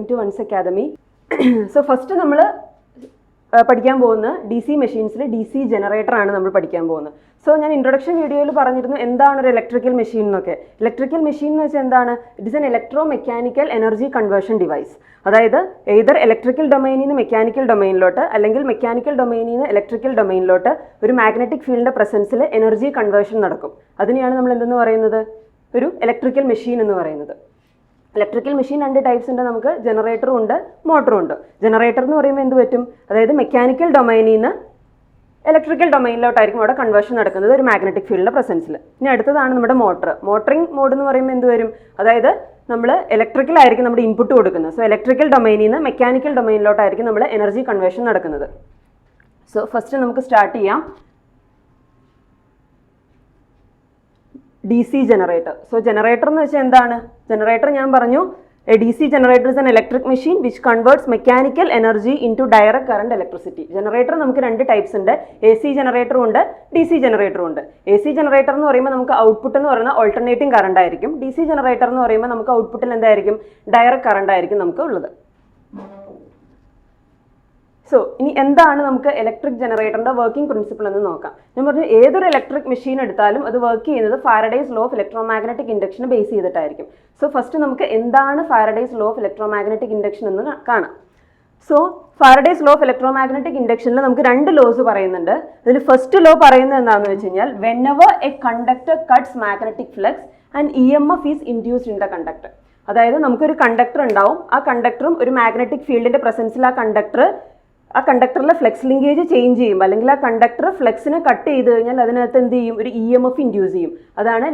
To Ones Academy. So first നമ്മൾ പഠിക്കാൻ പോകുന്ന ഡി സി മെഷീൻസിൽ ഡി സി ജനറേറ്ററാണ് നമ്മൾ പഠിക്കാൻ പോകുന്നത്. സോ ഞാൻ ഇൻട്രൊഡക്ഷൻ വീഡിയോയിൽ പറഞ്ഞിരുന്നു എന്താണ് ഒരു ഇലക്ട്രിക്കൽ മെഷീൻ എന്നൊക്കെ. ഇലക്ട്രിക്കൽ മെഷീൻ എന്ന് വെച്ചാൽ എന്താണ്? It is an electro mechanical energy conversion device. അതായത് ഏതർ ഇലക്ട്രിക്കൽ ഡൊമൈനിൽ നിന്ന് മെക്കാനിക്കൽ ഡൊമൈനിലോട്ട് അല്ലെങ്കിൽ മെക്കാനിക്കൽ ഡൊമൈനിൽ നിന്ന് ഇലക്ട്രിക്കൽ ഡൊമൈനിലോട്ട് ഒരു മാഗ്നറ്റിക് ഫീൽഡിൻ്റെ പ്രസൻസിൽ എനർജി കൺവേർഷൻ നടക്കും. അതിനെയാണ് നമ്മൾ എന്തെന്ന് പറയുന്നത്? ഒരു ഇലക്ട്രിക്കൽ മെഷീൻ എന്ന് പറയുന്നത്. ഇലക്ട്രിക്കൽ മെഷീൻ രണ്ട് ടൈപ്സ് ഉണ്ട്. നമുക്ക് ജനറേറ്ററും ഉണ്ട്, മോട്ടറും ഉണ്ട്. ജനറേറ്റർ എന്ന് പറയുമ്പോൾ എന്ത് പറ്റും? അതായത് മെക്കാനിക്കൽ ഡൊമൈനിൽ നിന്ന് ഇലക്ട്രിക്കൽ ഡൊമൈനിലോട്ടായിരിക്കും അവിടെ കൺവേർഷൻ നടക്കുന്നത് ഒരു മാഗ്നറ്റിക് ഫീൽഡിൻ്റെ പ്രസൻസിൽ. ഇനി അടുത്തതാണ് നമ്മുടെ മോട്ടർ. മോട്ടറിംഗ് മോഡ് എന്ന് പറയുമ്പോൾ എന്ത് വരും? അതായത് നമ്മൾ ഇലക്ട്രിക്കലായിരിക്കും നമ്മുടെ ഇൻപുട്ട് കൊടുക്കുന്നത്. സോ ഇലക്ട്രിക്കൽ ഡൊമൈനിൽ നിന്ന് മെക്കാനിക്കൽ ഡൊമൈനിലോട്ടായിരിക്കും നമ്മൾ എനർജി കൺവേർഷൻ നടക്കുന്നത്. സോ ഫസ്റ്റ് നമുക്ക് സ്റ്റാർട്ട് ചെയ്യാം. D C generator. So generator എന്ന് വെച്ചാൽ എന്താണ്? ജനറേറ്റർ ഞാൻ പറഞ്ഞു, A D C generator is an electric machine which converts mechanical energy into direct current electricity. Generator നമുക്ക് രണ്ട് ടൈപ്സ് ഉണ്ട്. എ സി ജനറേറ്ററും ഉണ്ട്, ഡി സി ജനറേറ്ററും ഉണ്ട്. എ സി ജനറേറ്റർ എന്ന് പറയുമ്പോൾ നമുക്ക് ഔട്ട്പുട്ട് എന്ന് പറയുന്നത് ഓൾട്ടർനേറ്റിംഗ് കറണ്ട് ആയിരിക്കും. ഡി സി ജനറേറ്റർ എന്ന് പറയുമ്പോൾ നമുക്ക് ഔട്ട്പുട്ടിൽ എന്തായിരിക്കും? ഡയറക്റ്റ് കറണ്ട് ആയിരിക്കും നമുക്ക് ഉള്ളത്. സോ ഇനി എന്താണ് നമുക്ക് ഇലക്ട്രിക് ജനറേറ്ററിൻ്റെ വർക്കിംഗ് പ്രിൻസിപ്പിൾ എന്ന് നോക്കാം. ഞാൻ പറഞ്ഞു ഏതൊരു ഇലക്ട്രിക് മെഷീൻ എടുത്താലും അത് വർക്ക് ചെയ്യുന്നത് ഫാരഡേസ് ലോ ഓഫ് ഇലക്ട്രോമാഗ്നറ്റിക് ഇൻഡക്ഷനെ ബേസ് ചെയ്തിട്ടായിരിക്കും. സോ ഫസ്റ്റ് നമുക്ക് എന്താണ് Faraday's law of electromagnetic induction എന്ന് കാണാം. So Faraday's law of electromagnetic ഇൻഡക്ഷനിൽ നമുക്ക് രണ്ട് ലോസ് പറയുന്നുണ്ട്. അതിൽ ഫസ്റ്റ് ലോ പറയുന്നത് എന്താണെന്ന് വെച്ച് കഴിഞ്ഞാൽ whenever A conductor cuts magnetic flux and EMF is induced in the conductor. അതായത് നമുക്കൊരു കണ്ടക്ടർ ഉണ്ടാവും. ആ കണ്ടക്ടറും ഒരു മാഗ്നറ്റിക് ഫീൽഡിൻ്റെ പ്രസൻസിൽ ആ കണ്ടക്ടറിലെ ഫ്ലെക്സ് ലിങ്കേജ് ചേഞ്ച് ചെയ്യും, അല്ലെങ്കിൽ ആ കണ്ടക്ടർ ഫ്ലെക്സിനെ കട്ട് ചെയ്ത് കഴിഞ്ഞാൽ അതിനകത്ത് എന്ത് ചെയ്യും? ഒരു EMF ഇൻഡ്യൂസ് ചെയ്യും. അതാണ്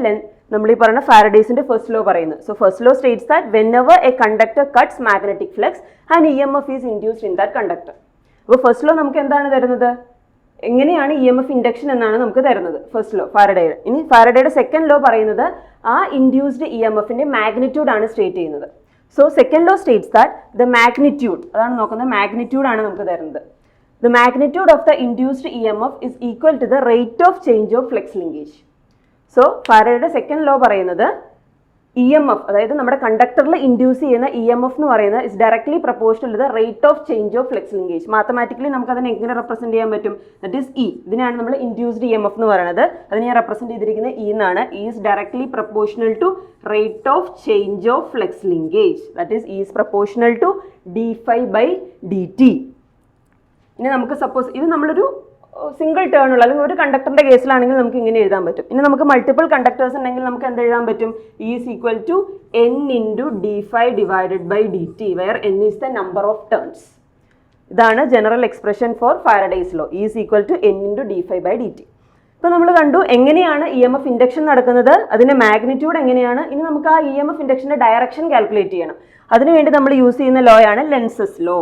നമ്മൾ ഈ പറയുന്ന ഫാരഡേസിന്റെ ഫസ്റ്റ് ലോ പറയുന്നത്. So first law states that whenever A conductor cuts magnetic flex and EMF is induced in that conductor. അപ്പോൾ ഫസ്റ്റ് ലോ നമുക്ക് എന്താണ് തരുന്നത്? എങ്ങനെയാണ് EMF ഇൻഡക്ഷൻ എന്നാണ് നമുക്ക് തരുന്നത് ഫസ്റ്റ് ലോ ഫാരഡേയുടെ. ഇനി ഫാരഡേയുടെ സെക്കൻഡ് ലോ പറയുന്നത് ആ ഇൻഡ്യൂസ്ഡ് EMFന്റെ മാഗ്നിറ്റ്യൂഡ് ആണ് സ്റ്റേറ്റ് ചെയ്യുന്നത്. So second law states that the magnitude, അതാണ് നോക്കുന്നത്, മാഗ്നിറ്റ്യൂഡ് ആണ് നമുക്ക് തരുന്നത്. The magnitude of the induced EMF is equal to the rate of change of flux linkage. So ഫാരഡേയുടെ സെക്കൻഡ് ലോ പറയുന്നത് EMF, അതായത് നമ്മുടെ കണ്ടക്ടറിൽ ഇൻഡ്യൂസ് ചെയ്യുന്ന EMF എന്ന് പറയുന്നത് is directly proportional to the rate of change of flux linkage. Mathematically നമുക്ക് അതിനെ എങ്ങനെ റെപ്രസെന്റ് ചെയ്യാൻ പറ്റും? That is E. ഇതിനാണ് നമ്മൾ ഇൻഡ്യൂസ്ഡ് EMF എന്ന് പറയുന്നത്. അതിനെ ഞാൻ റെപ്രസെന്റ് ചെയ്തിരിക്കുന്നത് E എന്നാണ്. E is directly proportional to rate of change of flux linkage. That is E is proportional to d∅/dt. ഇനി നമുക്ക് സപ്പോസ് ഇത് നമ്മളൊരു സിംഗിൾ ടേൺ ഉള്ള അല്ലെങ്കിൽ ഒരു കണ്ടക്ടറിന്റെ കേസിലാണെങ്കിൽ നമുക്ക് ഇങ്ങനെ എഴുതാൻ പറ്റും. ഇനി നമുക്ക് മൾട്ടിപ്പിൾ കണ്ടക്ടേഴ്സ് ഉണ്ടെങ്കിൽ നമുക്ക് എന്ത് എഴുതാൻ പറ്റും? E is equal to n into d∅/dt, where n is the number of turns. ഇതാണ് general expression for Faraday's law. E is equal to n into d∅/dt. ഇപ്പോൾ നമ്മൾ കണ്ടു എങ്ങനെയാണ് EMF ഇൻഡക്ഷൻ നടക്കുന്നത്, അതിന്റെ മാഗ്നിറ്റ്യൂഡ് എങ്ങനെയാണ്. ഇനി നമുക്ക് ആ EMF ഇൻഡക്ഷന്റെ ഡയറക്ഷൻ കാൽക്കുലേറ്റ് ചെയ്യണം. അതിനുവേണ്ടി നമ്മൾ യൂസ് ചെയ്യുന്ന ലോ ആണ് ലെൻസസ് ലോ.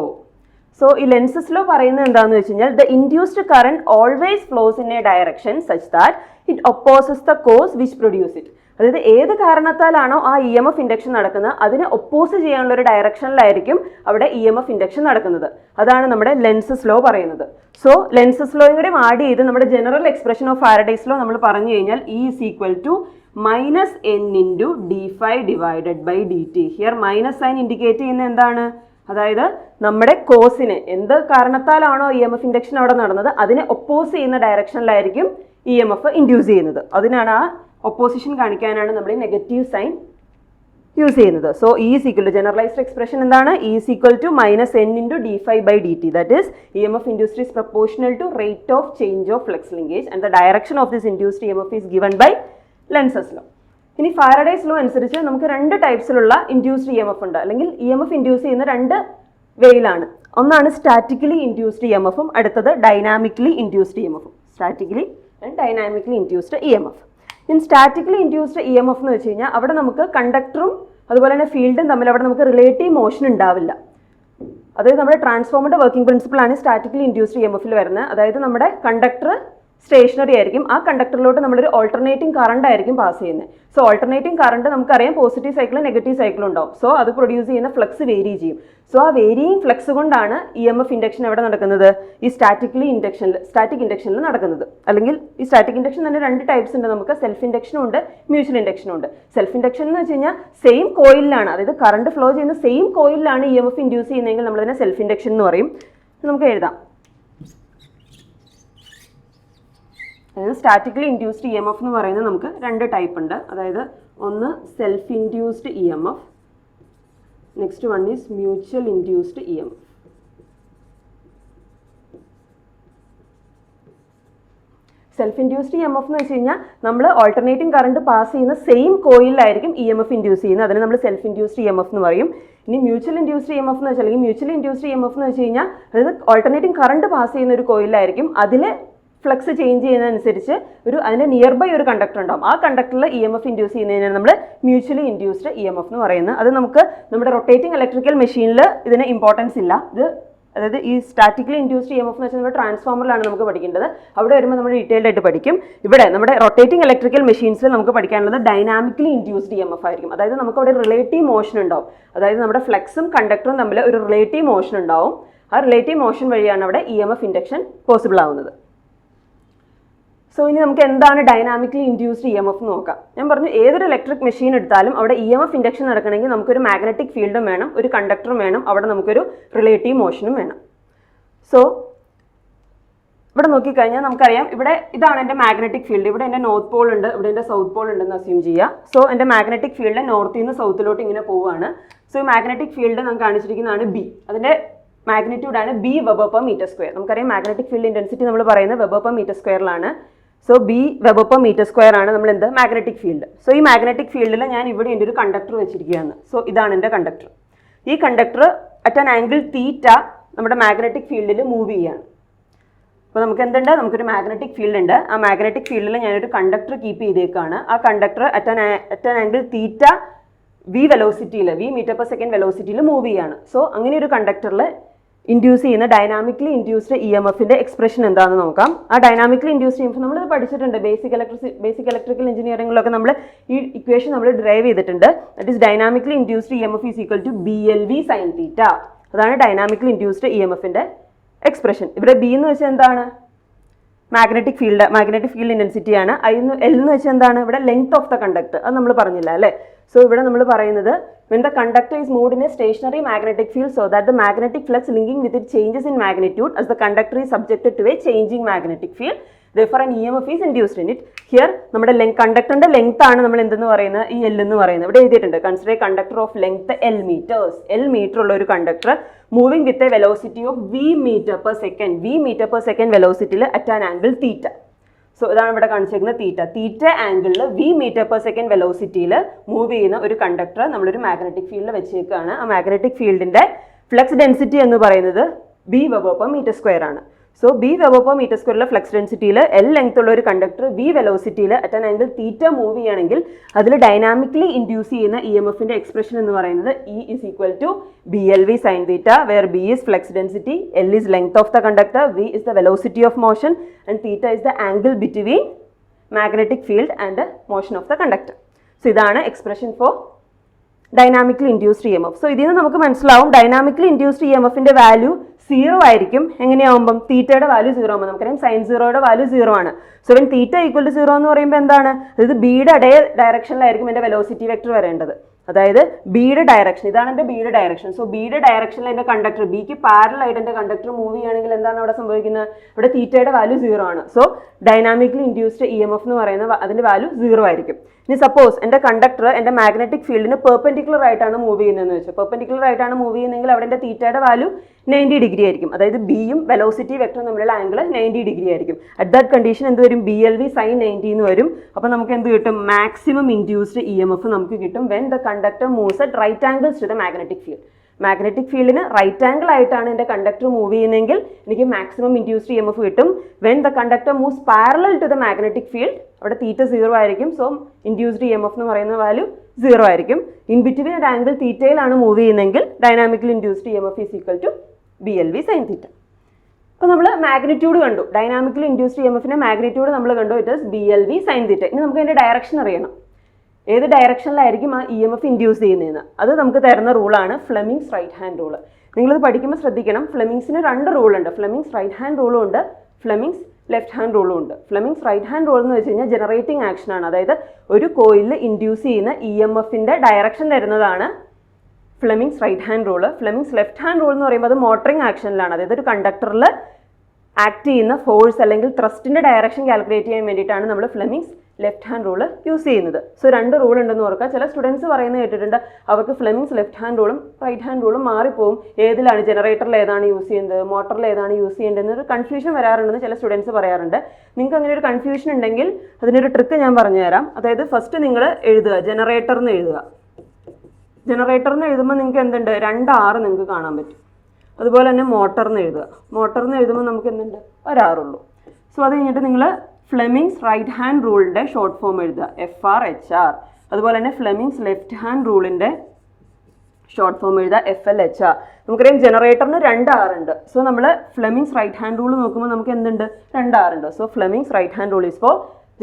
സോ ഈ ലെൻസസ് ലോ പറയുന്നത് എന്താണെന്ന് വെച്ച് കഴിഞ്ഞാൽ the induced current always flows in a direction such that it opposes the cause which produce it. അതായത് ഏത് കാരണത്താലാണോ ആ EMF ഇൻഡക്ഷൻ നടക്കുന്നത് അതിനെ ഒപ്പോസ് ചെയ്യാനുള്ള ഒരു ഡയറക്ഷനിലായിരിക്കും അവിടെ EMF ഇൻഡക്ഷൻ നടക്കുന്നത്. അതാണ് നമ്മുടെ ലെൻസസ് ലോ പറയുന്നത്. സോ ലെൻസസ് ലോയും കൂടി ആഡ് ചെയ്ത് നമ്മുടെ general expression of Faraday's law നമ്മൾ പറഞ്ഞു കഴിഞ്ഞാൽ E is equal to -n into d∅/dt. Here minus sign indicate ചെയ്യുന്നത് എന്താണ്? അതായത് നമ്മുടെ കോസിനെ, എന്ത് കാരണത്താലാണോ EMF ഇൻഡക്ഷൻ അവിടെ നടന്നത് അതിനെ ഒപ്പോസ് ചെയ്യുന്ന ഡയറക്ഷനിലായിരിക്കും EMF ഇൻഡ്യൂസ് ചെയ്യുന്നത്. അതിനാണ് ആ ഒപ്പോസിഷൻ കാണിക്കാനാണ് നമ്മൾ ഈ നെഗറ്റീവ് സൈൻ യൂസ് ചെയ്യുന്നത്. So E is equal to generalized expression എന്താണ്? E is equal to -n into d∅/dt. That is EMF induced is proportional to rate of change of flux linkage and the direction of this induced EMF is given by Lenz's law. ഇനി Faraday's law അനുസരിച്ച് നമുക്ക് രണ്ട് ടൈപ്സിലുള്ള induced EMF ഉണ്ട്, അല്ലെങ്കിൽ EMF induce ചെയ്യുന്ന രണ്ട് വേയിലാണ്. ഒന്നാണ് statically induced EMFും അടുത്തത് ഡൈനാമിക്കലി ഇൻഡ്യൂസ്ഡ് EMFും. Statically and dynamically induced EMF. In statically induced EMF എന്ന് വെച്ച് കഴിഞ്ഞാൽ അവിടെ നമുക്ക് കണ്ടക്ടറും അതുപോലെ തന്നെ ഫീൽഡും തമ്മിൽ അവിടെ നമുക്ക് റിലേറ്റീവ് മോഷൻ ഉണ്ടാവില്ല. അതായത് നമ്മുടെ ട്രാൻസ്ഫോമറിന്റെ വർക്കിംഗ് പ്രിൻസിപ്പിളാണ് സ്റ്റാറ്റിക്കലി ഇൻഡ്യൂസ്ഡ് EMFിൽ വരുന്നത്. അതായത് നമ്മുടെ കണ്ടക്ടർ സ്റ്റേഷനറി ആയിരിക്കും. ആ കണ്ടക്ടറിലോട്ട് നമ്മളൊരു ഓൾട്ടർനേറ്റിംഗ് കറണ്ട് ആയിരിക്കും പാസ് ചെയ്യുന്നത്. സോ ഓൾട്ടർനേറ്റിംഗ് കറണ്ട് നമുക്കറിയാം പോസിറ്റീവ് സൈക്കിളും നെഗറ്റീവ് സൈക്കിളും ഉണ്ടാവും. സോ അത് പ്രൊഡ്യൂസ് ചെയ്യുന്ന ഫ്ലക്സ് വേരി ചെയ്യും. സോ ആ വേരിയിങ് ഫ്ലക്സ് കൊണ്ടാണ് EMF ഇൻഡക്ഷൻ എവിടെ നടക്കുന്നത്? ഈ സ്റ്റാറ്റിക് ഇൻഡക്ഷനിൽ നടക്കുന്നത്. അല്ലെങ്കിൽ ഈ സ്റ്റാറ്റിക് ഇൻഡക്ഷൻ തന്നെ 2 ടൈപ്സ് ഉണ്ട് നമുക്ക്. സെൽഫ് ഇൻഡക്ഷനും ഉണ്ട്, മ്യൂച്വൽ ഇൻഡക്ഷനും ഉണ്ട്. സെൽഫ് ഇൻഡക്ഷൻ എന്ന് വെച്ച് കഴിഞ്ഞാൽ സെയിം കോയിലാണ്, അതായത് കറണ്ട് ഫ്ലോ ചെയ്യുന്ന സെയിം കോയിലാണ് EMF ഇൻഡ്യൂസ് ചെയ്യുന്നതെങ്കിൽ നമ്മളതിനെ സെൽഫ് ഇൻഡക്ഷൻ എന്ന് പറയും. നമുക്ക് എഴുതാം. അതായത് സ്റ്റാറ്റിക്കലി ഇൻഡ്യൂസ്ഡ് EMF എന്ന് പറയുന്നത് നമുക്ക് 2 ടൈപ്പ് ഉണ്ട്. അതായത് ഒന്ന് self induced EMF, next one is mutual induced EMF. Self induced EMF എന്ന് വെച്ച് കഴിഞ്ഞാൽ നമ്മൾ ഓൾട്ടർനേറ്റിംഗ് കറണ്ട് പാസ് ചെയ്യുന്ന സെയിം കോയിലായിരിക്കും EMF ഇൻഡ്യൂസ് ചെയ്യുന്നത്. അതിന് നമ്മൾ സെൽഫ് ഇൻഡ്യൂസ്ഡ് EMF എന്ന് പറയും. ഇനി മ്യൂച്വൽ ഇൻഡ്യൂസ്ഡ് EMF എന്ന് വെച്ചാൽ, അല്ലെങ്കിൽ മ്യൂച്വൽ ഇൻഡ്യൂസ്ഡ് EMF എന്ന് വെച്ച് കഴിഞ്ഞാൽ അതായത് ഓൾട്ടർനേറ്റിംഗ് കറണ്ട് പാസ് ചെയ്യുന്ന ഒരു കോയിലായിരിക്കും. അതിൽ ഫ്ലക്സ് ചേഞ്ച് ചെയ്യുന്നതനുസരിച്ച് അതിൻ്റെ നിയർ ബൈ ഒരു കണ്ടക്ടർ ഉണ്ടാവും. ആ കണ്ടക്ടറിൽ EMF ഇൻഡ്യൂസ് ചെയ്യുന്നതിനാണ് നമ്മൾ മ്യൂച്വലി ഇൻഡ്യൂസ്ഡ് EMF എന്ന് പറയുന്നത്. അത് നമുക്ക് നമ്മുടെ റൊട്ടേറ്റിംഗ് ഇലക്ട്രിക്കൽ മെഷീനിൽ ഇതിന് ഇമ്പോർട്ടൻസ് ഇല്ല. അതായത് ഈ സ്റ്റാറ്റിക്കലി ഇൻഡ്യൂസ്ഡ് EMF എന്ന് വെച്ചാൽ നമ്മുടെ ട്രാൻസ്ഫോമറിലാണ് നമുക്ക് പഠിക്കേണ്ടത്. അവിടെ വരുമ്പോൾ നമ്മൾ ഡീറ്റെയിൽഡ് ആയിട്ട് പഠിക്കും. ഇവിടെ നമ്മുടെ റൊട്ടേറ്റിംഗ് ഇലക്ട്രിക്കൽ മെഷീൻസിൽ നമുക്ക് പഠിക്കാനുള്ളത് ഡൈനാമിക്കലി ഇൻഡ്യൂസ്ഡ് EMF ആയിരിക്കും. അതായത് നമുക്ക് അവിടെ റിലേറ്റീവ് മോഷൻ ഉണ്ടാവും. അതായത് നമ്മുടെ ഫ്ലക്സും കണ്ടക്ടറും തമ്മിൽ ഒരു റിലേറ്റീവ് മോഷൻ ഉണ്ടാവും. ആ റിലേറ്റീവ് മോഷൻ വഴിയാണ് അവിടെ EMF ഇൻഡക്ഷൻ പോസിബിൾ ആവുന്നത്. സോ ഇനി നമുക്ക് എന്താണ് ഡൈനാമിക്കലി ഇൻഡ്യൂസ്ഡ് EMF എന്ന് നോക്കാം. ഞാൻ പറഞ്ഞു ഏതൊരു ഇലക്ട്രിക് മെഷീൻ എടുത്താലും അവിടെ EMF ഇൻഡക്ഷൻ നടക്കണമെങ്കിൽ നമുക്കൊരു മാഗ്നറ്റിക് ഫീൽഡും വേണം, ഒരു കണ്ടക്ടറും വേണം, അവിടെ നമുക്കൊരു റിലേറ്റീവ് മോഷനും വേണം. സോ ഇവിടെ നോക്കിക്കഴിഞ്ഞാൽ നമുക്കറിയാം, ഇവിടെ ഇതാണ് എൻ്റെ മാഗ്നറ്റിക് ഫീൽഡ്. ഇവിടെ എൻ്റെ നോർത്ത് പോൾ ഉണ്ട്, ഇവിടെ എൻ്റെ സൗത്ത് പോൾ ഉണ്ടെന്ന് അസ്യൂം ചെയ്യുക. സോ എൻ്റെ മാഗ്നറ്റിക് ഫീൽഡ് നോർത്തിൽ നിന്ന് സൗത്തിലോട്ട് ഇങ്ങനെ പോവുകയാണ്. സോ ഈ മാഗ്നറ്റിക് ഫീൽഡ് നമുക്ക് കാണിച്ചിരിക്കുന്നതാണ് B. അതിൻ്റെ മാഗ്നിറ്റ്യൂഡാണ് B weber per metre square. നമുക്കറിയാം മാഗ്നറ്റിക് ഫീൽഡ് ഇൻറ്റൻസിറ്റി നമ്മൾ പറയുന്നത് വെബർ പെർ മീറ്റർ സ്ക്വയറിലാണ്. So B weber per metre square ആണ് നമ്മൾ എന്ത് മാഗ്നറ്റിക് ഫീൽഡ്. സോ ഈ മാഗ്നറ്റിക് ഫീൽഡിൽ ഞാൻ ഇവിടെ എൻ്റെ ഒരു കണ്ടക്ടർ വെച്ചിരിക്കുകയാണ്. സോ ഇതാണ് എൻ്റെ കണ്ടക്ടർ. ഈ കണ്ടക്ടർ അറ്റ് ആൻ ആംഗിൾ തീറ്റ നമ്മുടെ മാഗ്നറ്റിക് ഫീൽഡിൽ മൂവ് ചെയ്യുകയാണ്. അപ്പോൾ നമുക്ക് എന്തുണ്ട്? നമുക്കൊരു മാഗ്നറ്റിക് ഫീൽഡ് ഉണ്ട്. ആ മാഗ്നറ്റിക് ഫീൽഡിൽ ഞാനൊരു കണ്ടക്ടർ കീപ്പ് ചെയ്തേക്കാണ്. ആ conductor at an angle theta V വെലോസിറ്റിയിൽ, V മീറ്റർ പെർ സെക്കൻഡ് വെലോസിറ്റിയിൽ മൂവ് ചെയ്യാണ്. സോ അങ്ങനെ ഒരു കണ്ടക്ടറിൽ ഇൻഡ്യൂസ് ചെയ്യുന്ന ഡൈനാമിക്കലി ഇൻഡ്യൂസ്ഡ് EMFന്റെ എക്സ്പ്രഷൻ എന്താണെന്ന് നോക്കാം. ആ ഡൈനാമിക്കലി ഇൻഡ്യൂസ്ഡ് EMF നമ്മൾ പഠിച്ചിട്ടുണ്ട് ബേസിക് ഇലക്ട്രിക്കൽ എഞ്ചിനീയറിംഗിലൊക്കെ നമ്മൾ ഈ ഇക്വേഷൻ നമ്മൾ ഡ്രൈവ് ചെയ്തിട്ടുണ്ട്. That is dynamically induced EMF is equal to BLV sine theta. അതാണ് ഡൈനാമിക്കലി ഇൻഡ്യൂസ്ഡ് EMFന്റെ എക്സ്പ്രഷൻ. ഇവിടെ B എന്ന് വെച്ചാൽ എന്താണ്? മാഗ്നറ്റിക് ഫീൽഡ് ഇൻറ്റൻസിറ്റി ആണ്. L എന്ന് വെച്ചാൽ എന്താണ്? ഇവിടെ ലെങ്ത് ഓഫ് ദ കണ്ടക്ടർ. അത് നമ്മൾ പറഞ്ഞില്ല അല്ലേ? സോ ഇവിടെ നമ്മൾ പറയുന്നത് when the conductor is moved in a stationary magnetic field so that the magnetic flux linking with it changes in magnitude as the conductor is subjected to a changing magnetic field, therefore an EMF is induced in it. Here നമ്മുടെ കണ്ടക്ടറിന്റെ length ആണ് നമ്മൾ എന്തെന്ന് പറയുന്നത്? ഈ L എന്ന് പറയുന്നത്. ഇവിടെ എഴുതിയിട്ടുണ്ട് consider a conductor of length L meters. L metre ഉള്ള ഒരു conductor moving with a velocity of V metre per second വെലോസിറ്റിയിൽ at an angle theta. So ഇതാണ് ഇവിടെ കാണിച്ചിരിക്കുന്നത് തീറ്റ ആംഗിളിൽ V മീറ്റർ പെർ സെക്കൻഡ് വെലോസിറ്റിയിൽ മൂവ് ചെയ്യുന്ന ഒരു കണ്ടക്ടർ നമ്മളൊരു മാഗ്നറ്റിക് ഫീൽഡിൽ വെച്ചേക്കാണ്. ആ മാഗ്നറ്റിക് ഫീൽഡിന്റെ ഫ്ലക്സ് ഡെൻസിറ്റി എന്ന് പറയുന്നത് B weber per metre square ആണ്. So B weber per metre സ്ക്വയറിലെ ഫ്ലക്സ് ഡെൻസിറ്റിയിൽ L ലെങ്ത് ഉള്ള ഒരു കണ്ടക്ടർ V വെലോസിറ്റിയിൽ at an angle theta move ചെയ്യുകയാണെങ്കിൽ അതിൽ ഡൈനാമിക്കലി ഇൻഡ്യൂസ് ചെയ്യുന്ന EMFന്റെ എക്സ്പ്രഷൻ എന്ന് പറയുന്നത് E is equal to BLV sin theta, where B is flux density, L is length of the conductor, V is the velocity of motion and theta is the angle between magnetic field and the motion of the conductor. So ഇതാണ് expression for dynamically induced EMF. So ഇതിൽ നിന്ന് നമുക്ക് മനസ്സിലാവും dynamically induced EMFന്റെ value 0 ആയിരിക്കും. എങ്ങനെയാവുമ്പം തീറ്റയുടെ value 0 ആകുമ്പോൾ നമുക്കറിയാം sine 0യുടെ വാല്യൂ 0 ആണ്. So when theta equal to 0 എന്ന് പറയുമ്പോൾ എന്താണ്? അതായത് ബിയുടെ അതേ ഡയറക്ഷനിലായിരിക്കും എൻ്റെ വെലോസിറ്റി വെക്ടർ വരേണ്ടത്. അതായത് ബിയുടെ ഡയറക്ഷൻ, ഇതാണ് എൻ്റെ ബിയുടെ ഡയറക്ഷൻ. സോ ബിയുടെ ഡയറക്ഷനിൽ എൻ്റെ കണ്ടക്ടർ ബിക്ക് പാരലൽ ആയിട്ട് എൻ്റെ കണ്ടക്ടർ മൂവ് ചെയ്യുകയാണെങ്കിൽ എന്താണ് അവിടെ സംഭവിക്കുന്നത്? ഇവിടെ തീറ്റയുടെ വാല്യൂ 0 ആണ്. സോ ഡൈനാമിക്കലി ഇൻഡ്യൂസ്ഡ് EMF എന്ന് പറയുന്ന അതിൻ്റെ വാല്യൂ 0 ആയിരിക്കും. ഇനി സപ്പോസ് എൻ്റെ കണ്ടക്ടർ എൻ്റെ മാഗ്നറ്റിക് ഫീൽഡിന് പെർപെൻഡിക്കുലർ ആയിട്ടാണ് മൂവ് ചെയ്യുന്നതെന്ന് വെച്ചാൽ, പെർപെൻഡിക്കുലർ ആയിട്ടാണ് മൂവ് ചെയ്യുന്നതെങ്കിൽ അവിടെ എൻ്റെ തീറ്റയുടെ വാല്യൂ 90 ഡിഗ്രി ആയിരിക്കും. അതായത് ബിയും വെലോസിറ്റി വെക്ടറും തമ്മിലുള്ള ആംഗിൾ 90 ഡിഗ്രി ആയിരിക്കും. അറ്റ് ദാറ്റ് കണ്ടീഷൻ എന്ത് വരും? BLV sin 90 എന്ന് വരും. അപ്പോൾ നമുക്ക് എന്ത് കിട്ടും? മാക്സിമം ഇൻഡ്യൂസ്ഡ് EMF നമുക്ക് കിട്ടും when the conductor moves at right angles to the magnetic field. Magnetic ഫീൽഡിന് റൈറ്റ് ആംഗിൾ ആയിട്ടാണ് എൻ്റെ കണ്ടക്ടർ മൂവ് ചെയ്യുന്നതെങ്കിൽ എനിക്ക് മാക്സിമം ഇൻഡ്യൂസ്ഡ് EMF കിട്ടും. When the conductor moves parallel to the magnetic field അവിടെ theta 0 ആയിരിക്കും. സോ ഇൻഡ്യൂസ്ഡ് EMF എന്ന് പറയുന്ന വാല്യൂ 0 ആയിരിക്കും. ഇൻ ബിറ്റ്വീൻ ഒരു ആംഗിൾ തീറ്റയിലാണ് മൂവ് ചെയ്യുന്നതെങ്കിൽ dynamically induced EMF is equal to BLV sin theta. അപ്പോൾ നമ്മൾ മാഗ്നിറ്റ്യൂഡ് കണ്ടു, ഡൈനാമിക്കലി ഇൻഡ്യൂസ്ഡ് EMFിന്റെ മാഗ്നിറ്റ്യൂഡ് നമ്മൾ കണ്ടു, ഇറ്റ് ഇസ് BLV sin θ. ഇനി നമുക്ക് അതിൻ്റെ ഡയറക്ഷൻ അറിയണം, ഏത് ഡയറക്ഷനിലായിരിക്കും ആ EMF ഇൻഡ്യൂസ് ചെയ്യുന്നതെന്ന്. അത് നമുക്ക് തരുന്ന റൂളാണ് ഫ്ലെമിങ്സ് റൈറ്റ് ഹാൻഡ് റൂൾ. നിങ്ങളിത് പഠിക്കുമ്പോൾ ശ്രദ്ധിക്കണം, ഫ്ലെമിങ്സിന് 2 റൂളുണ്ട്, ഫ്ലെമിങ്സ് റൈറ്റ് ഹാൻഡ് റൂളും ഉണ്ട്, ഫ്ലെമിങ്സ് ലെഫ്റ്റ് ഹാൻഡ് റൂളും ഉണ്ട്. ഫ്ലെമിങ്സ് റൈറ്റ് ഹാൻഡ് റൂൾ എന്ന് വെച്ച് കഴിഞ്ഞാൽ ജനറേറ്റിംഗ് ആക്ഷൻ ആണ്, അതായത് ഒരു കോയിലിൽ ഇൻഡ്യൂസ് ചെയ്യുന്ന EMFിന്റെ ഡയറക്ഷൻ തരുന്നതാണ് Fleming's right hand rule. Fleming's left hand rule എന്ന് പറയുമ്പോൾ അത് മോട്ടറിംഗ് ആക്ഷനിലാണ്, അതായത് ഒരു കണ്ടക്ടറിൽ ആക്ട് ചെയ്യുന്ന ഫോഴ്സ് അല്ലെങ്കിൽ ത്രസ്റ്റിന്റെ ഡയറക്ഷൻ കാൽക്കുലേറ്റ് ചെയ്യാൻ വേണ്ടിയിട്ടാണ് നമ്മൾ Fleming's left hand rule use ചെയ്യുന്നത്. സോ 2 റൂൾ ഉണ്ടെന്ന് ഓർക്കുക. ചില സ്റ്റുഡൻസ് പറയുന്നത് കേട്ടിട്ടുണ്ട്, അവർക്ക് ഫ്ലെമിങ്സ് ലെഫ്റ്റ് ഹാൻഡ് റൂളും റൈറ്റ് ഹാൻഡ് റൂളും മാറിപ്പോവും, ഏതിലാണ് ജനറേറ്ററിൽ ഏതാണ് യൂസ് ചെയ്യുന്നത്, മോട്ടറിൽ ഏതാണ് യൂസ് ചെയ്യേണ്ടതെന്നൊരു കൺഫ്യൂഷൻ വരാറുണ്ടെന്ന് ചില സ്റ്റുഡൻസ് പറയാറുണ്ട്. നിങ്ങൾക്ക് അങ്ങനെ ഒരു കൺഫ്യൂഷൻ ഉണ്ടെങ്കിൽ അതിനൊരു ട്രിക്ക് ഞാൻ പറഞ്ഞുതരാം. അതായത് ഫസ്റ്റ് നിങ്ങൾ എഴുതുക, ജനറേറ്റർ എന്ന് എഴുതുക. ജനറേറ്റർ എന്ന് എഴുതുമ്പോൾ നിങ്ങൾക്ക് എന്തുണ്ട്, 2 R നിങ്ങൾക്ക് കാണാൻ പറ്റും. അതുപോലെ തന്നെ മോട്ടർ എന്ന് എഴുതുക. മോട്ടർ എന്ന് എഴുതുമ്പോൾ നമുക്ക് എന്തുണ്ട്, 1 R ഉള്ളൂ. സോ അത് കഴിഞ്ഞിട്ട് നിങ്ങൾ ഫ്ലെമിങ്സ് റൈറ്റ് ഹാൻഡ് റൂളിൻ്റെ ഷോർട്ട് ഫോം എഴുതുക, FR/HR. അതുപോലെ തന്നെ ഫ്ലെമിങ്സ് ലെഫ്റ്റ് ഹാൻഡ് റൂളിൻ്റെ ഷോർട്ട് ഫോം എഴുതുക, FL/HR. നമുക്കറിയാം ജനറേറ്ററിന് 2 R ഉണ്ട്. സോ നമ്മൾ ഫ്ലെമിങ്സ് റൈറ്റ് ഹാൻഡ് റൂൾ നോക്കുമ്പോൾ നമുക്ക് എന്തുണ്ട്, 2 R ഉണ്ട്. So Fleming's right hand rule is for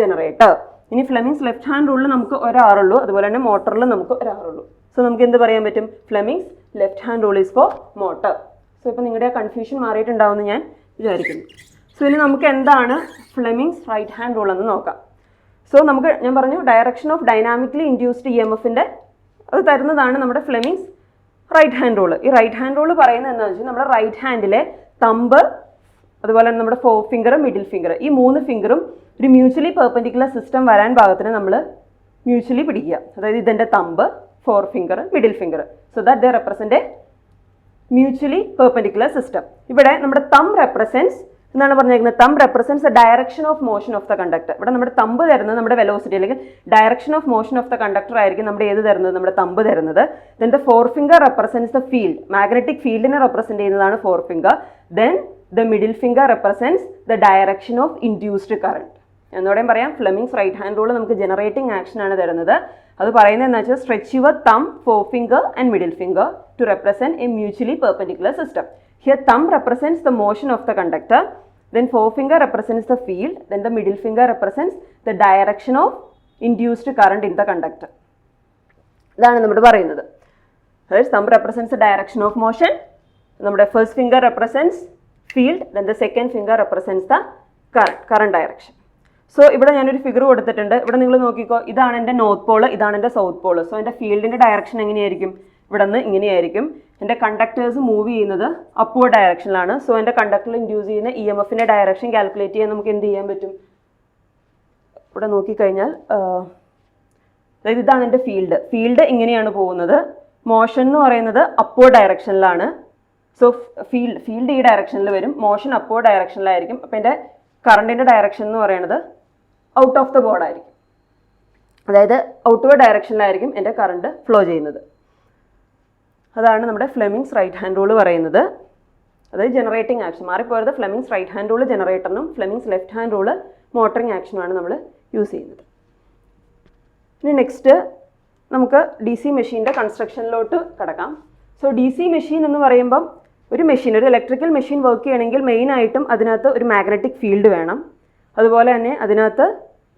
generator. ഇനി ഫ്ലെമിങ്സ് ലെഫ്റ്റ് ഹാൻഡ് റൂളിൽ നമുക്ക് 1 R ഉള്ളൂ, അതുപോലെ തന്നെ മോട്ടറിൽ നമുക്ക് 1 R ഉള്ളൂ. സോ നമുക്ക് എന്ത് പറയാൻ പറ്റും, Fleming's left hand rule is for motor. So ഇപ്പോൾ നിങ്ങളുടെ കൺഫ്യൂഷൻ മാറിയിട്ടുണ്ടാവുമെന്ന് ഞാൻ വിചാരിക്കുന്നു. സോ ഇനി നമുക്ക് എന്താണ് ഫ്ലെമിങ്സ് റൈറ്റ് ഹാൻഡ് റൂൾ എന്ന് നോക്കാം. സോ നമുക്ക് ഞാൻ പറഞ്ഞു ഡയറക്ഷൻ ഓഫ് ഡൈനാമിക്കലി ഇൻഡ്യൂസ്ഡ് EMFിൻ്റെ അത് തരുന്നതാണ് നമ്മുടെ ഫ്ലെമിങ്സ് റൈറ്റ് ഹാൻഡ് റൂൾ. ഈ റൈറ്റ് ഹാൻഡ് റൂൾ പറയുന്നത് എന്താണെന്ന് വെച്ചാൽ നമ്മുടെ റൈറ്റ് ഹാൻഡിലെ തമ്പ്, അതുപോലെ തന്നെ നമ്മുടെ 4 ഫിംഗർ, മിഡിൽ ഫിംഗർ, ഈ 3 ഫിംഗറും ഒരു മ്യൂച്വലി പെർപെൻഡിക്കുലർ സിസ്റ്റം വരാൻ പാകത്തിന് നമ്മൾ മ്യൂച്വലി പിടിക്കുക. അതായത് ഇതിൻ്റെ thumb, 4 finger, middle finger, so that they represent A mutually perpendicular system. ഇവിടെ നമ്മുടെ തമ്പ് റെപ്രസെൻറ്റ്സ് എന്നാണ് പറഞ്ഞിരിക്കുന്നത്, thumb represents the direction of motion of the conductor. ഇവിടെ നമ്മുടെ തമ്പ് തരുന്നത് നമ്മുടെ വെലോസിറ്റി അല്ലെങ്കിൽ direction of motion of the conductor ആയിരിക്കും നമ്മുടെ ഏത് തരുന്നത്, നമ്മുടെ തമ്പ് തരുന്നത്. Then the 4 finger represents the field, magnetic ഫീൽഡിനെ റെപ്രസെൻറ്റ് ചെയ്യുന്നതാണ് 4 finger. Then the middle finger represents the direction of induced current. എന്നോടെയും പറയാം, ഫ്ലെമിങ്സ് റൈറ്റ് ഹാൻഡ് റൂൾ നമുക്ക് ജനറേറ്റിംഗ് ആക്ഷൻ ആണ് തരുന്നത്. അത് പറയുന്നത് എന്താ വെച്ചാൽ stretch your thumb, 4 finger and middle finger to represent a mutually perpendicular system. Here thumb represents the motion of the conductor, then 4 finger represents the field, then the middle finger represents the direction of induced current in the conductor. ഇതാണ് നമ്മൾ പറയുന്നത്. അതായത് thumb represents the direction of motion, നമ്മുടെ first finger represents field, then the second finger represents the current direction. So ഇവിടെ ഞാനൊരു figure കൊടുത്തിട്ടുണ്ട്. ഇവിടെ നിങ്ങൾ നോക്കിക്കോ, ഇതാണ് എൻ്റെ നോർത്ത് പോള്, ഇതാണ് എൻ്റെ സൗത്ത് പോള്. സോ എൻ്റെ ഫീൽഡിൻ്റെ ഡയറക്ഷൻ എങ്ങനെയായിരിക്കും, ഇവിടെ നിന്ന് ഇങ്ങനെയായിരിക്കും. എൻ്റെ കണ്ടക്ടേഴ്സ് മൂവ് ചെയ്യുന്നത് അപ്വേർഡ് ഡയറക്ഷനിലാണ്. സോ എൻ്റെ കണ്ടക്ടറിൽ ഇൻഡ്യൂസ് ചെയ്യുന്ന EMFിൻ്റെ ഡയറക്ഷൻ കാൽക്കുലേറ്റ് ചെയ്യാൻ നമുക്ക് എന്ത് ചെയ്യാൻ പറ്റും, ഇവിടെ നോക്കിക്കഴിഞ്ഞാൽ അതായത് ഇതാണ് എൻ്റെ ഫീൽഡ് ഇങ്ങനെയാണ് പോകുന്നത്. മോഷൻ എന്ന് പറയുന്നത് അപ്വേർഡ് ഡയറക്ഷനിലാണ്. സോ ഫീൽഡ് ഈ ഡയറക്ഷനിൽ വരും, മോഷൻ അപ്വേർഡ് ഡയറക്ഷനിലായിരിക്കും. അപ്പോൾ എൻ്റെ കറണ്ടിൻ്റെ ഡയറക്ഷൻ എന്ന് പറയുന്നത് ഔട്ട് ഓഫ് ദ ബോർഡ് ആയിരിക്കും, അതായത് ഔട്ട്വേർഡ് ഡയറക്ഷനിലായിരിക്കും എൻ്റെ കറണ്ട് ഫ്ലോ ചെയ്യുന്നത്. അതാണ് നമ്മുടെ ഫ്ലെമിങ്സ് റൈറ്റ് ഹാൻഡ് റൂൾ പറയുന്നത്. അതായത് ജനറേറ്റിംഗ് ആക്ഷൻ മാറിപ്പോയത്, ഫ്ലെമിങ്സ് റൈറ്റ് ഹാൻഡ് റൂൾ ജനറേറ്ററിനും Fleming's left hand rule motoring ആക്ഷനുമാണ് നമ്മൾ യൂസ് ചെയ്യുന്നത്. ഇനി നെക്സ്റ്റ് നമുക്ക് DC മെഷീൻ്റെ കൺസ്ട്രക്ഷനിലോട്ട് കിടക്കാം. സോ DC മെഷീൻ എന്ന് പറയുമ്പം ഒരു ഇലക്ട്രിക്കൽ മെഷീൻ വർക്ക് ചെയ്യണമെങ്കിൽ മെയിനായിട്ടും അതിനകത്ത് ഒരു മാഗ്നറ്റിക് ഫീൽഡ് വേണം. അതുപോലെ തന്നെ അതിനകത്ത്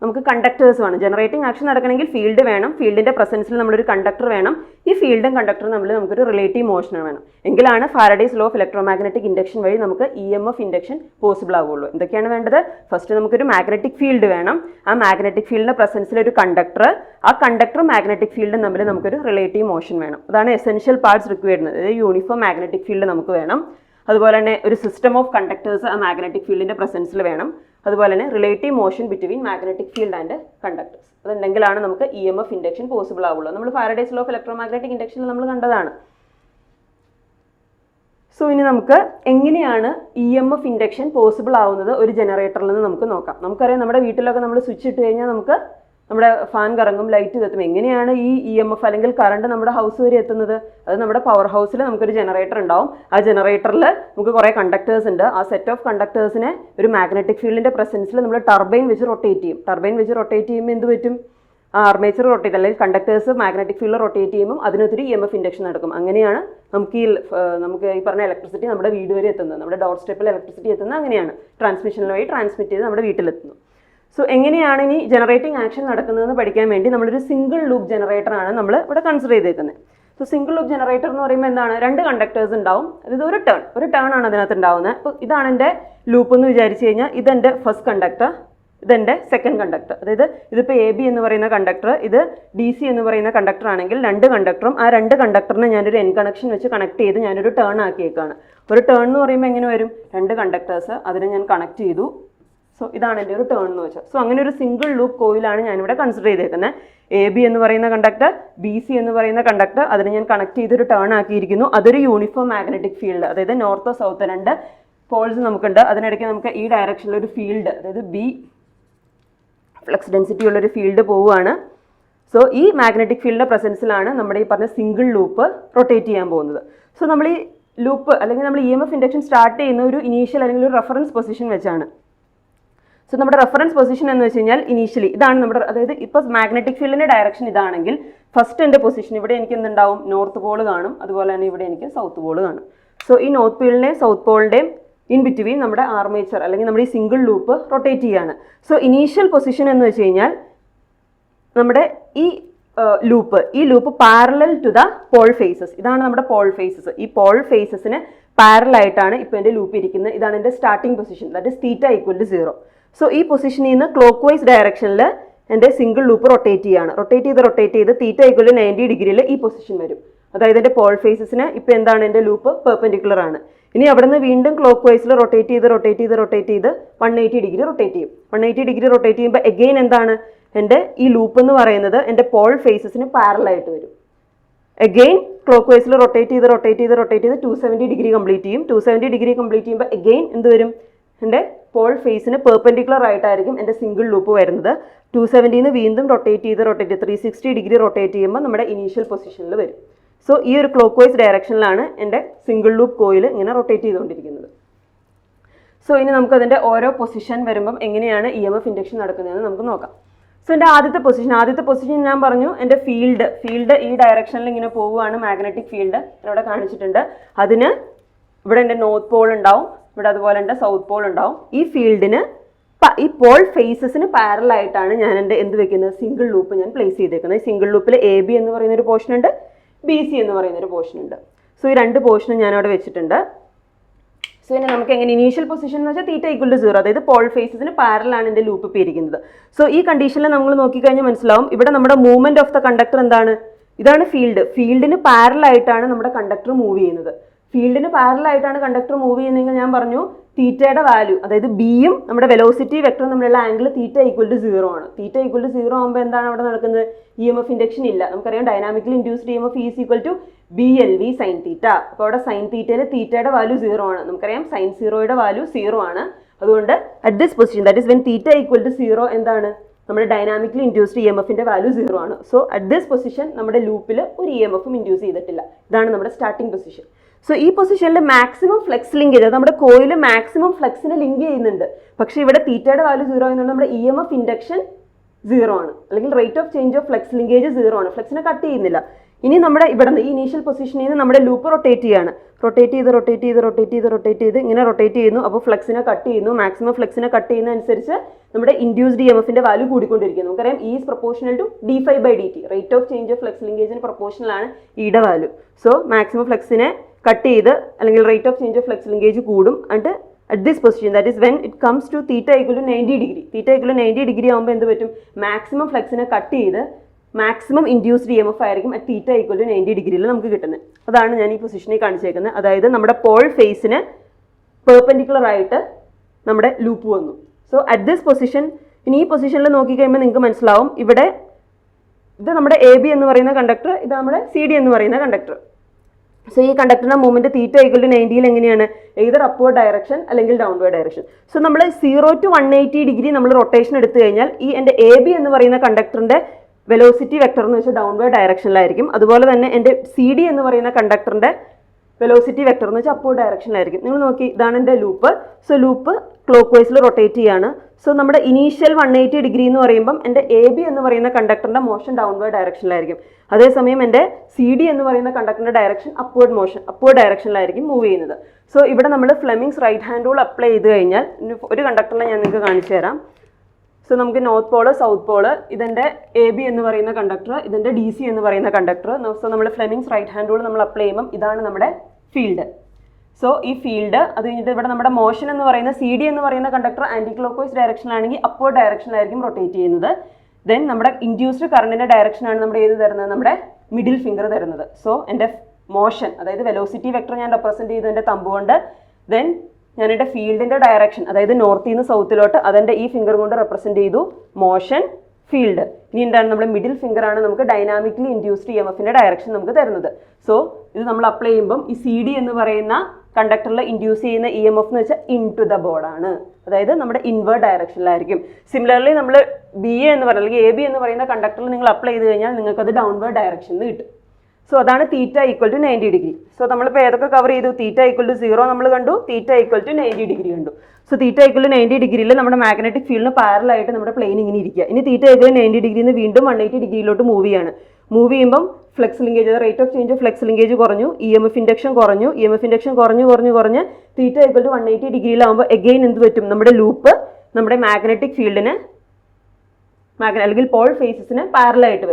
നമുക്ക് കണ്ടക്ടേഴ്സ് വേണം. ജനറേറ്റിംഗ് ആക്ഷൻ നടക്കണമെങ്കിൽ ഫീൽഡ് വേണം, ഫീൽഡിൻ്റെ പ്രസൻസിൽ നമ്മളൊരു കണ്ടക്ടർ വേണം. ഈ ഫീൽഡും കണ്ടക്ടറും തമ്മിൽ നമുക്കൊരു റിലേറ്റീവ് മോഷൻ വേണം. എങ്കിലാണ് Faraday's law of electromagnetic induction വഴി നമുക്ക് EMF ഇൻഡക്ഷൻ പോസിബിൾ ആവുള്ളൂ. എന്തൊക്കെയാണ് വേണ്ടത്, ഫസ്റ്റ് നമുക്കൊരു മാഗ്നറ്റിക് ഫീൽഡ് വേണം. ആ മാഗ്നറ്റിക് ഫീൽഡിൻ്റെ പ്രസൻസിൽ ഒരു കണ്ടക്ടർ, ആ കണ്ടക്ടറും മാഗ്നറ്റിക് ഫീൽഡും തമ്മിൽ നമുക്കൊരു റിലേറ്റീവ് മോഷൻ വേണം. അതാണ് എസെൻഷ്യൽ പാർട്സ് റിക്വയർഡ്. അതായത് യൂണിഫോം മാഗ്നറ്റിക് ഫീൽഡ് നമുക്ക് വേണം. അതുപോലെ തന്നെ ഒരു സിസ്റ്റം ഓഫ് കണ്ടക്ടേഴ്സ് ആ മാഗ്നറ്റിക് ഫീൽഡിൻ്റെ പ്രസൻസിൽ വേണം. അതുപോലെ തന്നെ relative motion between magnetic field and conductors. അതുണ്ടെങ്കിലാണ് നമുക്ക് EMF ഇൻഡക്ഷൻ പോസിബിൾ ആവുള്ളൂ. നമ്മൾ ഫാരഡേസ് ലോ ഓഫ് ഇലക്ട്രോമാഗ്നറ്റിക് ഇൻഡക്ഷനിൽ നമ്മൾ കണ്ടതാണ്. സോ ഇനി നമുക്ക് എങ്ങനെയാണ് EMF ഇൻഡക്ഷൻ പോസിബിൾ ആവുന്നത് ഒരു ജനറേറ്ററിൽ നിന്ന് നമുക്ക് നോക്കാം. നമുക്കറിയാം നമ്മുടെ വീട്ടിലൊക്കെ നമ്മൾ സ്വിച്ച് ഇട്ട് കഴിഞ്ഞാൽ നമുക്ക് നമ്മുടെ ഫാൻ കറങ്ങും, ലൈറ്റ് കത്തും. എങ്ങനെയാണ് ഈ EMF അല്ലെങ്കിൽ കറണ്ട് നമ്മുടെ ഹൗസ് വരെ എത്തുന്നത്? അത് നമ്മുടെ പവർ ഹൗസിൽ നമുക്കൊരു ജനറേറ്റർ ഉണ്ടാവും. ആ ജനറേറ്ററിൽ നമുക്ക് കുറേ കണ്ടക്ടേഴ്സ് ഉണ്ട്. ആ സെറ്റ് ഓഫ് കണ്ടക്ടേഴ്സിനെ ഒരു മാഗ്നറ്റിക് ഫീൽഡിൻ്റെ പ്രസൻസിൽ നമ്മൾ ടർബൈൻ വെച്ച് റൊട്ടേറ്റ് ചെയ്യും. ടർബൈൻ വെച്ച് റൊട്ടേറ്റ് ചെയ്യുമ്പോൾ എന്ത് പറ്റും, ആർമേച്ചർ റൊട്ടേറ്റ് അല്ലെങ്കിൽ കണ്ടക്ടേഴ്സ് മാഗ്നറ്റിക് ഫീൽഡിൽ റൊട്ടേറ്റ് ചെയ്യുമ്പോൾ അതിനൊത്തിരി EMF ഇൻഡക്ഷൻ നടക്കും. അങ്ങനെയാണ് നമുക്ക് ഈ പറഞ്ഞ ഇലക്ട്രിസിറ്റി നമ്മുടെ വീട് വരെ എത്തുന്നത്, നമ്മുടെ ഡോർ സ്റ്റെപ്പിൽ ഇലക്ട്രിസിറ്റി എത്തുന്നത് അങ്ങനെയാണ്, ട്രാൻസ്മിഷൻ വഴി ട്രാൻസ്മിറ്റ് ചെയ്ത് നമ്മുടെ വീട്ടിലെത്തുന്നു. സോ എങ്ങനെയാണ് ഇനി ജനറേറ്റിംഗ് ആക്ഷൻ നടക്കുന്നതെന്ന് പഠിക്കാൻ വേണ്ടി നമ്മളൊരു സിംഗിൾ ലൂപ്പ് ജനറേറ്ററാണ് നമ്മൾ ഇവിടെ കൺസിഡർ ചെയ്തേക്കുന്നത്. സോ സിംഗിൾ ലൂപ്പ് ജനറേറ്റർ എന്ന് പറയുമ്പോൾ എന്താണ്, 2 കണ്ടക്ടേഴ്സ് ഉണ്ടാവും, അതായത് ഒരു ടേൺ ആണ് അതിനകത്ത് ഉണ്ടാവുന്നത്. അപ്പോൾ ഇതാണ് എൻ്റെ ലൂപ്പ് എന്ന് വിചാരിച്ചു കഴിഞ്ഞാൽ ഇതെൻ്റെ ഫസ്റ്റ് കണ്ടക്ടർ, ഇതെൻ്റെ സെക്കൻഡ് കണ്ടക്ടർ. അതായത് ഇതിപ്പോൾ AB എന്ന് പറയുന്ന കണ്ടക്ടർ, ഇത് DC എന്ന് പറയുന്ന കണ്ടക്ടർ ആണെങ്കിൽ 2 കണ്ടക്ടറും ആ 2 കണ്ടക്ടറിനെ ഞാനൊരു എൻ കണക്ഷൻ വെച്ച് കണക്ട് ചെയ്ത് ഞാനൊരു ടേൺ ആക്കിയേക്കാണ്. ഒരു ടേൺ എന്ന് പറയുമ്പോൾ എങ്ങനെ വരും, 2 കണ്ടക്ടേഴ്സ് അതിനെ ഞാൻ കണക്ട് ചെയ്തു. സോ ഇതാണ് എൻ്റെ ഒരു ടേൺ എന്ന് വെച്ചാൽ. സോ അങ്ങനെ ഒരു സിംഗിൾ ലൂപ്പ് കോയിലാണ് ഞാനിവിടെ കൺസിഡർ ചെയ്തേക്കുന്നത്. AB എന്ന് പറയുന്ന കണ്ടക്ടർ, BC എന്ന് പറയുന്ന കണ്ടക്ടർ, അതിനെ ഞാൻ കണക്ട് ചെയ്തൊരു ടേൺ ആക്കിയിരിക്കുന്നു. അതൊരു യൂണിഫോം മാഗ്നറ്റിക് ഫീൽഡ്, അതായത് നോർത്തോ സൗത്ത് 2 പോൾസ് നമുക്കുണ്ട്. അതിനിടയ്ക്ക് നമുക്ക് ഈ ഡയറക്ഷനിൽ ഒരു ഫീൽഡ്, അതായത് B ഫ്ലക്സ് ഡെൻസിറ്റി ഉള്ളൊരു ഫീൽഡ് പോവുകയാണ്. സോ ഈ മാഗ്നറ്റിക് ഫീൽഡിൻ്റെ പ്രസൻസിലാണ് നമ്മുടെ ഈ പറഞ്ഞ സിംഗിൾ ലൂപ്പ് റൊട്ടേറ്റ് ചെയ്യാൻ പോകുന്നത്. സോ നമ്മൾ ഈ ലൂപ്പ് അല്ലെങ്കിൽ നമ്മൾ EMF ഇൻഡക്ഷൻ സ്റ്റാർട്ട് ചെയ്യുന്ന ഒരു ഇനീഷ്യൽ അല്ലെങ്കിൽ ഒരു റെഫറൻസ് പൊസിഷൻ വെച്ചാണ്. സോ നമ്മുടെ റെഫറൻസ് പൊസിഷൻ എന്ന് വെച്ച് കഴിഞ്ഞാൽ ഇനീഷ്യലി ഇതാണ് നമ്മുടെ, അതായത് ഇപ്പോൾ മാഗ്നറ്റിക് ഫീൽഡിൻ്റെ ഡയറക്ഷൻ ഇതാണെങ്കിൽ ഫസ്റ്റ് എൻ്റെ പൊസിഷൻ ഇവിടെ എനിക്ക് എന്തുണ്ടാവും, നോർത്ത് പോൾ കാണും, അതുപോലെ തന്നെ ഇവിടെ എനിക്ക് സൗത്ത് പോൾ കാണും. സോ ഈ നോർത്ത് പോളിൻ്റെയും സൗത്ത് പോളിൻ്റെയും ഇൻ ബിറ്റ്വീൻ നമ്മുടെ ആർമേച്ചർ അല്ലെങ്കിൽ നമ്മുടെ ഈ സിംഗിൾ ലൂപ്പ് റൊട്ടേറ്റ് ചെയ്യാണ്. സോ ഇനീഷ്യൽ പൊസിഷൻ എന്ന് വെച്ച് കഴിഞ്ഞാൽ നമ്മുടെ ഈ loop parallel to the pole faces, ഇതാണ് നമ്മുടെ പോൾ ഫേസസ്. ഈ പോൾ ഫേസസിന് പാരലായിട്ടാണ് ഇപ്പോൾ എൻ്റെ ലൂപ്പ് ഇരിക്കുന്നത്. ഇതാണ് എൻ്റെ starting position, that is θ = 0. So ഈ പൊസിഷനിൽ നിന്ന് ക്ലോക്ക് വൈസ് ഡയറക്ഷനിൽ എൻ്റെ സിംഗിൾ ലൂപ്പ് റൊട്ടേറ്റ് ചെയ്യാണ്. റൊട്ടേറ്റ് ചെയ്ത് θ = 90 ഡിഗ്രിയിൽ ഈ പൊസിഷൻ വരും. അതായത് എൻ്റെ പോൾ ഫേസസിന് ഇപ്പോൾ എന്താണ്, എൻ്റെ ലൂപ്പ് പെർപെൻഡിക്കുലർ ആണ്. ഇനി അവിടെ നിന്ന് വീണ്ടും ക്ലോക്ക് വൈസിൽ റൊട്ടേറ്റ് ചെയ്ത് 180 ഡിഗ്രി റൊട്ടേറ്റ് ചെയ്യും. 180 ഡിഗ്രി റൊട്ടേറ്റ് ചെയ്യുമ്പോൾ എഗെയിൻ എന്താണ്, എൻ്റെ ഈ ലൂപ്പ് എന്ന് പറയുന്നത് എൻ്റെ പോൾ ഫേസസിന് പാരലായിട്ട് വരും. എഗെയിൻ ക്ലോക്ക് വൈസിൽ റൊട്ടേറ്റ് ചെയ്ത് 270 ഡിഗ്രി കംപ്ലീറ്റ് ചെയ്യും. 270 ഡിഗ്രി കംപ്ലീറ്റ് ചെയ്യുമ്പോൾ എഗെയിൻ എന്ത് വരും, എൻ്റെ പോൾ ഫേസിന് പെർപെൻഡിക്കുലർ ആയിട്ടായിരിക്കും എൻ്റെ സിംഗിൾ ലൂപ്പ് വരുന്നത്. 270 വീണ്ടും റൊട്ടേറ്റ് ചെയ്ത് 360 ഡിഗ്രി റൊട്ടേറ്റ് ചെയ്യുമ്പോൾ നമ്മുടെ ഇനീഷ്യൽ പൊസിഷനിൽ വരും. സോ ഈ ഒരു ക്ലോക്ക് വൈസ് ഡയറക്ഷനിലാണ് എൻ്റെ സിംഗിൾ ലൂപ്പ് കോയിൽ ഇങ്ങനെ റൊട്ടേറ്റ് ചെയ്തുകൊണ്ടിരിക്കുന്നത്. സോ ഇനി നമുക്കതിൻ്റെ ഓരോ പൊസിഷൻ വരുമ്പം എങ്ങനെയാണ് EMF ഇൻഡക്ഷൻ നടക്കുന്നതെന്ന് നമുക്ക് നോക്കാം. സോ എൻ്റെ ആദ്യത്തെ പൊസിഷൻ ഞാൻ പറഞ്ഞു, എൻ്റെ ഫീൽഡ് ഈ ഡയറക്ഷനിൽ ഇങ്ങനെ പോവുകയാണ്, മാഗ്നറ്റിക് ഫീൽഡ് ഇവിടെ കാണിച്ചിട്ടുണ്ട്. അതിന് ഇവിടെ എൻ്റെ നോർത്ത് പോൾ ഉണ്ടാവും, ഇവിടെ അതുപോലെ എൻ്റെ സൗത്ത് പോൾ ഉണ്ടാവും. ഈ ഫീൽഡിന് ഈ പോൾ ഫേസസിന് പാരലായിട്ടാണ് ഞാൻ എൻ്റെ എന്ത് വെക്കുന്നത്, സിംഗിൾ ലൂപ്പ് ഞാൻ പ്ലേസ് ചെയ്തേക്കുന്നത്. സിംഗിൾ ലൂപ്പിൽ AB എന്ന് പറയുന്ന ഒരു പോർഷൻ ഉണ്ട്, BC എന്ന് പറയുന്ന ഒരു പോർഷൻ ഉണ്ട്. സോ ഈ 2 പോർഷനും ഞാൻ അവിടെ വെച്ചിട്ടുണ്ട്. സോ ഇനി നമുക്ക് എങ്ങനെ ഇനീഷ്യൽ പൊസിഷൻ എന്ന് വെച്ചാൽ θ = 0, അതായത് പോൾ ഫേസസിന് പാരലാണ് എൻ്റെ ലൂപ്പ് ഇപ്പോൾ ഇരിക്കുന്നത്. സോ ഈ കണ്ടീഷനിൽ നമ്മൾ നോക്കിക്കഴിഞ്ഞാൽ മനസ്സിലാവും, ഇവിടെ നമ്മുടെ മൂവ്മെന്റ് ഓഫ് ദ കണ്ടക്ടർ എന്താണ്, ഇതാണ് ഫീൽഡിന് പാരലായിട്ടാണ് നമ്മുടെ കണ്ടക്ടർ മൂവ് ചെയ്യുന്നത്. ഫീൽഡിന് പാരലായിട്ടാണ് കണ്ടക്ടർ മൂവ് ചെയ്യുന്നതെങ്കിൽ ഞാൻ പറഞ്ഞു തീറ്റയുടെ വാല്യൂ, അതായത് ബിയും നമ്മുടെ വെലോസിറ്റി വെക്ടറും തമ്മിലുള്ള ആംഗിൾ θ = 0 ആണ്. θ = 0 ആകുമ്പോൾ എന്താണ് അവിടെ നടക്കുന്നത്, EMF ഇൻഡക്ഷൻ ഇല്ല. നമുക്കറിയാം dynamically induced EMF = BLV sin θ. അപ്പോൾ അവിടെ sin θയിൽ തീറ്റയുടെ വാല്യൂ 0 ആണ്. നമുക്കറിയാം sin 0യുടെ വാല്യൂ 0 ആണ്. അതുകൊണ്ട് at this position, that is when θ = 0 എന്താണ്, നമ്മുടെ ഡൈനാമിക്കലി ഇൻഡ്യൂസ്ഡ് EMFന്റെ വാല്യൂ 0 ആണ്. സോ അറ്റ് ദിസ് പൊസിഷൻ നമ്മുടെ ലൂപ്പിൽ ഒരു EMFും ഇൻഡ്യൂസ് ചെയ്തിട്ടില്ല. ഇതാണ് നമ്മുടെ സ്റ്റാർട്ടിംഗ് പൊസിഷൻ. സോ ഈ പൊസിഷനിൽ മാക്സിമം ഫ്ലെക്സ് ലിങ്ക് ചെയ്ത് നമ്മുടെ കോയിൽ മാക്സിമം ഫ്ലെക്സിനെ ലിങ്ക് ചെയ്യുന്നുണ്ട്. പക്ഷേ ഇവിടെ തീറ്റയുടെ വാല്യൂ 0 ആയതുകൊണ്ട് നമ്മുടെ EMF ഇൻഡക്ഷൻ 0 ആണ്, അല്ലെങ്കിൽ rate of change of flux linkage 0 ആണ്. ഫ്ലെക്സിനെ കട്ട് ചെയ്യുന്നില്ല. ഇനി നമ്മുടെ ഇവിടെ നിന്ന് ഈ ഇനീഷ്യൽ പൊസിഷനിൽ നിന്ന് നമ്മുടെ ലൂപ്പ് റൊട്ടേറ്റ് ചെയ്യാണ്. റൊട്ടേറ്റ് ചെയ്ത് ഇങ്ങനെ റൊട്ടേറ്റ് ചെയ്യുന്നു. അപ്പോൾ ഫ്ലെക്സിനെ കട്ട് ചെയ്യുന്നു. മാക്സിമം ഫ്ലെക്സിനെ കട്ട് ചെയ്യുന്നതനുസരിച്ച് നമ്മുടെ ഇൻഡ്യൂസ്ഡ് EMFന്റെ വാല്യൂ കൂടിക്കൊണ്ടിരിക്കുന്നു. നമുക്കറിയാം E is proportional to dφ/dt. Rate of change of flux ലിങ്കേജിന് പ്രൊപ്പോർഷണൽ ആണ് Eയുടെ വാല്യൂ. സോ മാക്സിമം ഫ്ലെക്സിനെ കട്ട് ചെയ്ത് അല്ലെങ്കിൽ rate of change of flux linkage കൂടും. എന്നിട്ട് at this position, that is when it comes to θ = 90 degree. θ = 90 degree ആകുമ്പോൾ എന്ത് പറ്റും, മാക്സിമം ഫ്ലെക്സിനെ കട്ട് ചെയ്ത് മാക്സിമം ഇൻഡ്യൂസ്ഡ് EMF ആയിരിക്കും അറ്റ് θ = 90 ഡിഗ്രിയിൽ നമുക്ക് കിട്ടുന്നത്. അതാണ് ഞാൻ ഈ പൊസിഷനിൽ കാണിച്ചേക്കുന്നത്. അതായത് നമ്മുടെ പോൾ ഫേസിന് പെർപെൻഡിക്കുലർ ആയിട്ട് നമ്മുടെ ലൂപ്പ് വന്നു. സോ അറ്റ് ദിസ് പൊസിഷൻ, ഇനി ഈ പൊസിഷനിൽ നോക്കിക്കഴിയുമ്പോൾ നിങ്ങൾക്ക് മനസ്സിലാവും, ഇവിടെ ഇത് നമ്മുടെ AB എന്ന് പറയുന്ന കണ്ടക്ടർ, ഇത് നമ്മുടെ CD എന്ന് പറയുന്ന കണ്ടക്ടർ. സോ ഈ കണ്ടക്ടറിന്റെ മൂവ്മെന്റ് θ = 90യിൽ എങ്ങനെയാണ്, either upward ഡയറക്ഷൻ അല്ലെങ്കിൽ ഡൗൺവേർഡ് ഡയറക്ഷൻ. സോ നമ്മൾ 0 to 180 ഡിഗ്രി നമ്മൾ റൊട്ടേഷൻ എടുത്തു കഴിഞ്ഞാൽ ഈ എൻ്റെ AB എന്ന് പറയുന്ന കണ്ടക്ടറിന്റെ വെലോസിറ്റി വെക്ടർ എന്ന് വെച്ചാൽ ഡൗൺവേർഡ് ഡയറക്ഷനിലായിരിക്കും. അതുപോലെ തന്നെ എൻ്റെ CD എന്ന് പറയുന്ന കണ്ടക്ടറിന്റെ വെലോസിറ്റി വെക്ടർ എന്ന് വെച്ചാൽ അപ്വേർഡ് ഡയറക്ഷനിലായിരിക്കും. നിങ്ങൾ നോക്കി, ഇതാണ് എൻ്റെ ലൂപ്പ്. സോ ലൂപ്പ് ക്ലോക്ക് വൈസിൽ റൊട്ടേറ്റ് ചെയ്യാണ്. സോ നമ്മുടെ ഇനീഷ്യൽ 180 ഡിഗ്രി എന്ന് പറയുമ്പം എൻ്റെ എ ബി എന്ന് പറയുന്ന കണ്ടക്ടറിൻ്റെ മോഷൻ ഡൗൺവേർഡ് ഡയറക്ഷനിലായിരിക്കും. അതേസമയം എൻ്റെ സി ഡി എന്ന് പറയുന്ന കണ്ടക്ടറിൻ്റെ ഡയറക്ഷൻ അപ്വേർഡ് ഡയറക്ഷനിലായിരിക്കും മൂവ് ചെയ്യുന്നത്. സോ ഇവിടെ നമ്മൾ Fleming's right hand rule apply ചെയ്ത് കഴിഞ്ഞാൽ ഒരു കണ്ടക്ടറിനെ ഞാൻ നിങ്ങൾക്ക് കാണിച്ചു തരാം. സോ നമുക്ക് നോർത്ത് പോള്, സൗത്ത് പോള്, ഇതെൻ്റെ എ ബി എന്ന് പറയുന്ന കണ്ടക്ടർ, ഇതെൻ്റെ ഡി സി എന്ന് പറയുന്ന കണ്ടക്ടർ. സോ നമ്മൾ ഫ്ലെമിങ്സ് റൈറ്റ് ഹാൻഡ് റൂൾ നമ്മൾ അപ്ലൈ ചെയ്യുമ്പം ഇതാണ് നമ്മുടെ ഫീൽഡ്. സോ ഈ ഫീൽഡ് അത് കഴിഞ്ഞിട്ട് ഇവിടെ നമ്മുടെ മോഷൻ എന്ന് പറയുന്ന സി ഡി എന്ന് പറയുന്ന കണ്ടക്ടർ ആൻറ്റി ക്ലോക്ക് വൈസ് ഡയറക്ഷനിലാണെങ്കിൽ അപ്വേർഡ് ഡയറക്ഷനിലായിരിക്കും റൊട്ടേറ്റ് ചെയ്യുന്നത്. ദെൻ നമ്മുടെ ഇൻഡ്യൂസ്ഡ് കറണ്ടിൻ്റെ ഡയറക്ഷനാണ് നമ്മുടെ ഏത് തരുന്നത്, നമ്മുടെ മിഡിൽ ഫിംഗർ തരുന്നത്. സോ എൻ്റെ മോഷൻ, അതായത് വെലോസിറ്റി വെക്ടർ ഞാൻ റെപ്രസെൻറ്റ് ചെയ്തു എൻ്റെ തമ്പ് കൊണ്ട്. ദെൻ ഞാനെൻ്റെ ഫീൽഡിൻ്റെ ഡയറക്ഷൻ, അതായത് നോർത്തിൽ നിന്ന് സൗത്തിലോട്ട് അതെൻ്റെ ഈ ഫിംഗർ കൊണ്ട് റെപ്രസെൻറ്റ് ചെയ്തു. Motion, field. ഇനി എന്താണ്, നമ്മുടെ മിഡിൽ ഫിംഗർ ആണ് നമുക്ക് ഡൈനാമിക്കലി ഇൻഡ്യൂസ്ഡ് EMFൻ്റെ ഡയറക്ഷൻ നമുക്ക് തരുന്നത്. സോ ഇത് നമ്മൾ അപ്ലൈ ചെയ്യുമ്പം ഈ സി ഡി എന്ന് പറയുന്ന കണ്ടക്ടറിൽ ഇൻഡ്യൂസ് ചെയ്യുന്ന EMF എന്ന് വെച്ചാൽ ഇൻ ടു ദ ബോർഡാണ്, അതായത് നമ്മുടെ ഇൻവേർഡ് ഡയറക്ഷനിലായിരിക്കും. സിമിലർലി നമ്മൾ ബി എ എന്ന് പറയുന്നത് അല്ലെങ്കിൽ എ ബി എന്ന് പറയുന്ന കണ്ടക്ടറിൽ നിങ്ങൾ അപ്ലൈ ചെയ്ത് കഴിഞ്ഞാൽ നിങ്ങൾക്കത് ഡൗൺവേർഡ് ഡയറക്ഷനിൽ കിട്ടും. സോ അതാണ് theta equal to 90 degree. So നമ്മളിപ്പോൾ ഏതൊക്കെ കവർ ചെയ്തു, തീറ്റ ഈക്വൽ ടു 0 നമ്മൾ കണ്ടു, തീറ്റ ഈക്വൽ ടു 90 ഡിഗ്രി കണ്ടു. സോ തീറ്റ ഈക്വൽ ടു 90 ഡിഗ്രിയിൽ നമ്മുടെ മാഗ്നറ്റിക് ഫീൽഡിന് പാരലായിട്ട് നമ്മുടെ പ്ലെയിൻ ഇങ്ങനെ ഇരിക്കുക. ഇനി തീറ്റ ഈക്വൽ 90 ഡിഗ്രിയിൽ നിന്ന് വീണ്ടും 180 ഡിഗ്രിയിലോട്ട് മൂവ് ചെയ്യാണ്. മൂവ് ചെയ്യുമ്പം flex linkage, rate of change of flux linkage കുറഞ്ഞു, EMF ഇൻഡക്ഷൻ കുറഞ്ഞ് തീറ്റ ഈക്വൽ ടു 180 ഡിഗ്രിയിലാകുമ്പോൾ എഗെയിൻ എന്ത് പറ്റും, നമ്മുടെ ലൂപ്പ് നമ്മുടെ മാഗ്നറ്റിക് ഫീൽഡിന് അല്ലെങ്കിൽ പോൾ ഫേസസിന് പാരലായിട്ട്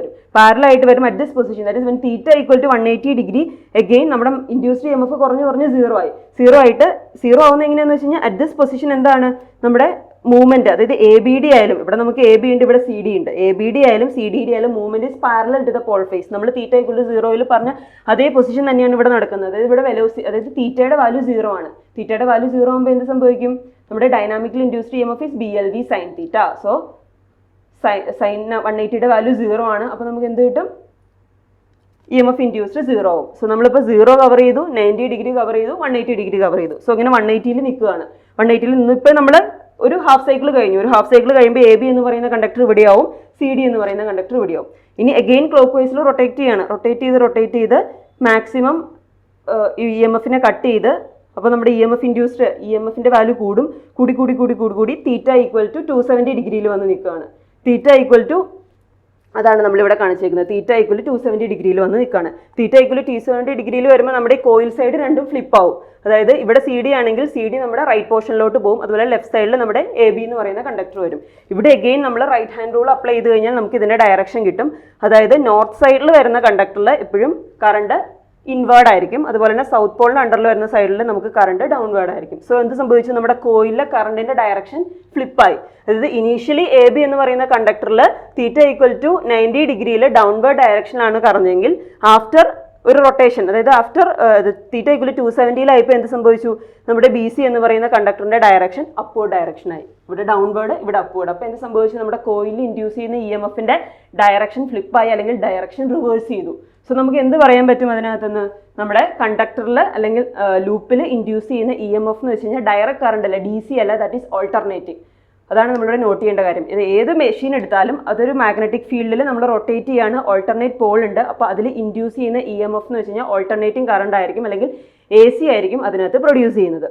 വരും at this position. That is when theta equal to 180 degree again നമ്മുടെ ഇൻഡ്യൂസ്ഡ് EMF കുറഞ്ഞ് 0 ആവുന്ന എങ്ങനെയാണെന്ന് വെച്ച് കഴിഞ്ഞാൽ അറ്റ് ദിസ് പൊസിഷൻ എന്താണ് നമ്മുടെ മൂവ്മെന്റ്, അതായത് എ ബി ഡി ആയാലും, ഇവിടെ നമുക്ക് എ ബി ഉണ്ട്, ഇവിടെ സി ഡി ഉണ്ട്, എ ബി ഡി ആയാലും സി ഡി ആയാലും movement is parallel to the pole face. നമ്മൾ തീറ്റ ഈക്വൽ ടു 0 പറഞ്ഞ അതേ പൊസിഷൻ തന്നെയാണ് ഇവിടെ നടക്കുന്നത്. അതായത് ഇവിടെ അതായത് തീറ്റയുടെ വാല്യൂ 0 ആണ്. തീറ്റയുടെ വാല്യൂ 0 ആകുമ്പോൾ എന്ത് സംഭവിക്കും, നമ്മുടെ dynamically induced EMF is BLV sine theta. So sine 180യുടെ വാല്യൂ 0 ആണ്. അപ്പോൾ നമുക്ക് എന്ത് കിട്ടും, EMF ഇൻഡ്യൂസ്ഡ് 0 ആവും. സോ നമ്മളിപ്പോൾ 0 കവർ ചെയ്തു, 90 ഡിഗ്രി കവർ ചെയ്തു, 180 ഡിഗ്രി കവർ ചെയ്തു. സോ ഇങ്ങനെ 180യിൽ നിൽക്കുകയാണ്. 180യിൽ നിന്ന് ഇപ്പോൾ നമ്മൾ ഒരു ഹാഫ് സൈക്കിൾ കഴിയുമ്പോൾ എ ബി എന്ന് പറയുന്ന കണ്ടക്ടർ ഇവിടെയാവും, സി ഡി എന്ന് പറയുന്ന കണ്ടക്ടർ ഇവിടെയാവും. ഇനി അഗെയിൻ ക്ലോക്ക് വൈസിൽ റൊട്ടേറ്റ് ചെയ്ത് മാക്സിമം EMFനെ കട്ട് ചെയ്ത്, അപ്പോൾ നമ്മുടെ EMFൻ്റെ വാല്യൂ കൂടി തീറ്റ ഈക്വൽ ടു 270 ഡിഗ്രിയിൽ വന്ന് നിൽക്കുകയാണ്. തീറ്റ ഈക്വൽ ടു, അതാണ് നമ്മളിവിടെ കാണിച്ചേക്കുന്നത്, തീറ്റ ഈക്വൽ ടു 270 ഡിഗ്രിയിൽ വന്ന് നിൽക്കുകയാണ്. തീറ്റ ഈക്വൽ ടു 270 ഡിഗ്രിയിൽ വരുമ്പോൾ നമ്മുടെ കോയിൽ സൈഡ് രണ്ടും ഫ്ലിപ്പ് ആവും. അതായത് ഇവിടെ സി ഡി ആണെങ്കിൽ സി ഡി നമ്മുടെ റൈറ്റ് പോർഷനിലോട്ട് പോകും, അതുപോലെ ലെഫ്റ്റ് സൈഡിൽ നമ്മുടെ എ ബി എന്ന് പറയുന്ന കണ്ടക്ടർ വരും. ഇവിടെ അഗെയിൻ നമ്മൾ റൈറ്റ് ഹാൻഡ് റൂൾ അപ്ലൈ ചെയ്ത് കഴിഞ്ഞാൽ നമുക്ക് ഇതിൻ്റെ ഡയറക്ഷൻ കിട്ടും. അതായത് നോർത്ത് സൈഡിൽ വരുന്ന കണ്ടക്ടറിൽ എപ്പോഴും കറണ്ട് ഇൻവേർഡ് ആയിരിക്കും, അതുപോലെ തന്നെ സൗത്ത് പോളിന് അണ്ടറിൽ വരുന്ന സൈഡിൽ നമുക്ക് കറണ്ട് ഡൗൺവേർഡ് ആയിരിക്കും. സോ എന്ത് സംഭവിച്ചു, നമ്മുടെ കോയിലിലെ കറണ്ടിന്റെ ഡയറക്ഷൻ ഫ്ലിപ്പായി. അതായത് ഇനീഷ്യലി എ ബി എന്ന് പറയുന്ന കണ്ടക്ടറിൽ തീറ്റ ഈക്വൽ ടു 90 ഡിഗ്രിയിൽ ഡൗൺവേർഡ് ഡയറക്ഷനാണ് കറഞ്ഞെങ്കിൽ ആഫ്റ്റർ ഒരു റൊട്ടേഷൻ, അതായത് ആഫ്റ്റർ തീറ്റ ഈക്വൽ ടു 270 എന്ത് സംഭവിച്ചു, നമ്മുടെ ബി സി എന്ന് പറയുന്ന കണ്ടക്ടറിന്റെ ഡയറക്ഷൻ അപ്വേർഡ് ഡയറക്ഷനായി. ഇവിടെ ഡൗൺവേർഡ്, ഇവിടെ അപ്വേർഡ്. അപ്പോൾ എന്ത് സംഭവിച്ചു, നമ്മുടെ കോയിലിൽ ഇൻഡ്യൂസ് ചെയ്യുന്ന EMFന്റെ ഡയറക്ഷൻ ഫ്ലിപ്പായി അല്ലെങ്കിൽ ഡയറക്ഷൻ റിവേഴ്സ് ചെയ്തു. സോ നമുക്ക് എന്ത് പറയാൻ പറ്റും അതിനകത്തുനിന്ന്, നമ്മുടെ കണ്ടക്ടറിൽ അല്ലെങ്കിൽ ലൂപ്പിൽ ഇൻഡ്യൂസ് ചെയ്യുന്ന EMF എന്ന് വെച്ച് കഴിഞ്ഞാൽ ഡയറക്റ്റ് കറണ്ട് അല്ല, DC അല്ല, ദാറ്റ് ഈസ് ഓൾട്ടർനേറ്റിംഗ്. അതാണ് നമ്മളിവിടെ നോട്ട് ചെയ്യേണ്ട കാര്യം. ഇത് ഏത് മെഷീൻ എടുത്താലും അതൊരു മാഗ്നറ്റിക് ഫീൽഡിൽ നമ്മൾ റൊട്ടേറ്റ് ചെയ്യാണ്, ഓൾട്ടർനേറ്റ് പോൾ ഉണ്ട്. അപ്പോൾ അതിൽ ഇൻഡ്യൂസ് ചെയ്യുന്ന EMF എന്ന് വെച്ച് കഴിഞ്ഞാൽ ഓൾട്ടർനേറ്റിംഗ് കറണ്ട് ആയിരിക്കും അല്ലെങ്കിൽ AC ആയിരിക്കും അതിനകത്ത് പ്രൊഡ്യൂസ് ചെയ്യുന്നത്.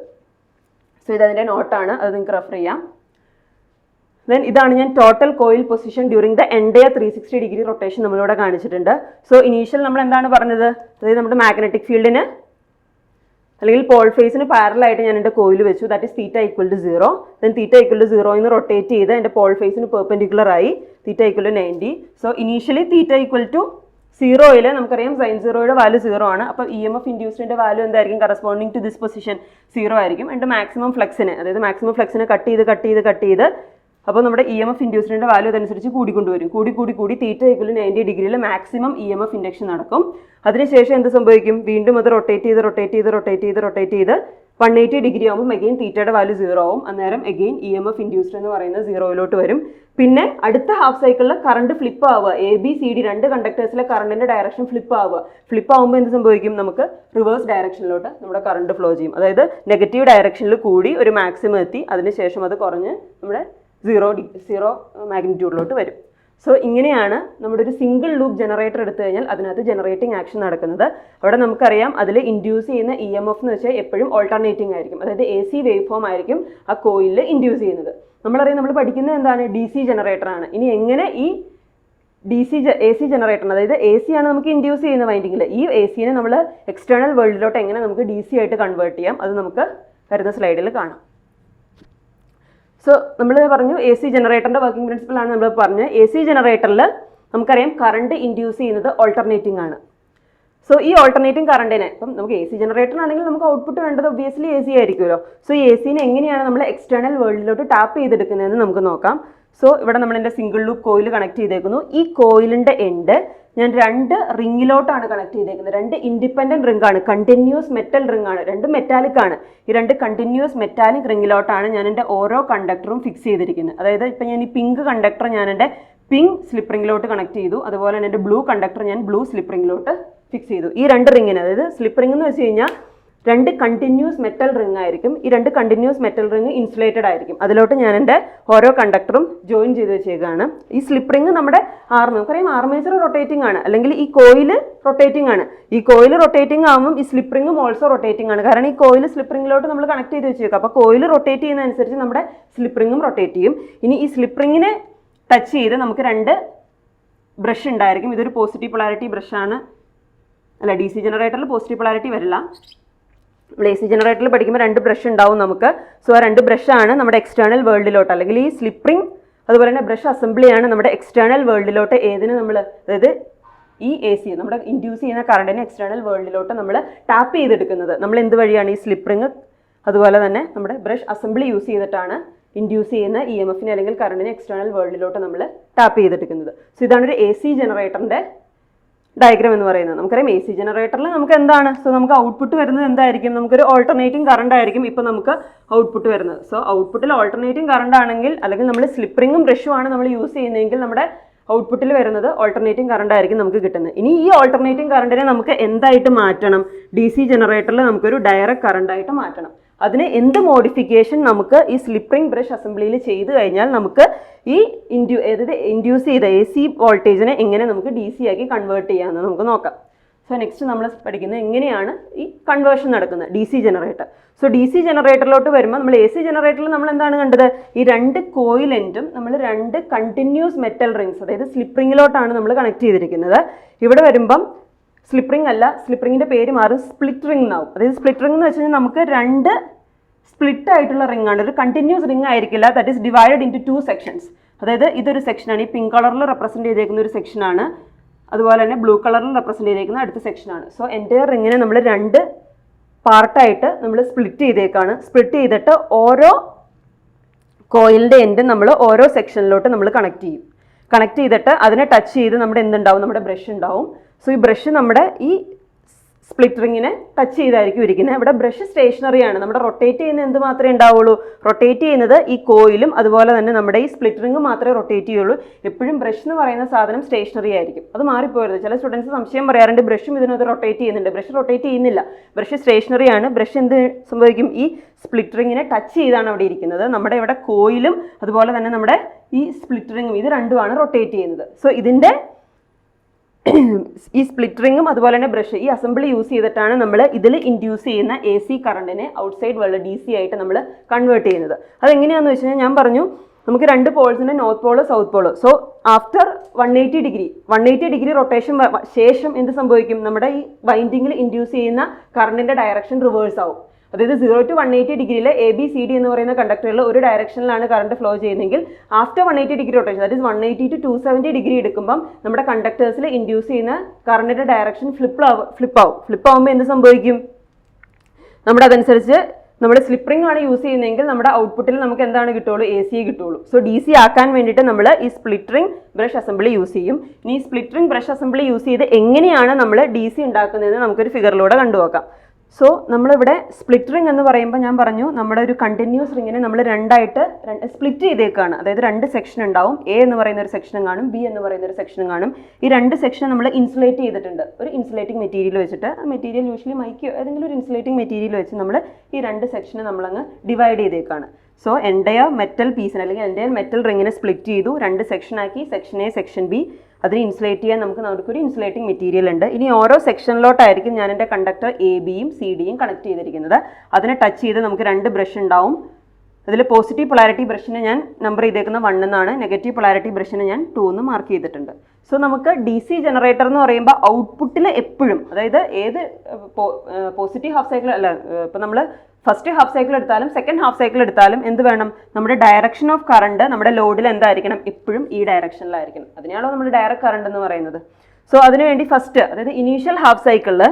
സോ ഇതതിൻ്റെ നോട്ടാണ്, അത് നിങ്ങൾക്ക് റെഫർ ചെയ്യാം. ദെൻ ഇതാണ് ഞാൻ total coil position during the entire 360 degree rotation നമ്മളിവിടെ കാണിച്ചിട്ടുണ്ട്. സോ ഇനീഷ്യൽ നമ്മൾ എന്താണ് പറഞ്ഞത്, അതായത് നമ്മുടെ മാഗ്നറ്റിക് ഫീൽഡിന് അല്ലെങ്കിൽ പോൾ ഫേസിന് പാരലായിട്ട് ഞാൻ എൻ്റെ കോയിൽ വെച്ചു, that is theta equal to 0. Then theta equal to 0 എന്ന് റൊട്ടേറ്റ് ചെയ്ത് എൻ്റെ പോൾ ഫേസിന് പെർപെൻഡിക്കുലർ ആയി, theta equal to 90. So initially theta equal to 0യിൽ നമുക്കറിയാം സൈൻ 0യുടെ വാല്യൂ 0 ആണ്. അപ്പോൾ EMF ഇൻഡ്യൂസ്ഡിൻ്റെ വാല്യൂ എന്തായിരിക്കും, കറസ്പോണ്ടിങ് ടു ദിസ് പൊസിഷൻ 0 ആയിരിക്കും. എൻ്റെ മാക്സിമം ഫ്ലെക്സിനെ കട്ട് ചെയ്ത് അപ്പോൾ നമ്മുടെ EMF ഇൻഡ്യൂസ്ഡിൻ്റെ വാല്യൂ അതനുസരിച്ച് കൂടി തീറ്റ ഈക്വൽ 90 ഡിഗ്രിയിൽ മാക്സിമം EMF ഇൻഡക്ഷൻ നടക്കും. അതിനുശേഷം എന്ത് സംഭവിക്കും, വീണ്ടും അത് റൊട്ടേറ്റ് ചെയ്ത് 180 ഡിഗ്രി ആകുമ്പോൾ അഗെയിൻ തീറ്റയുടെ വാല്യൂ 0 ആവും. അന്നേരം അഗെയിൻ EMF ഇൻഡ്യൂസ്ഡ് എന്ന് പറയുന്നത് 0യിലോട്ട് വരും. പിന്നെ അടുത്ത ഹാഫ് സൈക്കിളിൽ കറണ്ട് ഫ്ലിപ്പ് ആവുക, ABCD രണ്ട് കണ്ടക്ടേഴ്സിലെ കറണ്ടിന്റെ ഡയറക്ഷൻ ഫ്ലിപ്പ് ആവുമ്പോൾ എന്ത് സംഭവിക്കും, നമുക്ക് റിവേഴ്സ് ഡയറക്ഷനിലോട്ട് നമ്മുടെ കറണ്ട് ഫ്ലോ ചെയ്യും. അതായത് നെഗറ്റീവ് ഡയറക്ഷനിൽ കൂടി ഒരു മാക്സിമം എത്തി, അതിനുശേഷം അത് കുറഞ്ഞ് നമ്മുടെ 0 മാഗ്നിറ്റ്യൂഡിലോട്ട് വരും. സോ ഇങ്ങനെയാണ് നമ്മുടെ ഒരു സിംഗിൾ ലൂപ്പ് ജനറേറ്റർ എടുത്തു കഴിഞ്ഞാൽ അതിനകത്ത് ജനറേറ്റിംഗ് ആക്ഷൻ നടക്കുന്നത്. അവിടെ നമുക്കറിയാം അതിൽ ഇൻഡ്യൂസ് ചെയ്യുന്ന EMF എന്ന് വെച്ചാൽ എപ്പോഴും ഓൾട്ടർനേറ്റിംഗ് ആയിരിക്കും, അതായത് AC വേവ് ഫോം ആയിരിക്കും ആ കോയിലിൽ ഇൻഡ്യൂസ് ചെയ്യുന്നത്. നമ്മളറിയാം നമ്മൾ പഠിക്കുന്നത് എന്താണ്, DC ജനറേറ്റർ ആണ്. ഇനി എങ്ങനെ ഈ AC ജനറേറ്റർ, അതായത് AC ആണ് നമുക്ക് ഇൻഡ്യൂസ് ചെയ്യുന്ന വൈൻഡിങ്ങിൽ, ഈ ACനെ നമ്മൾ എക്സ്റ്റേണൽ വേൾഡിലോട്ട് എങ്ങനെ നമുക്ക് DC ആയിട്ട് കൺവേർട്ട് ചെയ്യാം, അത് നമുക്ക് വരുന്ന സ്ലൈഡിൽ കാണാം. സോ നമ്മൾ പറഞ്ഞു AC ജനറേറ്ററിൻ്റെ വർക്കിംഗ് പ്രിൻസിപ്പിൾ ആണ് നമ്മൾ പറഞ്ഞത്. AC ജനറേറ്ററിൽ നമുക്കറിയാം കറണ്ട് ഇൻഡ്യൂസ് ചെയ്യുന്നത് ഓൾട്ടർനേറ്റിംഗ് ആണ്. സോ ഈ ഓൾട്ടർനേറ്റിംഗ് കറണ്ടിനെ ഇപ്പം നമുക്ക് AC ജനറേറ്ററാണെങ്കിൽ നമുക്ക് ഔട്ട്പുട്ട് വേണ്ടത് ഒബ്വിയസ്ലി AC ആയിരിക്കുമല്ലോ. സോ ഈ ACനെ എങ്ങനെയാണ് നമ്മൾ എക്സ്റ്റേണൽ വേൾഡിലോട്ട് ടാപ്പ് ചെയ്തെടുക്കുന്നതെന്ന് നമുക്ക് നോക്കാം. സോ ഇവിടെ നമ്മളതിൻ്റെ സിംഗിൾ ലൂപ്പ് കോയിൽ കണക്ട് ചെയ്തേക്കുന്നു. ഈ കോയിലിൻ്റെ എൻഡ് ഞാൻ 2 റിങ്ങിലോട്ടാണ് കണക്ട് ചെയ്തേക്കുന്നത്. 2 ഇൻഡിപെൻഡൻറ്റ് റിംഗ് ആണ്, കണ്ടിന്യൂസ് മെറ്റൽ റിംഗ് ആണ്, 2 മെറ്റാലിക് ആണ്. ഈ 2 കണ്ടിന്യൂസ് മെറ്റാലിക് റിങ്ങിലോട്ടാണ് ഞാൻ എൻ്റെ ഓരോ കണ്ടക്ടറും ഫിക്സ് ചെയ്തിരിക്കുന്നത്. അതായത് ഇപ്പം ഞാൻ ഈ പിങ്ക് കണ്ടക്ടർ ഞാൻ എൻ്റെ പിങ്ക് സ്ലിപ്പ് റിങ്ങിലോട്ട് കണക്ട് ചെയ്തു, അതുപോലെ തന്നെ എൻ്റെ ബ്ലൂ കണ്ടക്ടർ ഞാൻ ബ്ലൂ സ്ലിപ്പ് റിങ്ങിലോട്ട് ഫിക്സ് ചെയ്തു. ഈ 2 റിങ്ങിന്, അതായത് സ്ലിപ്പ് റിംഗ് എന്ന് വെച്ച് കഴിഞ്ഞാൽ 2 കണ്ടിന്യൂസ് മെറ്റൽ റിംഗ് ആയിരിക്കും. ഈ 2 കണ്ടിന്യൂസ് മെറ്റൽ റിംഗ് ഇൻസുലേറ്റഡ് ആയിരിക്കും. അതിലോട്ട് ഞാൻ എൻ്റെ ഓരോ കണ്ടക്ടറും ജോയിൻ ചെയ്ത് വെച്ചേക്കാണ്. ഈ സ്ലിപ്പ് റിംഗ് നമ്മുടെ നമുക്കറിയാം ആർമേച്ചർ റൊട്ടേറ്റിംഗ് ആണ്, അല്ലെങ്കിൽ ഈ കോയിൽ റൊട്ടേറ്റിംഗ് ആണ്. ഈ കോയിൽ റൊട്ടേറ്റിംഗ് ആകുമ്പോൾ ഈ സ്ലിപ്പ് റിംഗും ഓൾസോ റൊട്ടേറ്റിംഗ് ആണ്. കാരണം ഈ കോയിൽ സ്ലിപ്പ് റിംഗിലോട്ട് നമ്മൾ കണക്ട് ചെയ്ത് വെച്ചേക്കും. അപ്പോൾ കോയിൽ റൊട്ടേറ്റ് ചെയ്യുന്നതനുസരിച്ച് നമ്മുടെ സ്ലിപ്പ് റിംഗും റൊട്ടേറ്റ് ചെയ്യും. ഇനി ഈ സ്ലിപ്പ് റിംഗിനെ ടച്ച് ചെയ്ത് നമുക്ക് 2 ബ്രഷ് ഉണ്ടായിരിക്കും. ഇതൊരു പോസിറ്റീവ് പൊളാരിറ്റി ബ്രഷാണ്. അല്ല, DC ജനറേറ്ററിൽ പോസിറ്റീവ് പൊളാരിറ്റി വരില്ല. നമ്മൾ AC ജനറേറ്ററിൽ പഠിക്കുമ്പോൾ 2 ബ്രഷ് ഉണ്ടാവും നമുക്ക്. സോ ആ 2 ബ്രഷാണ് നമ്മുടെ എക്സ്റ്റേണൽ വേൾഡിലോട്ട്, അല്ലെങ്കിൽ ഈ സ്ലിപ്പ് റിംഗ് അതുപോലെ തന്നെ ബ്രഷ് അസംബ്ലിയാണ് നമ്മുടെ എക്സ്റ്റേണൽ വേൾഡിലോട്ട് ഏതിന് നമ്മൾ, അതായത് ഈ AC നമ്മുടെ ഇൻഡ്യൂസ് ചെയ്യുന്ന കറണ്ടിനെ എക്സ്റ്റേണൽ വേൾഡിലോട്ട് നമ്മൾ ടാപ്പ് ചെയ്തെടുക്കുന്നത്. നമ്മൾ എന്ത് വഴിയാണ്, ഈ സ്ലിപ്പ് റിംഗ് അതുപോലെ തന്നെ നമ്മുടെ ബ്രഷ് അസംബ്ലി യൂസ് ചെയ്തിട്ടാണ് ഇൻഡ്യൂസ് ചെയ്യുന്ന EMFനെ അല്ലെങ്കിൽ കറണ്ടിനെ എക്സ്റ്റേണൽ വേൾഡിലോട്ട് നമ്മൾ ടാപ്പ് ചെയ്തെടുക്കുന്നത്. സോ ഇതാണ് ഒരു AC ജനറേറ്ററിൻ്റെ ഡയഗ്രാം എന്ന് പറയുന്നത്. നമുക്കറിയാം AC ജനറേറ്ററിൽ നമുക്ക് എന്താണ്, സോ നമുക്ക് ഔട്ട്പുട്ട് വരുന്നത് എന്തായിരിക്കും, നമുക്കൊരു ഓൾട്ടർനേറ്റിംഗ് കറണ്ട് ആയിരിക്കും ഇപ്പോൾ നമുക്ക് ഔട്ട്പുട്ട് വരുന്നത്. സോ ഔട്ട്പുട്ടിൽ ഓൾട്ടർനേറ്റിംഗ് കറണ്ട് ആണെങ്കിൽ, അല്ലെങ്കിൽ നമ്മൾ സ്ലിപ്പ് റിംഗും ബ്രഷും ആണ് നമ്മൾ യൂസ് ചെയ്യുന്നതെങ്കിൽ നമ്മുടെ ഔട്ട്പുട്ടിൽ വരുന്നത് ഓൾട്ടർനേറ്റിംഗ് കറണ്ട് ആയിരിക്കും നമുക്ക് കിട്ടുന്നത്. ഇനി ഈ ഓൾട്ടർനേറ്റിംഗ് കറണ്ടിനെ നമുക്ക് എന്തായിട്ട് മാറ്റണം, DC ജനറേറ്ററിൽ നമുക്കൊരു ഡയറക്റ്റ് കറണ്ട് ആയിട്ട് മാറ്റണം. അതിന് എന്ത് മോഡിഫിക്കേഷൻ നമുക്ക് ഈ സ്ലിപ്പ് റിംഗ് ബ്രഷ് അസംബ്ലിയിൽ ചെയ്ത് കഴിഞ്ഞാൽ നമുക്ക് ഈ ഇൻഡ്യൂസ് ചെയ്ത AC വോൾട്ടേജിനെ എങ്ങനെ നമുക്ക് DC ആക്കി കൺവേർട്ട് ചെയ്യാമെന്ന് നമുക്ക് നോക്കാം. സോ നെക്സ്റ്റ് നമ്മൾ പഠിക്കുന്നത് എങ്ങനെയാണ് ഈ കൺവേർഷൻ നടക്കുന്നത് DC ജനറേറ്റർ. സോ DC ജനറേറ്ററിലോട്ട് വരുമ്പോൾ നമ്മൾ AC ജനറേറ്ററിൽ നമ്മൾ എന്താണ് കണ്ടത്, ഈ 2 കോയിൽ എൻഡും നമ്മൾ 2 കണ്ടിന്യൂസ് മെറ്റൽ റിംഗ്സ്, അതായത് സ്ലിപ്പ് റിംഗിലോട്ടാണ് നമ്മൾ കണക്ട് ചെയ്തിരിക്കുന്നത്. ഇവിടെ വരുമ്പം സ്ലിപ്പ് റിംഗ് അല്ല, സ്ലിപ്പ് റിംഗിൻ്റെ പേര് മാറും, സ്പ്ലിറ്റ് റിംഗ് എന്നാവും. അതായത് സ്പ്ലിറ്റ് റിംഗ് എന്ന് വെച്ച് കഴിഞ്ഞാൽ നമുക്ക് 2 സ്പ്ലിറ്റ് ആയിട്ടുള്ള റിംഗ് ആണ്, ഒരു കണ്ടിന്യൂസ് റിംഗ് ആയിരിക്കില്ല. That is divided into 2 sections. അതായത് ഇതൊരു സെക്ഷനാണ്, ഈ പിങ്ക് കളറിൽ റെപ്രസെൻറ്റ് ചെയ്തേക്കുന്ന ഒരു സെക്ഷനാണ്, അതുപോലെ തന്നെ ബ്ലൂ കളറിൽ റെപ്രസെൻറ്റ് ചെയ്തേക്കുന്ന അടുത്ത സെക്ഷനാണ്. സോ എൻ്റെ റിങ്ങിനെ നമ്മൾ 2 പാർട്ടായിട്ട് നമ്മൾ സ്പ്ലിറ്റ് ചെയ്തേക്കാണ്. സ്പ്ലിറ്റ് ചെയ്തിട്ട് ഓരോ കോയിലിൻ്റെ എൻഡ് നമ്മൾ ഓരോ സെക്ഷനിലോട്ട് നമ്മൾ കണക്ട് ചെയ്യും. കണക്ട് ചെയ്തിട്ട് അതിനെ ടച്ച് ചെയ്ത് നമ്മുടെ എന്തുണ്ടാവും, നമ്മുടെ ബ്രഷ് ഉണ്ടാവും. സോ ഈ ബ്രഷ് നമ്മുടെ ഈ സ്പ്ലിറ്റ് റിങ്ങിനെ ടച്ച് ചെയ്തായിരിക്കും ഇരിക്കുന്നത്. ഇവിടെ ബ്രഷ് സ്റ്റേഷനറി ആണ്, നമ്മുടെ റൊട്ടേറ്റ് ചെയ്യുന്ന എന്ത് മാത്രമേ ഉണ്ടാവുള്ളൂ, റൊട്ടേറ്റ് ചെയ്യുന്നത് ഈ കോയിലും അതുപോലെ തന്നെ നമ്മുടെ ഈ സ്പ്ലിറ്റ് റിംഗ് മാത്രമേ റൊട്ടേറ്റ് ചെയ്യുള്ളൂ. എപ്പോഴും ബ്രഷ് എന്ന് പറയുന്ന സാധനം സ്റ്റേഷനറി ആയിരിക്കും, അത് മാറിപ്പോയത്. ചില സ്റ്റുഡൻസ് സംശയം പറയാറുണ്ട്, ബ്രഷും ഇതിനകത്ത് റൊട്ടേറ്റ് ചെയ്യുന്നുണ്ട്. ബ്രഷ് റൊട്ടേറ്റ് ചെയ്യുന്നില്ല, ബ്രഷ് സ്റ്റേഷനറി ആണ്. ബ്രഷ് എന്ത് സംഭവിക്കും, ഈ സ്പ്ലിറ്റ് റിങ്ങിനെ ടച്ച് ചെയ്താണ് അവിടെ ഇരിക്കുന്നത്. നമ്മുടെ ഇവിടെ കോയിലും അതുപോലെ തന്നെ നമ്മുടെ ഈ സ്പ്ലിറ്റ് റിംഗും ഇത് രണ്ടുമാണ് റൊട്ടേറ്റ് ചെയ്യുന്നത്. സോ ഇതിൻ്റെ ഈ സ്പ്ലിറ്റ് റിംഗും അതുപോലെ തന്നെ ബ്രഷ് ഈ അസംബ്ലി യൂസ് ചെയ്തിട്ടാണ് നമ്മൾ ഇതിൽ ഇൻഡ്യൂസ് ചെയ്യുന്ന AC കറണ്ടിനെ ഔട്ട്സൈഡ് വേൾഡ് DC ആയിട്ട് നമ്മൾ കൺവേർട്ട് ചെയ്യുന്നത്. അതെങ്ങനെയാണെന്ന് വെച്ച് കഴിഞ്ഞാൽ ഞാൻ പറഞ്ഞു നമുക്ക് 2 പോൾസിൻ്റെ north pole south pole. So after 180 degree rotation ശേഷം എന്ത് സംഭവിക്കും, നമ്മുടെ ഈ വൈൻഡിങ്ങിൽ ഇൻഡ്യൂസ് ചെയ്യുന്ന കറണ്ടിൻ്റെ ഡയറക്ഷൻ റിവേഴ്സ് ആവും. അതായത് 0 to 180 ഡിഗ്രിയിൽ ABCD എന്ന് പറയുന്ന കണ്ടക്ടറിൽ ഒരു ഡയറക്ഷനിലാണ് കറണ്ട് ഫ്ലോ ചെയ്യുന്നതെങ്കിൽ after 180 degree rotation, that is 180 to 270 degree എടുക്കുമ്പം നമ്മുടെ കണ്ടക്ടേഴ്സിൽ ഇൻഡ്യൂസ് ചെയ്യുന്ന കറണ്ടിൻ്റെ ഡയറക്ഷൻ ഫ്ലിപ്പ് ആവുമ്പോൾ എന്ത് സംഭവിക്കും, നമ്മുടെ അതനുസരിച്ച് നമ്മുടെ സ്ലിപ്പ് റിംഗ് ആണ് യൂസ് ചെയ്യുന്നതെങ്കിൽ നമ്മുടെ ഔട്ട്പുട്ടിൽ നമുക്ക് എന്താണ് കിട്ടുള്ളൂ, AC കിട്ടുള്ളൂ. സോ DC ആക്കാൻ വേണ്ടിയിട്ട് നമ്മൾ ഈ split ring brush assembly use ചെയ്യും. ഇനി ഈ split ring brush assembly use ചെയ്ത് എങ്ങനെയാണ് നമ്മൾ DC ഉണ്ടാക്കുന്നതെന്ന് നമുക്കൊരു ഫിഗറിലൂടെ കണ്ടുനോക്കാം. സോ നമ്മളിവിടെ സ്പ്ലിറ്റ് റിംഗ് എന്ന് പറയുമ്പോൾ ഞാൻ പറഞ്ഞു നമ്മുടെ ഒരു കണ്ടിന്യൂസ് റിങ്ങിനെ നമ്മൾ 2 സ്പ്ലിറ്റ് ചെയ്തേക്കാണ്. അതായത് 2 സെക്ഷൻ ഉണ്ടാവും, A എന്ന് പറയുന്ന ഒരു സെക്ഷനും കാണും, B എന്ന് പറയുന്ന ഒരു സെക്ഷനും കാണും. ഈ 2 സെക്ഷൻ നമ്മൾ ഇൻസുലേറ്റ് ചെയ്തിട്ടുണ്ട് ഒരു ഇൻസുലേറ്റിംഗ് മെറ്റീരിയൽ വെച്ചിട്ട്. ആ മെറ്റീരിയൽ യൂഷ്വലി മൈക്കോ ഏതെങ്കിലും ഒരു ഇൻസുലേറ്റിംഗ് മെറ്റീരിയൽ വെച്ച് നമ്മൾ ഈ 2 സെക്ഷനെ നമ്മളങ്ങ് ഡിവൈഡ് ചെയ്തേക്കാണ്. സോ എൻ്റയർ മെറ്റൽ പീസിന് അല്ലെങ്കിൽ എൻ്റയർ മെറ്റൽ റിങ്ങിനെ സ്പ്ലിറ്റ് ചെയ്തു, 2 സെക്ഷനാക്കി, സെക്ഷൻ എ സെക്ഷൻ ബി. അതിന് ഇൻസുലേറ്റ് ചെയ്യാൻ നമുക്കൊരു ഇൻസുലേറ്റിംഗ് മെറ്റീരിയൽ ഉണ്ട്. ഇനി ഓരോ സെക്ഷനിലോട്ടായിരിക്കും ഞാൻ എൻ്റെ കണ്ടക്ടർ എ ബിയും സി ഡിയും കണക്ട് ചെയ്തിരിക്കുന്നത്. അതിനെ ടച്ച് ചെയ്ത് നമുക്ക് 2 ബ്രഷ് ഉണ്ടാവും. അതിൽ പോസിറ്റീവ് പൊളാരിറ്റി ബ്രഷിനെ ഞാൻ നമ്പർ ചെയ്തേക്കുന്ന 1 എന്നാണ്, നെഗറ്റീവ് പൊളാരിറ്റി ബ്രഷിനെ ഞാൻ 2 എന്ന് മാർക്ക് ചെയ്തിട്ടുണ്ട്. സോ നമുക്ക് ഡി സി ജനറേറ്റർ എന്ന് പറയുമ്പോൾ ഔട്ട്പുട്ടിൽ എപ്പോഴും, അതായത് ഏത് പോസിറ്റീവ് ഹാഫ് സൈക്കിൾ അല്ല, ഇപ്പം നമ്മൾ ഫസ്റ്റ് ഹാഫ് സൈക്കിൾ എടുത്താലും സെക്കൻഡ് ഹാഫ് സൈക്കിൾ എടുത്താലും എന്ത് വേണം, നമ്മുടെ ഡയറക്ഷൻ ഓഫ് കറണ്ട് നമ്മുടെ ലോഡിൽ എന്തായിരിക്കണം, എപ്പോഴും ഈ ഡയറക്ഷനിലായിരിക്കണം. അതിനാണോ നമ്മൾ ഡയറക്റ്റ് കറണ്ട് എന്ന് പറയുന്നത്. സോ അതിനുവേണ്ടി ഫസ്റ്റ്, അതായത് ഇനീഷ്യൽ ഹാഫ് സൈക്കിളിൽ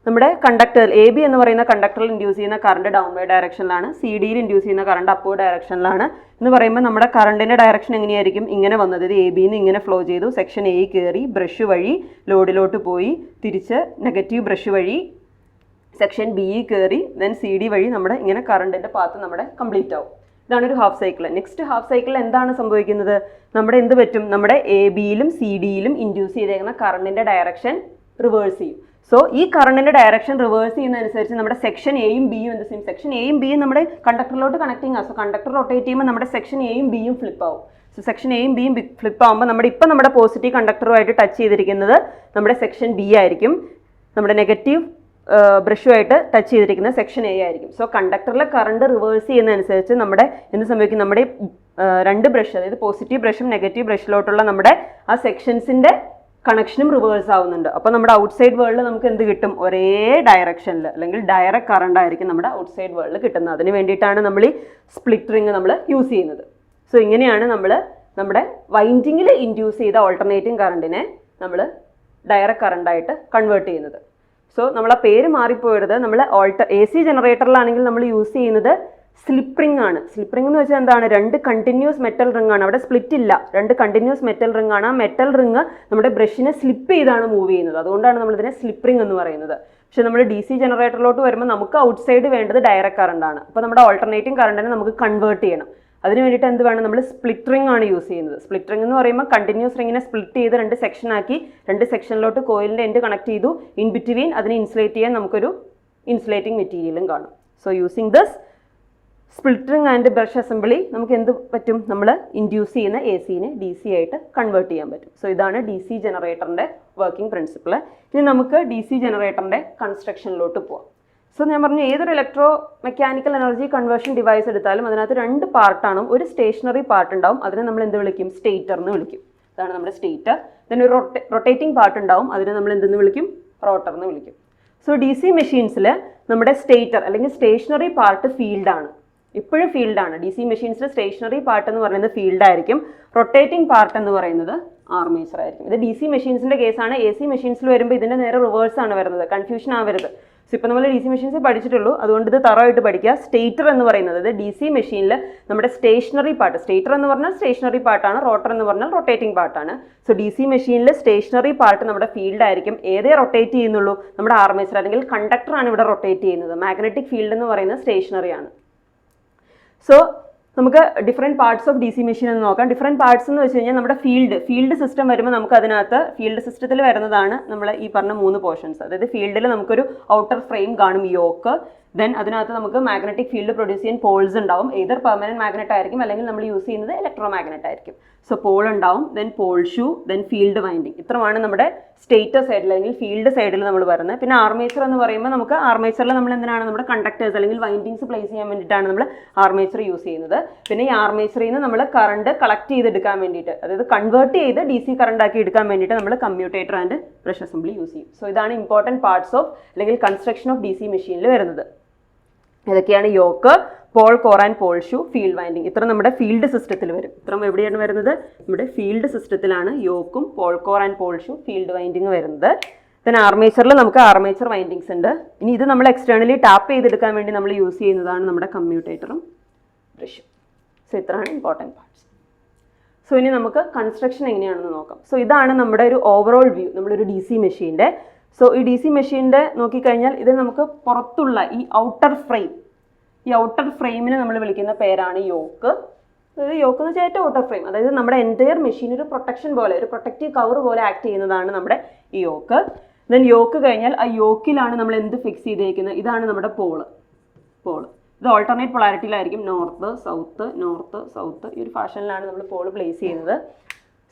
നമ്മുടെ കണ്ടക്ടർ എ ബി എന്ന് പറയുന്ന കണ്ടക്ടറിൽ ഇൻഡ്യൂസ് ചെയ്യുന്ന കറണ്ട് ഡൗൺവേർഡ് ഡയറക്ഷനിലാണ്, സി ഡിയിൽ ഇൻഡ്യൂസ് ചെയ്യുന്ന കറണ്ട് അപ്വേർഡ് ഡയറക്ഷനിലാണ്. എന്ന് പറയുമ്പോൾ നമ്മുടെ കറണ്ടിൻ്റെ ഡയറക്ഷൻ എങ്ങനെയായിരിക്കും, ഇങ്ങനെ വന്നത്, എ ബിന്ന് ഇങ്ങനെ ഫ്ലോ ചെയ്തു, സെക്ഷൻ എ കയറി ബ്രഷ് വഴി ലോഡിലോട്ട് പോയി, തിരിച്ച് നെഗറ്റീവ് ബ്രഷ് വഴി സെക്ഷൻ ബി കയറി, ദെൻ സി ഡി വഴി നമ്മുടെ ഇങ്ങനെ കറണ്ടിൻ്റെ പാത്ത് നമ്മുടെ കംപ്ലീറ്റ് ആവും. ഇതാണ് ഒരു ഹാഫ് സൈക്കിൾ. നെക്സ്റ്റ് ഹാഫ് സൈക്കിളിൽ എന്താണ് സംഭവിക്കുന്നത്, നമ്മുടെ എന്ത് പറ്റും, നമ്മുടെ എ ബിയിലും സി ഡിയിലും ഇൻഡ്യൂസ് ചെയ്തേക്കുന്ന കറണ്ടിൻ്റെ ഡയറക്ഷൻ റിവേഴ്സ് ചെയ്യും. സോ ഈ കറണ്ടിൻ്റെ ഡയറക്ഷൻ റിവേഴ്സ് ചെയ്യുന്നതനുസരിച്ച് നമ്മുടെ സെക്ഷൻ എയും ബിയും എന്ത് ചെയ്യും, സെക്ഷൻ എയും ബിയും നമ്മുടെ കണ്ടക്ടറിലോട്ട് കണക്റ്റിംഗ് ആണ്. സോ കണ്ടക്ടർ റൊട്ടേറ്റ് ചെയ്യുമ്പോൾ നമ്മുടെ സെക്ഷൻ എയും ബിയും ഫ്ലിപ്പ് ആവും. സോ സെക്ഷൻ എയും ബിയും ഫ്ലിപ്പ് ആകുമ്പോൾ നമ്മുടെ പോസിറ്റീവ് കണ്ടക്ടറുമായിട്ട് ടച്ച് ചെയ്തിരിക്കുന്നത് നമ്മുടെ സെക്ഷൻ ബി ആയിരിക്കും, നമ്മുടെ നെഗറ്റീവ് ബ്രഷുമായിട്ട് ടച്ച് ചെയ്തിരിക്കുന്ന സെക്ഷൻ എ ആയിരിക്കും. സോ കണ്ടക്ടറിലെ കറണ്ട് റിവേഴ്സ് ചെയ്യുന്നതനുസരിച്ച് നമ്മുടെ എന്ത് സംഭവിക്കും, നമ്മുടെ 2 ബ്രഷ്, അതായത് പോസിറ്റീവ് ബ്രഷും നെഗറ്റീവ് ബ്രഷിലോട്ടുള്ള നമ്മുടെ ആ സെക്ഷൻസിൻ്റെ കണക്ഷനും റിവേഴ്സ് ആവുന്നുണ്ട്. അപ്പോൾ നമ്മുടെ ഔട്ട്സൈഡ് വേൾഡിൽ നമുക്ക് എന്ത് കിട്ടും, ഒരേ ഡയറക്ഷനിൽ അല്ലെങ്കിൽ ഡയറക്റ്റ് കറണ്ട് ആയിരിക്കും നമ്മുടെ ഔട്ട്സൈഡ് വേൾഡിൽ കിട്ടുന്നത്. അതിന് വേണ്ടിയിട്ടാണ് നമ്മൾ ഈ സ്പ്ലിറ്റ് റിങ് നമ്മൾ യൂസ് ചെയ്യുന്നത്. സോ ഇങ്ങനെയാണ് നമ്മൾ നമ്മുടെ വൈൻഡിങ്ങിൽ ഇൻഡ്യൂസ് ചെയ്ത ഓൾട്ടർനേറ്റിംഗ് കറണ്ടിനെ നമ്മൾ ഡയറക്റ്റ് കറണ്ടായിട്ട് കൺവേർട്ട് ചെയ്യുന്നത്. സോ നമ്മൾ ആ പേര് മാറിപ്പോയത്, നമ്മൾ എ സി ജനറേറ്ററിലാണെങ്കിൽ നമ്മൾ യൂസ് ചെയ്യുന്നത് സ്ലിപ്പ് റിംഗ് ആണ്. സ്ലിപ്പ് റിംഗ് എന്ന് വെച്ചാൽ എന്താണ്, 2 കണ്ടിന്യൂസ് മെറ്റൽ റിംഗ് ആണ്, അവിടെ സ്പ്ലിറ്റ് ഇല്ല, 2 കണ്ടിന്യൂസ് മെറ്റൽ റിംഗ് ആണ്. ആ മെറ്റൽ റിംഗ് നമ്മുടെ ബ്രഷിനെ സ്ലിപ്പ് ചെയ്താണ് മൂവ് ചെയ്യുന്നത്, അതുകൊണ്ടാണ് നമ്മളിതിനെ സ്ലിപ്പ് റിംഗ് എന്ന് പറയുന്നത്. പക്ഷേ നമ്മൾ ഡി സി ജനറേറ്ററിലോട്ട് വരുമ്പോൾ നമുക്ക് ഔട്ട്സൈഡ് വേണ്ടത് ഡയറക്റ്റ് കറണ്ട് ആണ്. അപ്പോൾ നമ്മുടെ ഓൾട്ടർനേറ്റിംഗ് കറണ്ടിനെ നമുക്ക് കൺവേർട്ട് ചെയ്യണം. അതിന് വേണ്ടിയിട്ട് എന്ത് വേണം, നമ്മൾ സ്പ്ലിറ്റ് റിംഗ് ആണ് യൂസ് ചെയ്യുന്നത്. സ്പ്ലിറ്റ് റിംഗ് എന്ന് പറയുമ്പോൾ കണ്ടിന്യൂസ് റിങ്ങിനെ സ്പ്ലിറ്റ് ചെയ്ത് 2 സെക്ഷനാക്കി, 2 സെക്ഷനിലോട്ട് കോയിലിൻ്റെ എൻഡ് കണക്ട് ചെയ്തു, ഇൻ ബിറ്റ്വീൻ അതിനെ ഇൻസുലേറ്റ് ചെയ്യാൻ നമുക്കൊരു ഇൻസുലേറ്റിംഗ് മെറ്റീരിയലും കാണും. So using this split ring and brush assembly നമുക്ക് എന്ത് പറ്റും, നമ്മൾ ഇൻഡ്യൂസ് ചെയ്യുന്ന എ സിനെ ഡി സി ആയിട്ട് കൺവേർട്ട് ചെയ്യാൻ പറ്റും. സോ ഇതാണ് ഡി സി ജനറേറ്ററിൻ്റെ വർക്കിംഗ് പ്രിൻസിപ്പിൾ. ഇനി നമുക്ക് ഡി സി ജനറേറ്ററിൻ്റെ കൺസ്ട്രക്ഷനിലോട്ട് പോവാം. സോ ഞാൻ പറഞ്ഞു, ഏതൊരു electro mechanical energy conversion device എടുത്താലും അതിനകത്ത് 2 പാർട്ടാണ്. ഒരു സ്റ്റേഷനറി പാർട്ട് ഉണ്ടാവും, അതിനെ നമ്മൾ എന്ത് വിളിക്കും, സ്റ്റേറ്റർ എന്ന് വിളിക്കും. അതാണ് നമ്മുടെ സ്റ്റേറ്റർ. then ഒരു റൊട്ടേറ്റിംഗ് പാർട്ട് ഉണ്ടാവും, അതിനെ നമ്മൾ എന്തെന്ന് വിളിക്കും, റോട്ടർ എന്ന് വിളിക്കും. സോ ഡി സി മെഷീൻസിൽ നമ്മുടെ സ്റ്റേറ്റർ അല്ലെങ്കിൽ സ്റ്റേഷനറി പാർട്ട് ഫീൽഡാണ്, ഇപ്പോഴും ഫീൽഡാണ്. ഡി സി മെഷീൻസിൽ സ്റ്റേഷനറി പാർട്ട് എന്ന് പറയുന്നത് ഫീൽഡായിരിക്കും, റൊട്ടേറ്റിംഗ് പാർട്ട് എന്ന് പറയുന്നത് ആർമേച്ചർ ആയിരിക്കും. ഇത് ഡി സി മെഷീൻസിൻ്റെ കേസാണ്. എ സി മെഷീൻസിൽ വരുമ്പോൾ ഇതിൻ്റെ നേരെ റിവേഴ്സ് ആണ് വരുന്നത്, കൺഫ്യൂഷൻ ആവരുത്. സോ ഇപ്പോൾ നമ്മൾ ഡി സി മെഷീൻസ് പഠിച്ചിട്ടുള്ളൂ, അതുകൊണ്ട് ഇത് തറവായിട്ട് പഠിക്കുക. സ്റ്റേറ്റർ എന്ന് പറയുന്നത് ഡി സി മെഷീനിൽ നമ്മുടെ സ്റ്റേഷനറി പാർട്ട്, സ്റ്റേറ്റർ എന്ന് പറഞ്ഞാൽ സ്റ്റേഷനറി പാർട്ടാണ്, റോട്ടർ എന്ന് പറഞ്ഞാൽ റൊട്ടേറ്റിംഗ് പാർട്ടാണ്. സോ ഡി സി മെഷീനിൽ സ്റ്റേഷനറി പാർട്ട് നമ്മുടെ ഫീൽഡ് ആയിരിക്കും. ഏതേ റൊട്ടേറ്റ് ചെയ്യുന്നുള്ളൂ, നമ്മുടെ ആർമേച്ചർ അല്ലെങ്കിൽ കണ്ടക്ടറാണ് ഇവിടെ റൊട്ടേറ്റ് ചെയ്യുന്നത്. മാഗ്നറ്റിക് ഫീൽഡ് എന്ന് പറയുന്നത് സ്റ്റേഷനറി ആണ്. സോ നമുക്ക് different parts of D C machine എന്ന് നോക്കാം. ഡിഫറെൻറ്റ് പാർട്സ് എന്ന് വെച്ച് കഴിഞ്ഞാൽ നമ്മുടെ ഫീൽഡ് സിസ്റ്റം വരുമ്പോൾ നമുക്ക് അതിനകത്ത് ഫീൽഡ് സിസ്റ്റത്തിൽ വരുന്നതാണ് നമ്മൾ ഈ പറഞ്ഞ 3 പോർഷൻസ്. അതായത് ഫീൽഡിൽ നമുക്കൊരു ഔട്ടർ ഫ്രെയിം കാണും, യോക്ക്. ദെൻ അതിനകത്ത് നമുക്ക് മാഗ്നറ്റിക് ഫീൽഡ് പ്രൊഡ്യൂസ് ചെയ്യാൻ പോൾസ് ഉണ്ടാവും. ഏതർ പെർമനന്റ് മാഗ്നറ്റ് ആയിരിക്കും, അല്ലെങ്കിൽ നമ്മൾ യൂസ് ചെയ്യുന്നത് ഇലക്ട്രോ മാഗ്നറ്റ് ആയിരിക്കും. സോ പോൾ ഉണ്ടാവും, then pole shoe, then field winding. ഇത്രമാണ് നമ്മുടെ സ്റ്റേറ്റർ സൈഡിൽ അല്ലെങ്കിൽ ഫീൽഡ് സൈഡിൽ നമ്മൾ വരുന്നത്. പിന്നെ ആർമേച്ചർ എന്ന് പറയുമ്പോൾ നമുക്ക് ആർമേച്ചറിൽ നമ്മൾ എന്തിനാണ് നമ്മുടെ കണ്ടക്ടേഴ്സ് അല്ലെങ്കിൽ വൈൻഡിങ്സ് പ്ലേസ് ചെയ്യാൻ വേണ്ടിയിട്ടാണ് നമ്മൾ ആർമേച്ചർ യൂസ് ചെയ്യുന്നത്. പിന്നെ ഈ ആർമേച്ചറിൽ നിന്ന് നമ്മൾ കറണ്ട് കളക്ട് ചെയ്തെടുക്കാൻ വേണ്ടിയിട്ട്, അതായത് കൺവേർട്ട് ചെയ്ത് ഡി സി കറണ്ട് ആക്കി എടുക്കാൻ വേണ്ടിയിട്ട് നമ്മൾ commutator and brush assembly use ചെയ്യും. സോ ഇതാണ് ഇമ്പോർട്ടൻറ്റ് പാർട്സ് ഓഫ് അല്ലെങ്കിൽ കൺസ്ട്രക്ഷൻ ഓഫ് ഡി സി മെഷീനിൽ വരുന്നത്. ഇതൊക്കെയാണ് yoke, pole, core and pole shoe, field winding. ഇത്ര നമ്മുടെ ഫീൽഡ് സിസ്റ്റത്തിൽ വരും. ഇത്ര എവിടെയാണ് വരുന്നത്, നമ്മുടെ ഫീൽഡ് സിസ്റ്റത്തിലാണ് യോക്കും pole, core and pole shoe, field winding വരുന്നത്. ദെൻ ആർമേച്ചറിൽ നമുക്ക് ആർമേച്ചർ വൈൻഡിങ്സ് ഉണ്ട്. ഇനി ഇത് നമ്മൾ എക്സ്റ്റേണലി ടാപ്പ് ചെയ്തെടുക്കാൻ വേണ്ടി നമ്മൾ യൂസ് ചെയ്യുന്നതാണ് നമ്മുടെ കമ്മ്യൂട്ടേറ്ററും ബ്രഷും. സോ ഇത്രയാണ് ഇമ്പോർട്ടൻറ്റ് പാർട്സ്. സോ ഇനി നമുക്ക് കൺസ്ട്രക്ഷൻ എങ്ങനെയാണെന്ന് നോക്കാം. സോ ഇതാണ് നമ്മുടെ ഒരു ഓവറോൾ വ്യൂ നമ്മളൊരു ഡി സി മെഷീൻ്റെ. സോ ഈ ഡി സി മെഷീൻ്റെ നോക്കിക്കഴിഞ്ഞാൽ ഇത് നമുക്ക് പുറത്തുള്ള ഈ ഔട്ടർ ഫ്രെയിം, ഈ ഔട്ടർ ഫ്രെയിമിനെ നമ്മൾ വിളിക്കുന്ന പേരാണ് യോക്ക്. അതായത് യോക്ക് എന്ന് വെച്ചാൽ ഏറ്റവും ഔട്ടർ ഫ്രെയിം, അതായത് നമ്മുടെ എൻറ്റയർ മെഷീൻ ഒരു പ്രൊട്ടക്ഷൻ പോലെ, ഒരു പ്രൊട്ടക്റ്റീവ് കവർ പോലെ ആക്ട് ചെയ്യുന്നതാണ് നമ്മുടെ ഈ യോക്ക്. ദെൻ യോക്ക് കഴിഞ്ഞാൽ ആ യോക്കിലാണ് നമ്മൾ എന്ത് ഫിക്സ് ചെയ്തേക്കുന്നത്, ഇതാണ് നമ്മുടെ പോള്. ഇത് ഓൾട്ടർനേറ്റ് പൊളാരിറ്റിയിലായിരിക്കും, നോർത്ത് സൗത്ത് ഈ ഒരു ഫാഷനിലാണ് നമ്മൾ പോള് പ്ലേസ് ചെയ്യുന്നത്.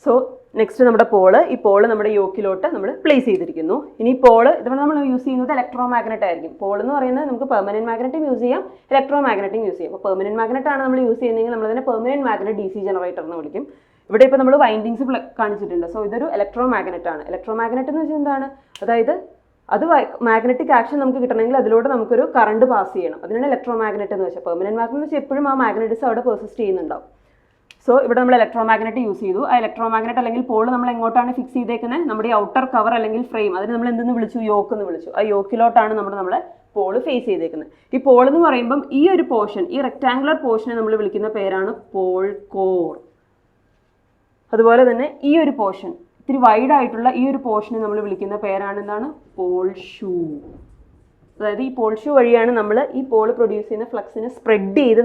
സോ നെക്സ്റ്റ് നമ്മുടെ പോള്, ഈ പോള് നമ്മുടെ യോക്കിലോട്ട് നമ്മൾ പ്ലേസ് ചെയ്തിരിക്കുന്നു. ഇനി പോള് ഇവിടെ നമ്മൾ യൂസ് ചെയ്യുന്നത് ഇലക്ട്രോ മാഗ്നറ്റ് ആയിരിക്കും. പോൾ എന്ന് പറയുന്നത് നമുക്ക് പെർമനന്റ് മാഗ്നറ്റും യൂസ് ചെയ്യാം, ഇലക്ട്രോ മാഗ്നറ്റും യൂസ് ചെയ്യാം. അപ്പോൾ പെർമനന്റ് മാഗ്നറ്റ് ആണ് നമ്മൾ യൂസ് ചെയ്യുന്നതെങ്കിൽ നമ്മൾ അതിനെ പെർമനന്റ് മാഗ്നറ്റ് DC ജനറേറ്റർ എന്ന് വിളിക്കും. ഇവിടെ ഇപ്പോൾ നമ്മൾ വൈൻഡിങ്സ് കാണിച്ചിട്ടുണ്ട്. സോ ഇതൊരു ഇലക്ട്രോ മാഗ്നറ്റ് ആണ്. ഇലക്ട്രോ മാഗ്നറ്റ് എന്ന് വെച്ചാൽ എന്താണ്, അതായത് അത് മാഗ്നറ്റിക് ആക്ഷൻ നമുക്ക് കിട്ടണമെങ്കിൽ അതിലൂടെ നമുക്കൊരു കറണ്ട് പാസ് ചെയ്യണം. അതിനാണ് ഇലക്ട്രോ മാഗ്നറ്റ് എന്ന് വെച്ചാൽ. പെർമനന്റ് മാഗ്നറ്റ് എന്ന് വെച്ചാൽ എപ്പോഴും ആ മാഗ്നറ്റിസ് അവിടെ പെർസിസ്റ്റ് ചെയ്യുന്നുണ്ടാവും. സോ ഇവിടെ നമ്മൾ ഇലക്ട്രോ മാഗ്നറ്റ് യൂസ് ചെയ്തു. ആ ഇലക്ട്രോ മാഗ്നറ്റ് അല്ലെങ്കിൽ പോൾ നമ്മൾ എങ്ങോട്ടാണ് ഫിക്സ് ചെയ്തേക്കുന്നത്, നമ്മുടെ ഈ ഔട്ടർ കവർ അല്ലെങ്കിൽ ഫ്രെയിം, അതിന് നമ്മൾ എന്തെന്ന് വിളിച്ചു, യോക്ക് എന്ന് വിളിച്ചു. ആ യോക്കിലോട്ടാണ് നമ്മളെ പോള് ഫേസ് ചെയ്തേക്കുന്നത്. ഈ പോൾ എന്ന് പറയുമ്പം ഈ ഒരു പോർഷൻ, ഈ റെക്ടാങ്കുലർ പോർഷനെ നമ്മൾ വിളിക്കുന്ന പേരാണ് പോൾ കോർ. അതുപോലെ തന്നെ ഈ ഒരു പോർഷൻ, ഇത്തിരി വൈഡ് ആയിട്ടുള്ള ഈ ഒരു പോർഷനെ നമ്മൾ വിളിക്കുന്ന പേരാണ് എന്താണ്, പോൾ ഷൂ. അതായത് ഈ പോൾ ഷൂ വഴിയാണ് നമ്മൾ ഈ പോൾ പ്രൊഡ്യൂസ് ചെയ്യുന്ന ഫ്ലക്സിനെ സ്പ്രെഡ് ചെയ്ത്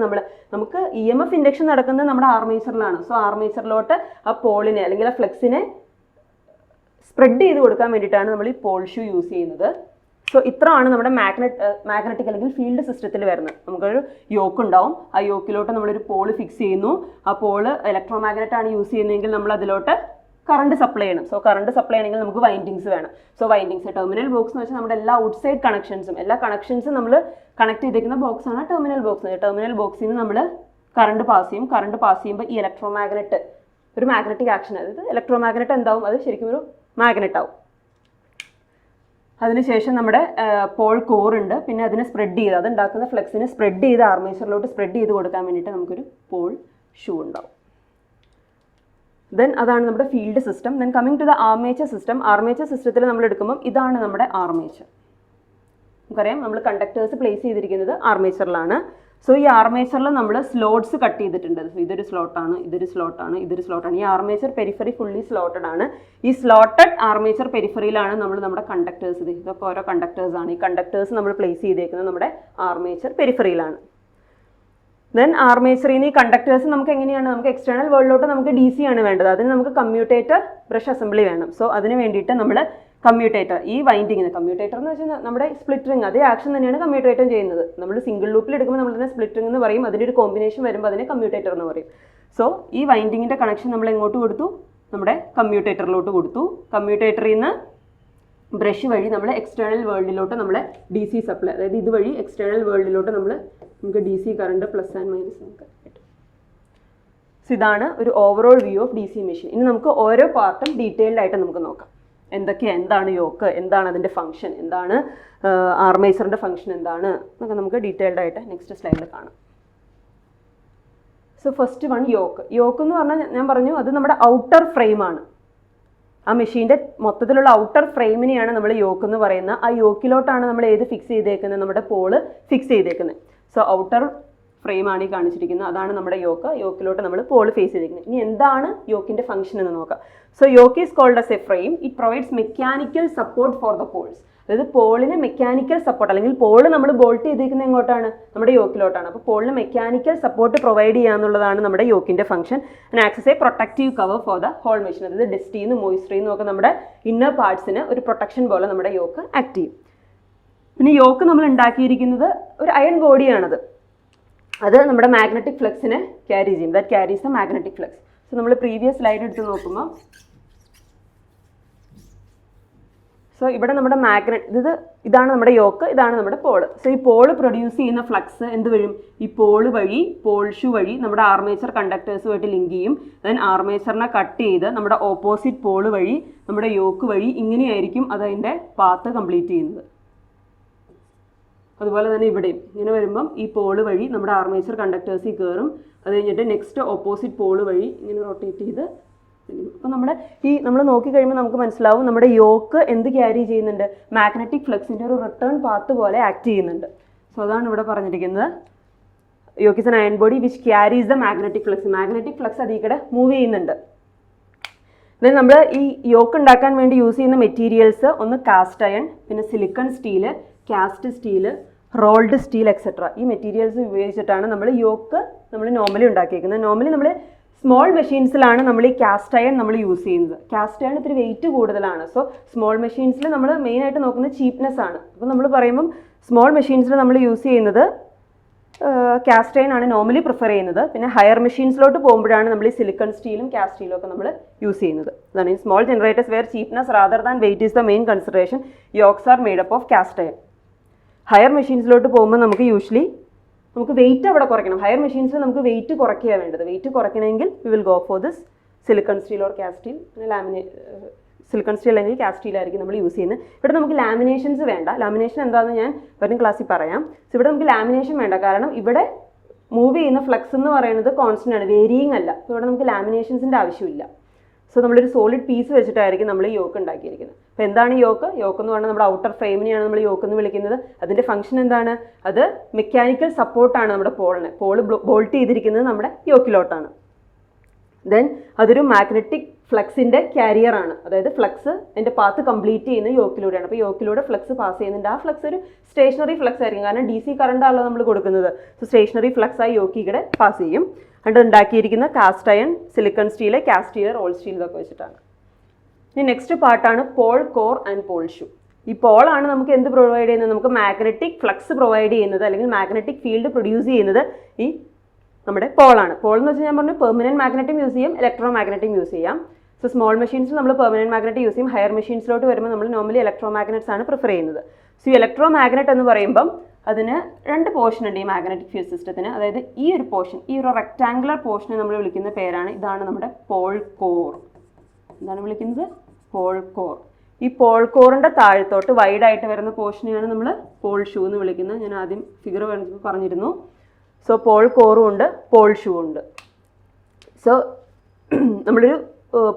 നമുക്ക് EMF ഇൻഡക്ഷൻ നടക്കുന്നത് നമ്മുടെ ആർമേച്ചറിലാണ്. സോ ആർമേച്ചറിലോട്ട് ആ പോളിനെ അല്ലെങ്കിൽ ആ ഫ്ലക്സിനെ സ്പ്രെഡ് ചെയ്ത് കൊടുക്കാൻ വേണ്ടിയിട്ടാണ് നമ്മൾ ഈ പോൾ ഷൂ യൂസ് ചെയ്യുന്നത്. സോ ഇത്രയാണ് നമ്മുടെ മാഗ്നറ്റിക് അല്ലെങ്കിൽ ഫീൽഡ് സിസ്റ്റത്തിൽ വരുന്നത്. നമുക്കൊരു യോക്ക് ഉണ്ടാവും, ആ യോക്കിലോട്ട് നമ്മളൊരു പോള് ഫിക്സ് ചെയ്യുന്നു. ആ പോള് ഇലക്ട്രോ മാഗ്നറ്റ് ആണ് യൂസ് ചെയ്യുന്നതെങ്കിൽ നമ്മൾ അതിലോട്ട് കറണ്ട് സപ്ലൈ ചെയ്യണം. സോ കറണ്ട് സപ്ലൈ ചെയ്യണമെങ്കിൽ നമുക്ക് വൈൻഡിങ്സ് വേണം. സോ വൈൻഡിങ്സ്, ടെർമിനൽ ബോക്സ് എന്ന് വെച്ചാൽ നമ്മുടെ എല്ലാ ഔട്ട്സൈഡ് കണക്ഷൻസും, എല്ലാ കണക്ഷൻസും നമ്മൾ കണക്ട് ചെയ്തിരിക്കുന്ന ബോക്സാണ് ടെർമിനൽ ബോക്സ്. ടെർമിനൽ ബോക്സിൽ നിന്ന് നമ്മൾ കറണ്ട് പാസ് ചെയ്യും. കറണ്ട് പാസ് ചെയ്യുമ്പോൾ ഈ ഇലക്ട്രോ മാഗ്നറ്റ് ഒരു മാഗ്നറ്റിക് ആക്ഷൻ, അതായത് ഇലക്ട്രോ മാഗ്നറ്റ് എന്താവും, അത് ശരിക്കും ഒരു മാഗ്നറ്റ് ആവും. അതിനുശേഷം നമ്മുടെ പോൾ കോർ ഉണ്ട്, പിന്നെ അതിനെ സ്പ്രെഡ് ചെയ്ത്, അത് ഉണ്ടാക്കുന്ന ഫ്ലക്സിനെ സ്പ്രെഡ് ചെയ്ത് ആർമേച്ചറിലോട്ട് സ്പ്രെഡ് ചെയ്ത് കൊടുക്കാൻ വേണ്ടിയിട്ട് നമുക്കൊരു പോൾ ഷൂ ഉണ്ടാവും. ദെൻ അതാണ് നമ്മുടെ field system. Then coming to the armature system. Armature സിസ്റ്റത്തിൽ നമ്മൾ എടുക്കുമ്പോൾ ഇതാണ് നമ്മുടെ ആർമേച്ചർ. നമുക്കറിയാം നമ്മൾ കണ്ടക്ടേഴ്സ് പ്ലേസ് ചെയ്തിരിക്കുന്നത് ആർമേച്ചറിലാണ്. സോ ഈ ആർമേച്ചറിൽ നമ്മൾ സ്ലോട്ട്സ് കട്ട് ചെയ്തിട്ടുണ്ട്. ഇതൊരു സ്ലോട്ടാണ്, ഇതൊരു സ്ലോട്ടാണ്, ഇതൊരു സ്ലോട്ടാണ്. ഈ ആർമേച്ചർ പെരിഫറി ഫുള്ളി സ്ലോട്ടഡ് ആണ്. ഈ സ്ലോട്ടഡ് ആർമേച്ചർ പെരിഫറിയിലാണ് നമ്മുടെ കണ്ടക്ടേഴ്സ്, ഇതൊക്കെ ഓരോ കണ്ടക്ടേഴ്സ് ആണ്. ഈ കണ്ടക്ടേഴ്സ് നമ്മൾ പ്ലേസ് ചെയ്തേക്കുന്നത് നമ്മുടെ ആർമേച്ചർ പെരിഫറിയിലാണ്. ദെൻ ആർമേച്ചറിൽ നിന്ന് ഈ കണ്ടക്ടേഴ്സ് നമുക്ക് എങ്ങനെയാണ്, നമുക്ക് എക്സ്റ്റേണൽ വേൾഡിലോട്ട് നമുക്ക് DC ആണ് വേണ്ടത്. അതിന് നമുക്ക് കമ്മ്യൂട്ടേറ്റർ ബ്രഷ് അസംബ്ലി വേണം. സോ അതിന് വേണ്ടിയിട്ട് നമ്മൾ കമ്മ്യൂട്ടേറ്റർ, ഈ വൈൻഡിങ്ങിന് കമ്മ്യൂട്ടേറ്റർ എന്ന് വെച്ചാൽ നമ്മുടെ സ്പ്ലിറ്ററിങ്, അതേ ആക്ഷൻ തന്നെയാണ് കമ്മ്യൂട്ടേറ്റർ ചെയ്യുന്നത്. നമ്മൾ സിംഗിൾ ലൂപ്പിൽ എടുക്കുമ്പോൾ നമ്മൾ തന്നെ സ്പ്ലിറ്ററിംഗ് എന്ന് പറയും, അതിൻ്റെ ഒരു കോമ്പിനേഷൻ വരുമ്പോൾ അതിനെ കമ്മ്യൂട്ടേറ്റർ എന്ന് പറയും. സോ ഈ വൈൻഡിങ്ങിൻ്റെ കണക്ഷൻ നമ്മൾ എങ്ങോട്ട് കൊടുത്തു, നമ്മുടെ കമ്മ്യൂട്ടേറ്ററിലോട്ട് കൊടുത്തു. കമ്മ്യൂട്ടേറ്ററിൽ നിന്ന് ബ്രഷ് വഴി നമ്മൾ എക്സ്റ്റേണൽ വേൾഡിലോട്ട് നമ്മൾ DC സപ്ലൈ, അതായത് ഇതുവഴി എക്സ്റ്റേണൽ വേൾഡിലോട്ട് നമുക്ക് DC current plus and minus നമുക്ക് കിട്ടും. സോ ഇതാണ് ഒരു overall view of DC machine. ഇനി നമുക്ക് ഓരോ പാർട്ടും ഡീറ്റെയിൽഡ് ആയിട്ട് നമുക്ക് നോക്കാം. എന്താണ് യോക്ക്, എന്താണ് അതിൻ്റെ ഫംഗ്ഷൻ, എന്താണ് ആർമേച്ചറിൻ്റെ ഫംഗ്ഷൻ എന്താണ് എന്നൊക്കെ നമുക്ക് ഡീറ്റെയിൽഡ് ആയിട്ട് നെക്സ്റ്റ് സ്ലൈഡിൽ കാണാം. So first one yoke. Yoke എന്ന് പറഞ്ഞാൽ ഞാൻ പറഞ്ഞു അത് നമ്മുടെ ഔട്ടർ ഫ്രെയിമാണ്. ആ മെഷീൻ്റെ മൊത്തത്തിലുള്ള ഔട്ടർ ഫ്രെയിമിനെയാണ് നമ്മൾ യോക്ക് എന്ന് പറയുന്നത്. ആ യോക്കിലോട്ടാണ് നമ്മൾ ഏത് ഫിക്സ് ചെയ്തേക്കുന്നത്, നമ്മുടെ പോള് ഫിക്സ് ചെയ്തേക്കുന്നത്. സോ ഔട്ടർ ഫ്രെയിമാണ് ഈ കാണിച്ചിരിക്കുന്നത്, അതാണ് നമ്മുടെ യോക്ക്. യോക്കിലോട്ട് നമ്മൾ പോള് ഫേസ് ചെയ്തിരിക്കുന്നത്. ഇനി എന്താണ് യോക്കിൻ്റെ ഫംഗ്ഷൻ എന്ന് നോക്കാം. So yoke is called as a frame. It provides mechanical support for the poles. അതായത് പോളിന് മെക്കാനിക്കൽ സപ്പോർട്ട്, അല്ലെങ്കിൽ പോള് നമ്മൾ ബോൾട്ട് ചെയ്തിരിക്കുന്നത് എങ്ങോട്ടാണ്, നമ്മുടെ യോക്കിലോട്ടാണ്. അപ്പോൾ പോളിന് മെക്കാനിക്കൽ സപ്പോർട്ട് പ്രൊവൈഡ് ചെയ്യുക എന്നുള്ളതാണ് നമ്മുടെ യോക്കിൻ്റെ function. And acts a protective cover for the whole machine. അതായത് ഡസ്റ്റിന്ന് മോയ്സ്ചറിന്ന് ഒക്കെ നമ്മുടെ ഇന്നർ പാർട്സിന് ഒരു പ്രൊട്ടക്ഷൻ പോലെ നമ്മുടെ യോക്ക് ആക്ട് ചെയ്യും. പിന്നെ യോക്ക് നമ്മൾ ഉണ്ടാക്കിയിരിക്കുന്നത് ഒരു അയൺ ബോഡിയാണത്. അത് നമ്മുടെ മാഗ്നറ്റിക് ഫ്ലക്സിനെ ക്യാരി ചെയ്യും. That carries the magnetic flux. So നമ്മൾ പ്രീവിയസ് സ്ലൈഡ് എടുത്ത് നോക്കുമ്പോൾ സോ ഇവിടെ നമ്മുടെ ഇതാണ് നമ്മുടെ യോക്ക്, ഇതാണ് നമ്മുടെ പോള്. സോ ഈ പോള് പ്രൊഡ്യൂസ് ചെയ്യുന്ന ഫ്ലക്സ് എന്ത് വരും, ഈ പോള് വഴി, പോൾ ഷൂ വഴി നമ്മുടെ ആർമേച്ചർ കണ്ടക്ടേഴ്സുമായിട്ട് ലിങ്ക് ചെയ്യും. ദെൻ ആർമേച്ചറിനെ കട്ട് ചെയ്ത് നമ്മുടെ ഓപ്പോസിറ്റ് പോള് വഴി, നമ്മുടെ യോക്ക് വഴി ഇങ്ങനെയായിരിക്കും അതതിൻ്റെ പാത്ത് കംപ്ലീറ്റ് ചെയ്യുന്നത്. അതുപോലെ തന്നെ ഇവിടെയും ഇങ്ങനെ വരുമ്പം ഈ പോള് വഴി നമ്മുടെ ആർമേച്ചർ കണ്ടക്ടേഴ്സിൽ കയറും. അത് കഴിഞ്ഞിട്ട് നെക്സ്റ്റ് ഓപ്പോസിറ്റ് പോള് വഴി ഇങ്ങനെ റൊട്ടേറ്റ് ചെയ്ത്. അപ്പോൾ നമ്മൾ നോക്കിക്കഴിയുമ്പോൾ നമുക്ക് മനസ്സിലാവും നമ്മുടെ യോക്ക് എന്ത് ക്യാരി ചെയ്യുന്നുണ്ട്, മാഗ്നറ്റിക് ഫ്ലക്സിൻ്റെ ഒരു റിട്ടേൺ പാത്ത് പോലെ ആക്ട് ചെയ്യുന്നുണ്ട്. സോ അതാണ് ഇവിടെ പറഞ്ഞിരിക്കുന്നത്. Yoke is an iron body which carries the magnetic flux. Magnetic flux അതിൽ കൂടെ മൂവ് ചെയ്യുന്നുണ്ട്. ദെൻ നമ്മൾ ഈ യോക്ക് ഉണ്ടാക്കാൻ വേണ്ടി യൂസ് ചെയ്യുന്ന മെറ്റീരിയൽസ് ഒന്ന് കാസ്റ്റ് അയൺ, പിന്നെ silicon steel, cast steel, rolled steel etcetera. ഈ മെറ്റീരിയൽസ് ഉപയോഗിച്ചിട്ടാണ് നമ്മൾ യോക്ക് നോർമലി ഉണ്ടാക്കിയിരിക്കുന്നത്. നോർമലി നമ്മൾ സ്മോൾ മെഷീൻസിലാണ് നമ്മൾ ഈ കാസ്റ്റ് അയൺ നമ്മൾ യൂസ് ചെയ്യുന്നത്. കാസ്റ്റ് അയൺ ഇത്തിരി വെയിറ്റ് കൂടുതലാണ്. സോ സ്മോൾ മെഷീൻസിൽ നമ്മൾ മെയിനായിട്ട് നോക്കുന്നത് ചീപ്നെസ് ആണ്. അപ്പോൾ നമ്മൾ പറയുമ്പം സ്മോൾ മെഷീൻസിൽ നമ്മൾ യൂസ് ചെയ്യുന്നത് കാസ്റ്റ് അയൺ ആണ് നോർമലി പ്രിഫർ ചെയ്യുന്നത്. പിന്നെ ഹയർ മെഷീൻസിലോട്ട് പോകുമ്പോഴാണ് നമ്മൾ ഈ സിലിക്കൺ സ്റ്റീലും കാസ്റ്റ് സ്റ്റീലും ഒക്കെ നമ്മൾ യൂസ് ചെയ്യുന്നത്. അതാണ് ഈ small generators where cheapness rather than weight is the main consideration. Yokes are made up of cast iron. Higher മെഷീൻസിലോട്ട് പോകുമ്പോൾ നമുക്ക് യൂഷ്വലി നമുക്ക് വെയിറ്റ് അവിടെ കുറയ്ക്കണം. ഹയർ മെഷീൻസിൽ നമുക്ക് വെയിറ്റ് കുറയ്ക്കുക വേണ്ടത്. വെയിറ്റ് കുറയ്ക്കണമെങ്കിൽ we will go for this silicon steel or cast steel. പിന്നെ സിലിക്കൺ സ്റ്റീൽ അല്ലെങ്കിൽ കാസ്റ്റ് സ്റ്റീലായിരിക്കും നമ്മൾ യൂസ് ചെയ്യുന്നത്. ഇവിടെ നമുക്ക് ലാമിനേഷൻസ് വേണ്ട. ലാമിനേഷൻ എന്താണെന്ന് ഞാൻ വരും ക്ലാസ്സിൽ പറയാം. സോ ഇവിടെ നമുക്ക് ലാമിനേഷൻ വേണ്ട, കാരണം ഇവിടെ മൂവ് ചെയ്യുന്ന ഫ്ലക്സ് എന്ന് പറയുന്നത് കോൺസ്റ്റൻ്റ് ആണ്, വേരിയിങ് അല്ല. സോ ഇവിടെ നമുക്ക് ലാമിനേഷൻസിൻ്റെ ആവശ്യമില്ല. സോ നമ്മളൊരു സോളിഡ് പീസ് വെച്ചിട്ടായിരിക്കും നമ്മൾ യോക്ക് ഉണ്ടാക്കിയിരിക്കുന്നത്. അപ്പോൾ എന്താണ് യോക്ക്? യോക്ക് എന്ന് പറഞ്ഞാൽ നമ്മുടെ ഔട്ടർ ഫ്രെയിമിനെയാണ് നമ്മൾ യോക്ക് എന്ന് വിളിക്കുന്നത്. അതിൻ്റെ ഫംഗ്ഷൻ എന്താണ്? അത് മെക്കാനിക്കൽ സപ്പോർട്ടാണ് നമ്മുടെ പോളിന്. ബോൾട്ട് ചെയ്തിരിക്കുന്നത് നമ്മുടെ യോക്കിലോട്ടാണ്. ദെൻ അതൊരു മാഗ്നറ്റിക് ഫ്ലക്സിൻ്റെ ക്യാരിയർ ആണ്. അതായത് ഫ്ലക്സ് അതിൻ്റെ പാത്ത് കംപ്ലീറ്റ് ചെയ്യുന്ന യോക്കിലൂടെയാണ്. അപ്പോൾ യോക്കിലൂടെ ഫ്ലക്സ് പാസ് ചെയ്യുന്നുണ്ട്. ആ ഫ്ലക്സ് ഒരു സ്റ്റേഷനറി ഫ്ലക്സ് ആയിരിക്കും, കാരണം DC കറണ്ടാണല്ലോ നമ്മൾ കൊടുക്കുന്നത്. സോ സ്റ്റേഷനറി ഫ്ലക്സ് ആയി യോക്കിയുടെ പാസ് ചെയ്യും. അത് ഉണ്ടാക്കിയിരിക്കുന്ന cast iron, silicon steel, cast steel, roll steel ഇതൊക്കെ വെച്ചിട്ടാണ്. ഇനി നെക്സ്റ്റ് പാർട്ടാണ് pole core and pole shoe. ഈ പോളാണ് നമുക്ക് എന്ത് പ്രൊവൈഡ് ചെയ്യുന്നത്? നമുക്ക് മാഗ്നറ്റിക് ഫ്ലക്സ് പ്രൊവൈഡ് ചെയ്യുന്നത്, അല്ലെങ്കിൽ മാഗ്നറ്റിക് ഫീൽഡ് പ്രൊഡ്യൂസ് ചെയ്യുന്നത് ഈ നമ്മുടെ പോളാണ്. പോൾ എന്ന് വെച്ചാൽ ഞാൻ പറഞ്ഞു പെർമനന്റ് മാഗ്നറ്റും യൂസ് ചെയ്യും, ഇലക്ട്രോ മാഗ്നറ്റും യൂസ് ചെയ്യാം. സോ സ്മോൾ മെഷീൻസിൽ നമ്മൾ പെർമനന്റ് മാഗ്നറ്റ് യൂസ് ചെയ്യും. ഹയർ മെഷീൻസിലോട്ട് വരുമ്പോൾ നമ്മൾ നോർമലി ഇലക്ട്രോ മാഗ്നറ്റ്സ് ആണ് പ്രിഫർ ചെയ്യുന്നത്. സോ ഈ ഇലക്ട്രോ മാഗ്നറ്റ് എന്ന് പറയുമ്പം അതിന് രണ്ട് പോർഷൻ ഉണ്ട് ഈ മാഗ്നറ്റിക് ഫീൽഡ് സിസ്റ്റത്തിന്. അതായത് ഈ ഒരു പോർഷൻ, ഈ ഒരു റെക്ടാങ്കുലർ പോർഷനെ നമ്മൾ വിളിക്കുന്ന പേരാണ്, ഇതാണ് നമ്മുടെ പോൾ കോർ. എന്താണ് വിളിക്കുന്നത്? Pole core. ഈ പോൾ കോറിൻ്റെ താഴത്തോട്ട് വൈഡായിട്ട് വരുന്ന പോർഷനെയാണ് നമ്മൾ പോൾ ഷൂ എന്ന് വിളിക്കുന്നത്. ഞാൻ ആദ്യം ഫിഗർ പറഞ്ഞിരുന്നു. സോ പോൾ കോറും ഉണ്ട്, പോൾ ഷൂ ഉണ്ട്. സോ നമ്മളൊരു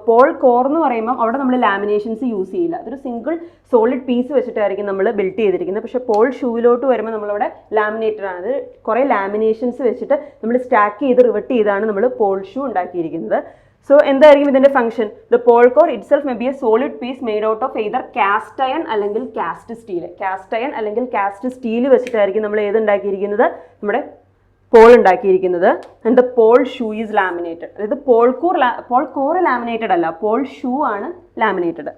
പോൾ കോർ എന്ന് പറയുമ്പോൾ അവിടെ നമ്മൾ ലാമിനേഷൻസ് യൂസ് ചെയ്യില്ല. അതൊരു സിംഗിൾ സോളിഡ് പീസ് വെച്ചിട്ടായിരിക്കും നമ്മൾ ബിൽഡ് ചെയ്തിരിക്കുന്നത്. പക്ഷേ പോൾ ഷൂവിലോട്ട് വരുമ്പോൾ നമ്മളവിടെ ലാമിനേറ്റഡ് ആണ്. അത് കുറേ ലാമിനേഷൻസ് വെച്ചിട്ട് നമ്മൾ സ്റ്റാക്ക് ചെയ്ത് റിവട്ട് ചെയ്താണ് നമ്മൾ പോൾ ഷൂ ഉണ്ടാക്കിയിരിക്കുന്നത്. സോ എന്തായിരിക്കും ഇതിൻ്റെ function? The pole core itself may be a solid piece made out of either cast iron അല്ലെങ്കിൽ കാസ്റ്റ് സ്റ്റീൽ. കാസ്റ്റ് അയൺ അല്ലെങ്കിൽ കാസ്റ്റ് സ്റ്റീൽ വെച്ചിട്ടായിരിക്കും നമ്മൾ ഏതുണ്ടാക്കിയിരിക്കുന്നത്? നമ്മുടെ പോൾ ഉണ്ടാക്കിയിരിക്കുന്നത്. And the pole shoe is laminated. അതായത് പോൾ കോർ ലാമിനേറ്റഡ് അല്ല, pole shoe ആണ് laminated.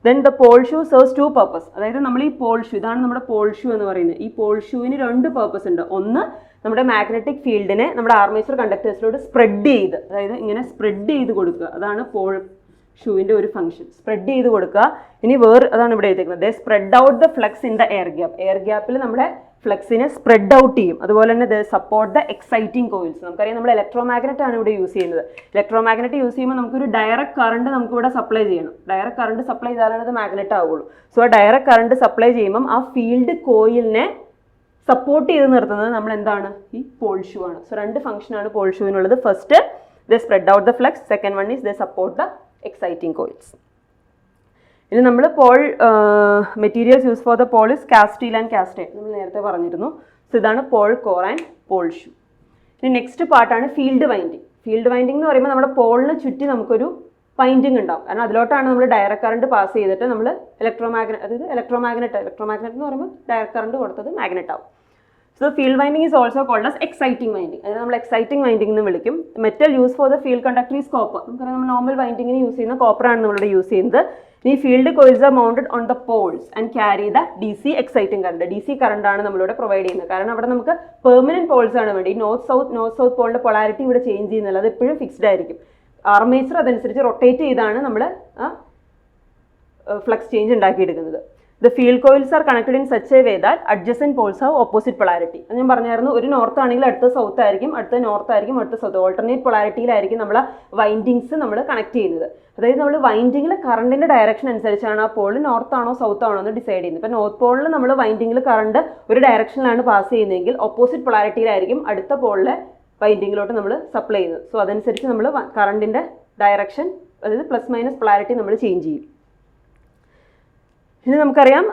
Then the pole shoe serves two purpose. അതായത് നമ്മൾ ഈ പോൾ ഷൂ, ഇതാണ് നമ്മുടെ പോൾ ഷൂ എന്ന് പറയുന്നത്. ഈ പോൾ ഷൂവിന് രണ്ട് പർപ്പസ് ഉണ്ട്. ഒന്ന്, നമ്മുടെ മാഗ്നറ്റിക് ഫീൽഡിനെ നമ്മുടെ ആർമേച്ചർ കണ്ടക്ടേഴ്സിലോട്ട് സ്പ്രെഡ് ചെയ്ത്, അതായത് ഇങ്ങനെ സ്പ്രെഡ് ചെയ്ത് കൊടുക്കുക. അതാണ് പോൾ ഷൂവിൻ്റെ ഒരു ഫംഗ്ഷൻ, സ്പ്രെഡ് ചെയ്ത് കൊടുക്കുക. ഇനി അതാണ് ഇവിടെ എഴുതിയിരിക്കുന്നത്. They spread out the flux in the air gap. Air ഗ്യാപ്പിൽ നമ്മുടെ ഫ്ലക്സിനെ സ്പ്രെഡ് ഔട്ട് ചെയ്യും. അതുപോലെ തന്നെ the support the exciting coils. നമുക്കറിയാം നമ്മൾ ഇലക്ട്രോ മാഗ്നറ്റ് ആണ് ഇവിടെ യൂസ് ചെയ്യുന്നത്. ഇലക്ട്രോ മാഗ്നറ്റ് യൂസ് ചെയ്യുമ്പോൾ നമുക്കൊരു ഡയറക്റ്റ് കറണ്ട് നമുക്ക് ഇവിടെ സപ്ലൈ ചെയ്യണം. ഡയറക്റ്റ് കറണ്ട് സപ്ലൈ ചെയ്താലാണ് ഇത് മാഗ്നറ്റ് ആവുള്ളൂ. സോ ആ ഡയറക്റ്റ് കറണ്ട് സപ്ലൈ ചെയ്യുമ്പം ആ ഫീൽഡ് കോയിലിനെ സപ്പോർട്ട് ചെയ്ത് നിർത്തുന്നത് നമ്മൾ എന്താണ്? ഈ പോൾ ഷൂ ആണ്. സോ രണ്ട് ഫംഗ്ഷനാണ് പോൾ ഷൂവിനുള്ളത്. First, the spread out the flux. Second one is the support the exciting coils. ഇനി നമ്മൾ pole materials use for the pole is cast steel and cast iron. നമ്മൾ നേരത്തെ പറഞ്ഞിരുന്നു. സോ ഇതാണ് pole core and pole shoe. ഇനി next പാർട്ടാണ് field winding. Field winding എന്ന് പറയുമ്പോൾ നമ്മുടെ പോളിന് ചുറ്റി നമുക്കൊരു വൈൻഡിങ് ഉണ്ടാവും. കാരണം അതിലോട്ടാണ് നമ്മൾ ഡയറക്റ്റ് കറണ്ട് പാസ് ചെയ്തിട്ട് നമ്മൾ ഇലക്ട്രോ മാഗ്നറ്റ് എന്ന് പറയുമ്പോൾ ഡയറക്റ്റ് കറണ്ട് കൊടുത്തത് മാഗ്നറ്റ് ആവും. So field winding is also called as exciting winding. അതിനെ നമ്മൾ എക്സൈറ്റിംഗ് വൈൻഡിംഗ് എന്ന് വിളിക്കും. Metal use for the field conductor is copper. നമുക്കറിയാം നമ്മൾ നോർമൽ വൈൻഡിങ്ങിന് യൂസ് ചെയ്യുന്ന കോപ്പറാണ് നമ്മളിവിടെ യൂസ് ചെയ്യുന്നത്. ഈ field coils are mounted on the poles and carry the DC exciting current. DC current ആണ് നമ്മളിവിടെ പ്രൊവൈഡ് ചെയ്യുന്നത്. കാരണം അവിടെ നമുക്ക് പെർമനന്റ് പോൾസ് ആണ് വേണ്ടി. നോർത്ത് സൗത്ത് പോളിന്റെ പൊളാരിറ്റി ഇവിടെ ചേഞ്ച് ചെയ്യുന്നില്ല, അത് എപ്പോഴും ഫിക്സ്ഡ് ആയിരിക്കും. ആർമേച്ചർ അതനുസരിച്ച് റൊട്ടേറ്റ് ചെയ്താണ് നമ്മൾ ഫ്ലക്സ് ചേഞ്ച് ഉണ്ടാക്കിയെടുക്കുന്നത്. The field coils are connected in such a way that adjacent poles have opposite polarity. അത് ഞാൻ പറഞ്ഞായിരുന്നു, ഒരു നോർത്ത് ആണെങ്കിൽ അടുത്ത സൗത്ത് ആയിരിക്കും, അടുത്ത നോർത്ത് ആയിരിക്കും, അടുത്ത സൗത്ത്. ഓൾട്ടർനേറ്റ് പൊളാരിറ്റിയിലായിരിക്കും നമ്മൾ വൈൻഡിങ്സ് നമ്മൾ കണക്ട് ചെയ്യുന്നത്. അതായത് നമ്മൾ വൈൻഡിങ്ങിൽ കറണ്ടിൻ്റെ ഡയറക്ഷൻ അനുസരിച്ചാണ് ആ പോൾ നോർത്ത് ആണോ സൗത്ത് ആണോ എന്ന് ഡിസൈഡ് ചെയ്യുന്നത്. ഇപ്പോൾ നോർത്ത് പോളിൽ നമ്മൾ വൈൻഡിങ്ങിൽ കറണ്ട് ഒരു ഡയറക്ഷനിലാണ് പാസ് ചെയ്യുന്നതെങ്കിൽ ഓപ്പോസിറ്റ് പൊളാരിറ്റിയിലായിരിക്കും അടുത്ത പോളിലെ വൈൻഡിങ്ങിലോട്ട് നമ്മൾ സപ്ലൈ ചെയ്യുന്നത്. സോ അതനുസരിച്ച് നമ്മൾ കറണ്ടിൻ്റെ ഡയറക്ഷൻ, അതായത് പ്ലസ് മൈനസ് പൊളാരിറ്റി നമ്മൾ ചേഞ്ച് ചെയ്യും. ഇനി നമുക്കറിയാം,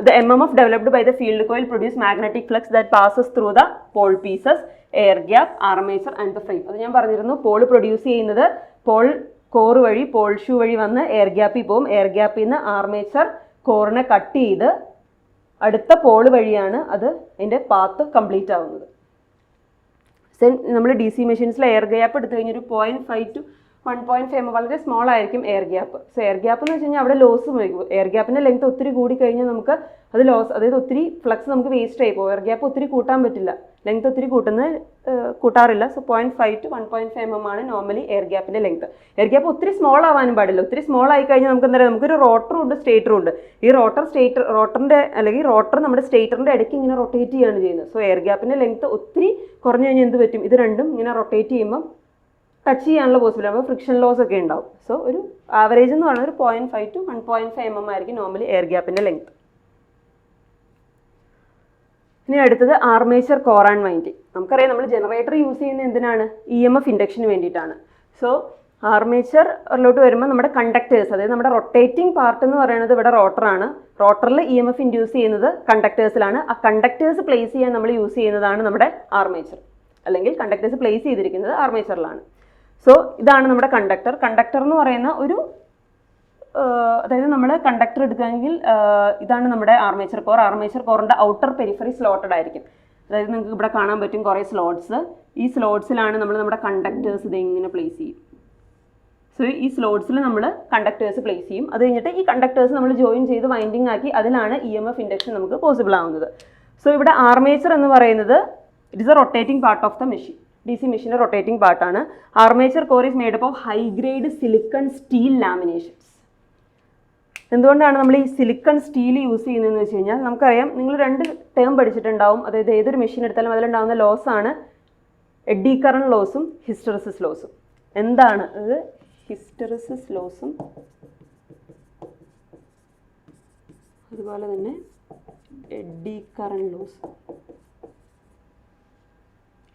the MMF developed by the field coil produce magnetic flux that passes through the pole pieces, air gap, armature and the frame. അത് ഞാൻ പറഞ്ഞിരുന്നു, പോൾ പ്രൊഡ്യൂസ് ചെയ്യുന്നത് പോൾ കോർ വഴി, പോൾ ഷൂ വഴി വന്ന് എയർ ഗ്യാപ്പിൽ പോകും. എയർ ഗ്യാപ്പിൽ നിന്ന് ആർമേച്ചർ കോറിനെ കട്ട് ചെയ്ത് അടുത്ത പോൾ വഴിയാണ് അത് അതിൻ്റെ പാത്ത് കംപ്ലീറ്റ് ആവുന്നത്. നമ്മൾ DC മെഷീൻസിൽ എയർ ഗ്യാപ്പ് എടുത്തു കഴിഞ്ഞൊരു 0.5 to 1.5 വളരെ സ്മോൾ ആയിരിക്കും air gap. So air gap എന്ന് വെച്ച് കഴിഞ്ഞാൽ അവിടെ ലോസ് വരും. എയർ ഗ്യാപ്പിൻ്റെ ലെങ്ത് ഒത്തിരി കൂടി കഴിഞ്ഞാൽ നമുക്ക് അത് ലോസ്, അതായത് ഒത്തിരി ഫ്ലക്സ് നമുക്ക് വേസ്റ്റ് ആയി പോകും. എയർ ഗ്യാപ്പ് ഒത്തിരി കൂട്ടാൻ പറ്റില്ല, ലെങ്ത് ഒത്തിരി കൂട്ടാറില്ല. സോ 0.5 to 1.5 mm ആണ് നോർമലി എയർ ഗ്യാപ്പിൻ്റെ ലെങ്ത്. എയർ ഗ്യാപ്പ് ഒത്തിരി സ്മോൾ ആവാനും പാടില്ല. ഒത്തിരി സ്മോൾ ആയി കഴിഞ്ഞാൽ നമുക്ക് എന്താ പറയുക, നമുക്കൊരു റോട്ടറും ഉണ്ട് സ്റ്റേറ്ററും ഉണ്ട്. ഈ റോട്ടറിൻ്റെ അല്ലെങ്കിൽ റോട്ടർ നമ്മുടെ സ്റ്റേറ്ററിൻ്റെ ഇടയ്ക്ക് ഇങ്ങനെ റൊട്ടേറ്റ് ചെയ്യുകയാണ് ചെയ്യുന്നത്. സോ എയർ ഗ്യാപ്പിൻ്റെ ലെങ്ത് ഒത്തിരി കുറഞ്ഞു കഴിഞ്ഞാൽ എന്ത് പറ്റും, ഇത് രണ്ടും ഇങ്ങനെ റൊട്ടേറ്റ് ചെയ്യുമ്പോൾ ടച്ച് ചെയ്യാനുള്ള പോസിബിലിറ്റി, അപ്പോൾ ഫ്രിക്ഷൻ ലോസ് ഒക്കെ ഉണ്ടാവും. സോ ഒരു ആവറേജ് എന്ന് പറയുന്നത് ഒരു 0.5 to 1.5 mm ആയിരിക്കും നോർമലി എയർ ഗ്യാപ്പിൻ്റെ ലെങ്ത്. ഇനി അടുത്തത് ആർമേച്ചർ കോർ ആൻഡ് വൈൻഡിങ്. നമുക്കറിയാം നമ്മൾ ജനറേറ്റർ യൂസ് ചെയ്യുന്നത് എന്തിനാണ്, EMF ഇൻഡക്ഷന് വേണ്ടിയിട്ടാണ്. സോ ആർമേച്ചറിലോട്ട് വരുമ്പോൾ നമ്മുടെ കണ്ടക്ടേഴ്സ്, അതായത് നമ്മുടെ റൊട്ടേറ്റിംഗ് പാർട്ട് എന്ന് പറയുന്നത് ഇവിടെ റോട്ടറാണ്. റോട്ടറിൽ EMF ഇൻഡ്യൂസ് ചെയ്യുന്നത് കണ്ടക്ടേഴ്സിലാണ്. ആ കണ്ടക്ടേഴ്സ് പ്ലേസ് ചെയ്യാൻ നമ്മൾ യൂസ് ചെയ്യുന്നതാണ് നമ്മുടെ ആർമേച്ചർ, അല്ലെങ്കിൽ കണ്ടക്ടേഴ്സ് പ്ലേസ് ചെയ്തിരിക്കുന്നത് ആർമേച്ചറിലാണ്. സോ ഇതാണ് നമ്മുടെ കണ്ടക്ടർ. കണ്ടക്ടർ എന്ന് പറയുന്ന ഒരു അതായത് നമ്മൾ കണ്ടക്ടർ എടുക്കുകയാണെങ്കിൽ ഇതാണ് നമ്മുടെ ആർമേച്ചർ കോർ. ആർമേച്ചർ കോറിൻ്റെ ഔട്ടർ പെരിഫറി സ്ലോട്ടഡ് ആയിരിക്കും. അതായത് നിങ്ങൾക്ക് ഇവിടെ കാണാൻ പറ്റും കുറേ സ്ലോട്ട്സ്. ഈ സ്ലോട്ട്സിലാണ് നമ്മൾ നമ്മുടെ കണ്ടക്ടേഴ്സ് ഇതിങ്ങനെ പ്ലേസ് ചെയ്യും. സോ ഈ സ്ലോട്ട്സിൽ നമ്മൾ കണ്ടക്ടേഴ്സ് പ്ലേസ് ചെയ്യും. അത് കഴിഞ്ഞിട്ട് ഈ കണ്ടക്ടേഴ്സ് നമ്മൾ ജോയിൻ ചെയ്ത് വൈൻഡിങ് ആക്കി അതിലാണ് EMF ഇൻഡക്ഷൻ നമുക്ക് പോസിബിൾ ആവുന്നത്. സോ ഇവിടെ ആർമേച്ചർ എന്ന് പറയുന്നത് it is a rotating part of the machine. DC മെഷീൻ്റെ റൊട്ടേറ്റിംഗ് പാർട്ടാണ്. Armature core is made up of high grade silicon steel laminations. എന്തുകൊണ്ടാണ് നമ്മൾ ഈ സിലിക്കൺ സ്റ്റീൽ യൂസ് ചെയ്യുന്നതെന്ന് വെച്ച് കഴിഞ്ഞാൽ നമുക്കറിയാം, നിങ്ങൾ 2 ടേം പഠിച്ചിട്ടുണ്ടാവും. അതായത് ഏതൊരു മെഷീൻ എടുത്താലും അതിലുണ്ടാകുന്ന ലോസ് ആണ് എഡ്ഡി കറന്റ് ലോസും ഹിസ്റ്ററിസിസ് ലോസും. എന്താണ് അത്? ഹിസ്റ്ററിസിസ് ലോസും അതുപോലെ തന്നെ എഡ്ഡി കറന്റ് ലോസും.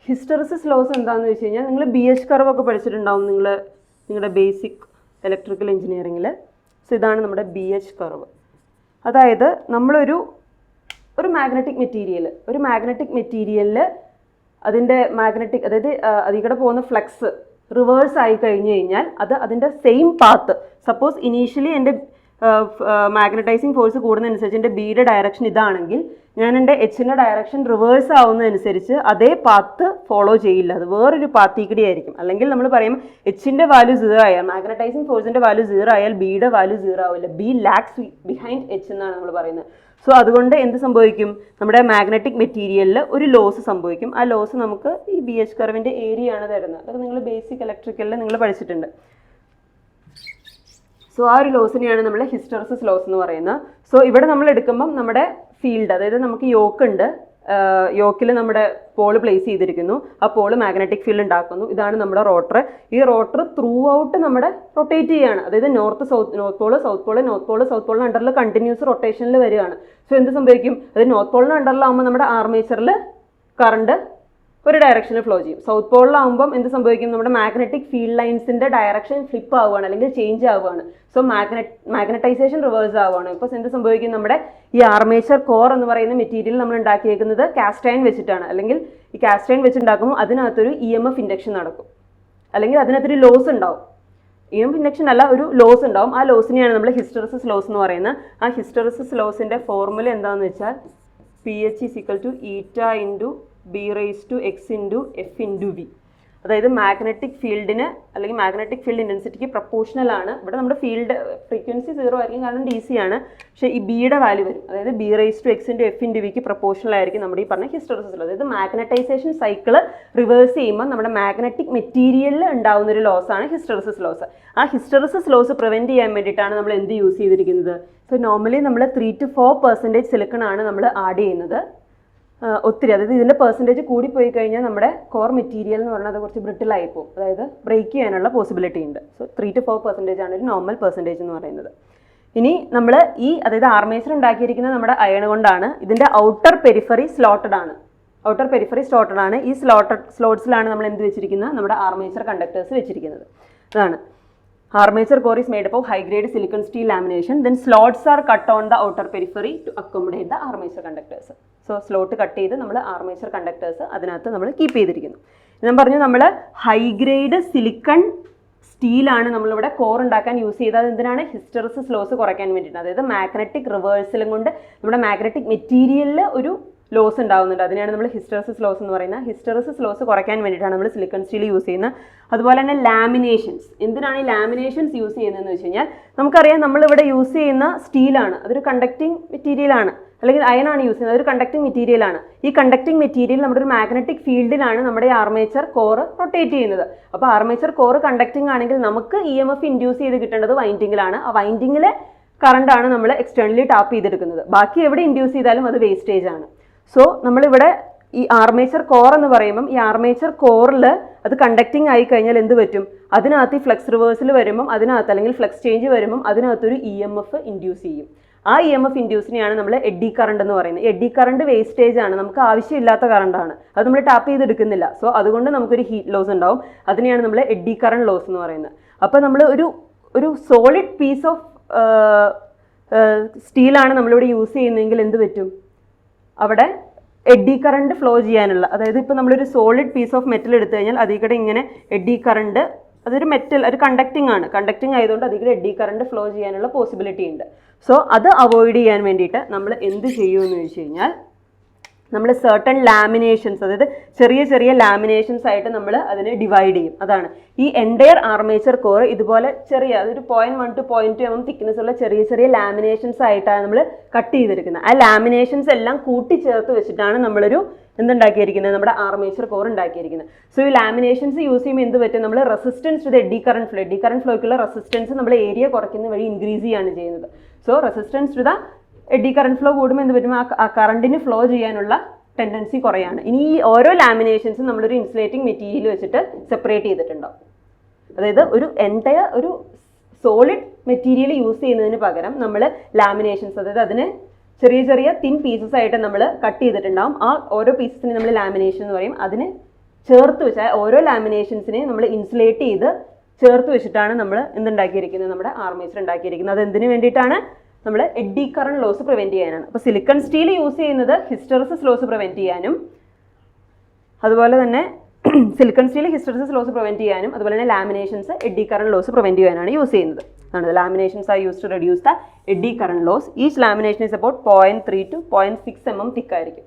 ഹിസ്റ്ററിസിസ് ലോസ് എന്താണെന്ന് വെച്ച് കഴിഞ്ഞാൽ നിങ്ങൾ BH കർവ് ഒക്കെ പഠിച്ചിട്ടുണ്ടാവും നിങ്ങളുടെ ബേസിക് ഇലക്ട്രിക്കൽ എഞ്ചിനീയറിങ്ങിൽ. സോ ഇതാണ് നമ്മുടെ BH കർവ്. അതായത് നമ്മളൊരു മാഗ്നറ്റിക് മെറ്റീരിയലിൽ അതിൻ്റെ മാഗ്നറ്റിക്, അതായത് അതിലൂടെ പോകുന്ന ഫ്ലക്സ് റിവേഴ്സ് ആയി കഴിഞ്ഞ് കഴിഞ്ഞാൽ അത് അതിൻ്റെ സെയിം പാത്ത്, സപ്പോസ് ഇനീഷ്യലി എൻ്റെ മാഗ്നറ്റൈസിങ് ഫോഴ്സ് കൂടുന്നതനുസരിച്ച് എൻ്റെ ബിയുടെ ഡയറക്ഷൻ ഇതാണെങ്കിൽ ഞാൻ എൻ്റെ എച്ചിൻ്റെ ഡയറക്ഷൻ റിവേഴ്സ് ആവുന്നതനുസരിച്ച് അതേ പാത്ത് ഫോളോ ചെയ്യില്ല, അത് വേറൊരു പാത്തിക്കൂടി ആയിരിക്കും. അല്ലെങ്കിൽ നമ്മൾ പറയും എച്ചിൻ്റെ വാല്യൂ 0 ആയാൽ, മാഗ്നറ്റൈസിങ് ഫോഴ്സിൻ്റെ വാല്യൂ 0 ആയാൽ ബിയുടെ വാല്യൂ 0 ആവില്ല. ബി ലാക്സ് ബിഹൈൻഡ് എച്ച് എന്നാണ് നമ്മൾ പറയുന്നത്. സോ അതുകൊണ്ട് എന്ത് സംഭവിക്കും, നമ്മുടെ മാഗ്നറ്റിക് മെറ്റീരിയലിൽ ഒരു ലോസ് സംഭവിക്കും. ആ ലോസ് നമുക്ക് ഈ BH കർവിൻ്റെ ഏരിയ ആണ് തരുന്നത്. അതൊക്കെ നിങ്ങൾ ബേസിക് ഇലക്ട്രിക്കലിൽ നിങ്ങൾ പഠിച്ചിട്ടുണ്ട്. സോ ആ ഒരു ലോസിനെയാണ് നമ്മൾ ഹിസ്റ്ററിസിസ് ലോസ് എന്ന് പറയുന്നത്. സോ ഇവിടെ നമ്മൾ എടുക്കുമ്പം നമ്മുടെ ഫീൽഡ്, അതായത് നമുക്ക് യോക്കുണ്ട്, യോക്കിൽ നമ്മുടെ പോള് പ്ലേസ് ചെയ്തിരിക്കുന്നു. ആ പോള് മാഗ്നറ്റിക് ഫീൽഡ് ഉണ്ടാക്കുന്നു. ഇതാണ് നമ്മുടെ റോട്ടർ. ഈ റോട്ടർ ത്രൂ ഔട്ട് നമ്മുടെ റൊട്ടേറ്റ് ചെയ്യുകയാണ്. അതായത് നോർത്ത് പോള് സൗത്ത് പോളിന് അണ്ടറിൽ കണ്ടിന്യൂസ് റൊട്ടേഷനിൽ വരികയാണ്. സോ എന്ത് സംഭവിക്കും, അത് നോർത്ത് പോളിന് അണ്ടറിലാവുമ്പോൾ നമ്മുടെ ആർമേച്ചറിൽ കറണ്ട് ഒരു ഡയറക്ഷനിൽ ഫ്ലോ ചെയ്യും. സൗത്ത് പോളിലാവുമ്പം എന്ത് സംഭവിക്കും, നമ്മുടെ മാഗ്നറ്റിക് ഫീൽഡ് ലൈൻസിൻ്റെ ഡയറക്ഷൻ ഫ്ലിപ്പ് ആവുകയാണ്, അല്ലെങ്കിൽ ചേഞ്ച് ആവുകയാണ്. സോ മാഗ്നറ്റൈസേഷൻ റിവേഴ്സ് ആവുകയാണ്. ഇപ്പോൾ എന്ത് സംഭവിക്കും, നമ്മുടെ ഈ ആർമേച്ചർ കോർ എന്ന് പറയുന്ന മെറ്റീരിയൽ നമ്മൾ ഉണ്ടാക്കിയേക്കുന്നത് കാസ്റ്റ് അയൺ വെച്ചിട്ടാണ്. അല്ലെങ്കിൽ ഈ കാസ്റ്റ് അയൺ വെച്ചുണ്ടാക്കുമ്പോൾ അതിനകത്തൊരു EMF ഇൻഡക്ഷൻ നടക്കും, അല്ലെങ്കിൽ അതിനകത്തൊരു ലോസ് ഉണ്ടാവും. EMF ഇൻഡക്ഷൻ അല്ല, ഒരു ലോസ് ഉണ്ടാവും. ആ ലോസിനെയാണ് നമ്മൾ ഹിസ്റ്ററിസിസ് ലോസ് എന്ന് പറയുന്നത്. ആ ഹിസ്റ്ററിസിസ് ലോസിൻ്റെ ഫോർമുല എന്താണെന്ന് വെച്ചാൽ PH = eta × B⁻x × F × V. അതായത് മാഗ്നറ്റിക് ഫീൽഡിന് അല്ലെങ്കിൽ മാഗ്നറ്റിക് ഫീൽഡ് ഇൻറ്റൻസിറ്റിക്ക് പ്രപ്പോർഷണൽ ആണ്. ഇവിടെ നമ്മുടെ ഫീൽഡ് ഫ്രീക്വൻസി 0 ആയിരിക്കും, കാരണം DC ആണ്. പക്ഷേ ഈ ബിയുടെ വാല്യൂ വരും, അതായത് B⁻x × F × Vക്ക് പ്രപ്പോർഷണൽ ആയിരിക്കും നമ്മുടെ ഈ പറഞ്ഞ ഹിസ്റ്ററിസിസ് ലോ. അതായത് മാഗ്നറ്റൈസേഷൻ സൈക്കിൾ റിവേഴ്സ് ചെയ്യുമ്പോൾ നമ്മുടെ മാഗ്നറ്റിക് മെറ്റീരിയലിൽ ഉണ്ടാകുന്ന ഒരു ലോസാണ് ഹിസ്റ്ററിസിസ് ലോസ്. ആ ഹിസ്റ്ററിസിസ് ലോസ് പ്രിവെൻറ്റ് ചെയ്യാൻ വേണ്ടിയിട്ടാണ് നമ്മൾ എന്ത് യൂസ് ചെയ്തിരിക്കുന്നത്. സോ നോർമലി നമ്മൾ 3 to 4% സിലിക്കൺ ആണ് നമ്മൾ ആഡ് ചെയ്യുന്നത്. ഒത്തിരി, അതായത് ഇതിൻ്റെ പെർസെൻറ്റേജ് കൂടിപ്പോയി കഴിഞ്ഞാൽ നമ്മുടെ കോർ മെറ്റീരിയൽ എന്ന് പറഞ്ഞാൽ അത് കുറച്ച് ബ്രിട്ടിലായി പോകും, അതായത് ബ്രേക്ക് ചെയ്യാനുള്ള പോസിബിലിറ്റി ഉണ്ട്. സോ 3 to 4% ആണ് ഒരു നോർമൽ പെർസെൻറ്റേജ് എന്ന് പറയുന്നത്. ഇനി നമ്മൾ അതായത് ആർമേച്ചർ ഉണ്ടാക്കിയിരിക്കുന്നത് നമ്മുടെ അയൺ കൊണ്ടാണ്. ഇതിൻ്റെ ഔട്ടർ പെരിഫറി സ്ലോട്ടഡ് ആണ്. ഈ സ്ലോട്ട്സിലാണ് നമ്മൾ എന്ത് വെച്ചിരിക്കുന്നത്, നമ്മുടെ ആർമേച്ചർ കണ്ടക്ടേഴ്സ് വെച്ചിരിക്കുന്നത്. അതാണ് armature core is made up of high grade silicon steel lamination. Then slots are cut on the outer periphery to accommodate the armature conductors. So slot cut ചെയ്ത് നമ്മൾ armature conductors അതിനകത്ത് നമ്മൾ keep ചെയ്തിരിക്കുന്നു. ഞാൻ പറഞ്ഞു നമ്മൾ ഹൈ ഗ്രേഡ് സിലിക്കൺ സ്റ്റീലാണ് നമ്മളിവിടെ core ഉണ്ടാക്കാൻ യൂസ് ചെയ്തത്. എന്തിനാണ്? ഹിസ്റ്ററിസിസ് ലോസ് കുറയ്ക്കാൻ വേണ്ടിയിട്ടാണ്. അതായത് മാഗ്നറ്റിക് റിവേഴ്സലും കൊണ്ട് നമ്മുടെ മാഗ്നറ്റിക് മെറ്റീരിയലിൽ ഒരു ലോസ് ഉണ്ടാകുന്നുണ്ട്. അതിനെയാണ് നമ്മൾ ഹിസ്റ്ററിസിസ് ലോസ് എന്ന് പറയുന്നത്. ഹിസ്റ്ററിസിസ് ലോസ് കുറയ്ക്കാൻ വേണ്ടിയിട്ടാണ് നമ്മൾ സിലിക്കൺ സ്റ്റീൽ യൂസ് ചെയ്യുന്നത്. അതുപോലെ തന്നെ ലാമിനേഷൻസ്. എന്തിനാണ് ഈ ലാമിനേഷൻസ് യൂസ് ചെയ്യുന്നതെന്ന് വെച്ച് കഴിഞ്ഞാൽ നമുക്കറിയാം നമ്മളിവിടെ യൂസ് ചെയ്യുന്ന സ്റ്റീലാണ്, അതൊരു കണ്ടക്റ്റിംഗ് മെറ്റീരിയലാണ്, അല്ലെങ്കിൽ അയണാണ് യൂസ് ചെയ്യുന്നത്, അതൊരു കണ്ടക്റ്റിംഗ് മെറ്റീരിയലാണ്. ഈ കണ്ടക്റ്റിംഗ് മെറ്റീരിയൽ നമ്മുടെ ഒരു മാഗ്നറ്റിക് ഫീൽഡിലാണ് നമ്മുടെ ആർമേച്ചർ കോർ റൊട്ടേറ്റ് ചെയ്യുന്നത്. അപ്പോൾ ആർമേച്ചർ കോർ കണ്ടക്റ്റിംഗ് ആണെങ്കിൽ നമുക്ക് EMF ഇൻഡ്യൂസ് ചെയ്ത് കിട്ടേണ്ടത് വൈൻഡിങ്ങിലാണ്. ആ വൈൻഡിങ്ങിലെ കറണ്ടാണ് നമ്മൾ എക്സ്റ്റേണലി ടാപ്പ് ചെയ്തെടുക്കുന്നത്. ബാക്കി എവിടെ ഇൻഡ്യൂസ് ചെയ്താലും അത് വേസ്റ്റേജ് ആണ്. സോ നമ്മളിവിടെ ഈ ആർമേച്ചർ കോർ എന്ന് പറയുമ്പം ഈ ആർമേച്ചർ കോറിൽ അത് കണ്ടക്റ്റിംഗ് ആയി കഴിഞ്ഞാൽ എന്ത് പറ്റും, അതിനകത്ത് ഈ ഫ്ലക്സ് റിവേഴ്സൽ വരുമ്പം അതിനകത്ത് അല്ലെങ്കിൽ ഫ്ലക്സ് ചേഞ്ച് വരുമ്പം അതിനകത്തൊരു EMF ഇൻഡ്യൂസ് ചെയ്യും. ആ EMF ഇൻഡ്യൂസിനെയാണ് നമ്മൾ എഡ്ഡി കറണ്ട് എന്ന് പറയുന്നത്. എഡ്ഡി കറണ്ട് വേസ്റ്റേജ് ആണ്, നമുക്ക് ആവശ്യമില്ലാത്ത കറണ്ടാണ്, അത് നമ്മൾ ടാപ്പ് ചെയ്തെടുക്കുന്നില്ല. സോ അതുകൊണ്ട് നമുക്കൊരു ഹീറ്റ് ലോസ് ഉണ്ടാവും. അതിനെയാണ് നമ്മൾ എഡ്ഡി കറണ്ട് ലോസ് എന്ന് പറയുന്നത്. അപ്പോൾ നമ്മൾ ഒരു സോളിഡ് പീസ് ഓഫ് സ്റ്റീലാണ് നമ്മളിവിടെ യൂസ് ചെയ്യുന്നതെങ്കിൽ എന്ത് പറ്റും, അവിടെ എഡ്ഡി കറണ്ട് ഫ്ലോ ചെയ്യാനുള്ള, അതായത് ഇപ്പോൾ നമ്മളൊരു സോളിഡ് പീസ് ഓഫ് മെറ്റൽ എടുത്തു കഴിഞ്ഞാൽ അതിൽ കൂടെ ഇങ്ങനെ എഡ്ഡി കറണ്ട്, അതൊരു മെറ്റൽ, ഒരു കണ്ടക്റ്റിംഗ് ആണ്, കണ്ടക്റ്റിംഗ് ആയതുകൊണ്ട് അതിൽ കൂടെ എഡ്ഡി കറണ്ട് ഫ്ലോ ചെയ്യാനുള്ള പോസിബിലിറ്റി ഉണ്ട്. സോ അത് അവോയ്ഡ് ചെയ്യാൻ വേണ്ടിയിട്ട് നമ്മൾ എന്ത് ചെയ്യുമെന്ന് ചോദിച്ചു കഴിഞ്ഞാൽ നമ്മൾ സർട്ടൺ ലാമിനേഷൻസ്, അതായത് ചെറിയ ചെറിയ ലാമിനേഷൻസ് ആയിട്ട് നമ്മൾ അതിനെ ഡിവൈഡ് ചെയ്യും. അതാണ് ഈ എൻറ്റയർ ആർമേച്ചർ കോർ ഇതുപോലെ ചെറിയ, അതൊരു 0.1 to 0.2 mm തിക്നെസ് ഉള്ള ചെറിയ ചെറിയ ലാമിനേഷൻസ് ആയിട്ടാണ് നമ്മൾ കട്ട് ചെയ്തെടുക്കുന്നത്. ആ ലാമിനേഷൻസ് എല്ലാം കൂട്ടിച്ചേർത്ത് വെച്ചിട്ടാണ് നമ്മളൊരു എന്തുണ്ടാക്കിയിരിക്കുന്നത്, നമ്മുടെ ആർമേച്ചർ കോർ ഉണ്ടാക്കിയിരിക്കുന്നത്. സോ ഈ ലാമിനേഷൻസ് യൂസ് ചെയ്യുമ്പോൾ എന്ത് പറ്റും, നമ്മൾ resistance to the eddy current flow, eddy current ഫ്ലോയ്ക്കുള്ള റെസിസ്റ്റൻസ് നമ്മൾ ഏരിയ കുറയ്ക്കുന്ന വഴി ഇൻക്രീസ് ചെയ്യാണ് ചെയ്യുന്നത്. So resistance to the eddy current flow കൂടുമ്പോൾ എന്ത് പറ്റും, ആ കറണ്ടിന് ഫ്ലോ ചെയ്യാനുള്ള ടെൻഡൻസി കുറയാണ്. ഇനി ഈ ഓരോ ലാമിനേഷൻസും നമ്മളൊരു ഇൻസുലേറ്റിംഗ് മെറ്റീരിയൽ വെച്ചിട്ട് സെപ്പറേറ്റ് ചെയ്തിട്ടുണ്ടാവും. അതായത് ഒരു സോളിഡ് മെറ്റീരിയൽ യൂസ് ചെയ്യുന്നതിന് പകരം നമ്മൾ ലാമിനേഷൻസ്, അതായത് അതിന് ചെറിയ ചെറിയ തിൻ പീസസ് ആയിട്ട് നമ്മൾ കട്ട് ചെയ്തിട്ടുണ്ടാവും. ആ ഓരോ പീസസിന് നമ്മൾ ലാമിനേഷൻ എന്ന് പറയും. അതിന് ചേർത്ത് വെച്ചാൽ ഓരോ ലാമിനേഷൻസിനെ നമ്മൾ ഇൻസുലേറ്റ് ചെയ്ത് ചേർത്ത് വെച്ചിട്ടാണ് നമ്മൾ എന്തുണ്ടാക്കിയിരിക്കുന്നത്, നമ്മുടെ ആർമേച്ചർ ഉണ്ടാക്കിയിരിക്കുന്നത്. അത് എന്തിനു വേണ്ടിയിട്ടാണ്, നമ്മൾ എഡ്ഡി കറണ്ട് ലോസ് പ്രിവെൻറ്റ് ചെയ്യാനാണ്. അപ്പോൾ സിലിക്കൺ സ്റ്റീൽ യൂസ് ചെയ്യുന്നത് ഹിസ്റ്ററിസിസ് ലോസ് പ്രിവെൻറ്റ് ചെയ്യാനും, അതുപോലെ തന്നെ silicon steel hysteresis loss prevent ചെയ്യാനും, അതുപോലെ തന്നെ laminations eddy current loss prevent ചെയ്യാനാണ് യൂസ് ചെയ്യുന്നത്. Laminations are use to reduce the eddy current loss. Each lamination is about 0.3 to 0.6 mm തിക്കായിരിക്കും.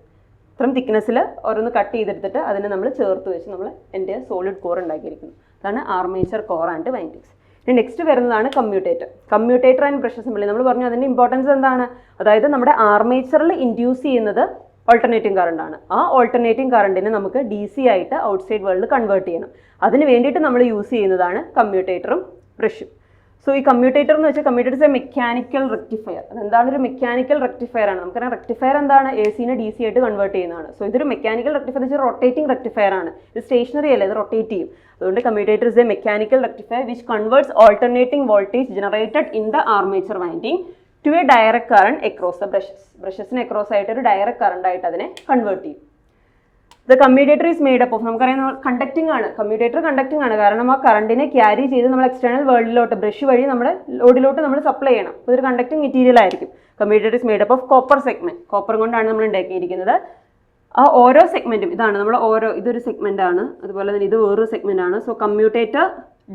ഇത്രയും തിക്നെസ്സിൽ ഓരോന്ന് കട്ട് ചെയ്തെടുത്തിട്ട് അതിനെ നമ്മൾ ചേർത്ത് വെച്ച് നമ്മൾ എൻ്റെ സോളിഡ് കോർ ഉണ്ടാക്കിയിരിക്കുന്നു. അതാണ് ആർമേച്ചർ കോർ ആൻഡ് വൈൻഡിങ്സ്. ഇനി നെക്സ്റ്റ് വരുന്നതാണ് commutator. Commutator and brush assembly നമ്മൾ പറഞ്ഞു, അതിൻ്റെ ഇമ്പോർട്ടൻസ് എന്താണ്, അതായത് നമ്മുടെ ആർമേച്ചറിൽ ഇൻഡ്യൂസ് ചെയ്യുന്നത് ഓൾട്ടർനേറ്റിംഗ് കറണ്ട് ആണ്. ആ ഓൾട്ടർനേറ്റിംഗ് കറണ്ടിനെ നമുക്ക് DC ആയിട്ട് ഔട്ട്സൈഡ് വേൾഡിൽ കൺവേർട്ട് ചെയ്യണം. അതിന് വേണ്ടിയിട്ട് നമ്മൾ യൂസ് ചെയ്യുന്നതാണ് കമ്മ്യൂട്ടേറ്ററും ബ്രഷും. സോ ഈ കമ്മ്യൂട്ടേറ്റർ എന്ന് വെച്ചാൽ commutator is a mechanical rectifier. അതെന്താണ്, ഒരു മെക്കാനിക്കൽ റെക്ടിഫയർ ആണ്. നമുക്കറിയാം റെക്ടിഫയർ എന്താണ്, AC-നെ DC ആയിട്ട് കൺവേർട്ട് ചെയ്യുന്നതാണ്. സോ ഇതൊരു മെക്കാനിക്കൽ റെക്ടിഫയർ എന്ന് വെച്ചാൽ റൊട്ടേറ്റിംഗ് റെക്ടിഫയർ ആണ്. ഇത് സ്റ്റേഷനറി അല്ല, ഇത് റൊട്ടേറ്റ് ചെയ്യും. അതുകൊണ്ട് commutator is a mechanical rectifier which converts alternating voltage generated in the armature winding to a direct current across the ബ്രഷസിന് അക്രോസ് ആയിട്ട് ഒരു ഡയറക്റ്റ് കറണ്ട് ആയിട്ട് അതിനെ കൺവേർട്ട് ചെയ്യും. The commutator is made up of, നമുക്കറിയാം conducting ആണ്, commutator conducting ആണ്. കാരണം ആ കറണ്ടിനെ ക്യാരി ചെയ്ത് നമ്മൾ എക്സ്റ്റേണൽ വേൾഡിലോട്ട് ബ്രഷ് വഴി നമ്മുടെ ലോഡിലോട്ട് നമ്മൾ സപ്ലൈ ചെയ്യണം. അപ്പോൾ ഇതൊരു കണ്ടക്റ്റിംഗ് മെറ്റീരിയൽ ആയിരിക്കും. Commutator is made up of copper segment. Copper കൊണ്ടാണ് നമ്മൾ ഉണ്ടാക്കിയിരിക്കുന്നത്. ആ ഓരോ സെഗ്മെന്റും ഇതാണ് നമ്മൾ ഇതൊരു സെഗ്മെന്റ് ആണ്, അതുപോലെ തന്നെ ഇത് വേറൊരു സെഗ്മെന്റ് ആണ്. So commutator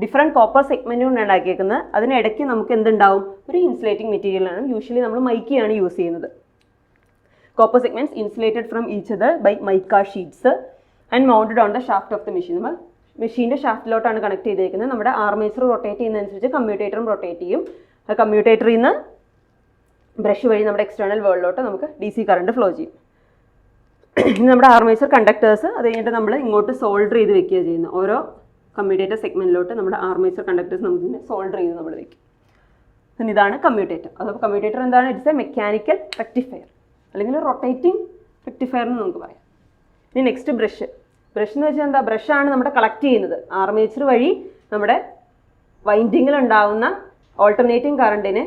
different copper segment കൊണ്ട് ഉണ്ടാക്കിയേക്കുന്നത്. അതിനിടയ്ക്ക് നമുക്ക് എന്തുണ്ടാവും, ഒരു ഇൻസുലേറ്റിംഗ് മെറ്റീരിയൽ ആണ്. യൂഷ്വലി നമ്മൾ മൈക്കയാണ് യൂസ് ചെയ്യുന്നത്. Copper segments insulated from each other by mica sheets and mounted on the shaft of the machine. നമ്മൾ മെഷീൻ്റെ ഷാഫ്റ്റിലോട്ടാണ് കണക്ട് ചെയ്തിരിക്കുന്നത്. നമ്മുടെ ആർമേച്ചർ റൊട്ടേറ്റ് ചെയ്യുന്നതനുസരിച്ച് കമ്മ്യൂട്ടേറ്ററും റൊട്ടേറ്റ് ചെയ്യും. ആ കമ്മ്യൂട്ടേറ്ററിൽ നിന്ന് ബ്രഷ് വഴി നമ്മുടെ എക്സ്റ്റേണൽ വേൾഡിലോട്ട് നമുക്ക് DC കറണ്ട് ഫ്ലോ ചെയ്യും. ഇനി നമ്മുടെ ആർമേച്ചർ കണ്ടക്ടേഴ്സ് അത് കഴിഞ്ഞിട്ട് നമ്മൾ ഇങ്ങോട്ട് സോൾഡർ ചെയ്ത് വെക്കുക ചെയ്യുന്നത്. ഓരോ കമ്മ്യൂട്ടേറ്റർ സെഗ്മെന്റിലോട്ട് നമ്മുടെ ആർമേച്ചർ കണ്ടക്ടേഴ്സ് നമുക്ക് സോൾഡർ ചെയ്ത് നമ്മൾ വെക്കും. ഇതാണ് കമ്മ്യൂട്ടേറ്റർ. അപ്പോൾ കമ്മ്യൂട്ടേറ്റർ എന്താണ്, ഇറ്റ്സ് എ മെക്കാനിക്കൽ റെക്ടിഫയർ അല്ലെങ്കിൽ റൊട്ടേറ്റിംഗ് റെക്ടിഫയർ എന്ന് നമുക്ക് പറയാം. ഇനി നെക്സ്റ്റ് ബ്രഷ്. ബ്രഷ് എന്ന് വെച്ചാൽ എന്താ, ബ്രഷാണ് നമ്മുടെ കളക്ട് ചെയ്യുന്നത്. ആർമേച്ചർ വഴി നമ്മുടെ വൈൻഡിങ്ങിൽ ഉണ്ടാകുന്ന ഓൾട്ടർനേറ്റിംഗ് കറണ്ടിനെ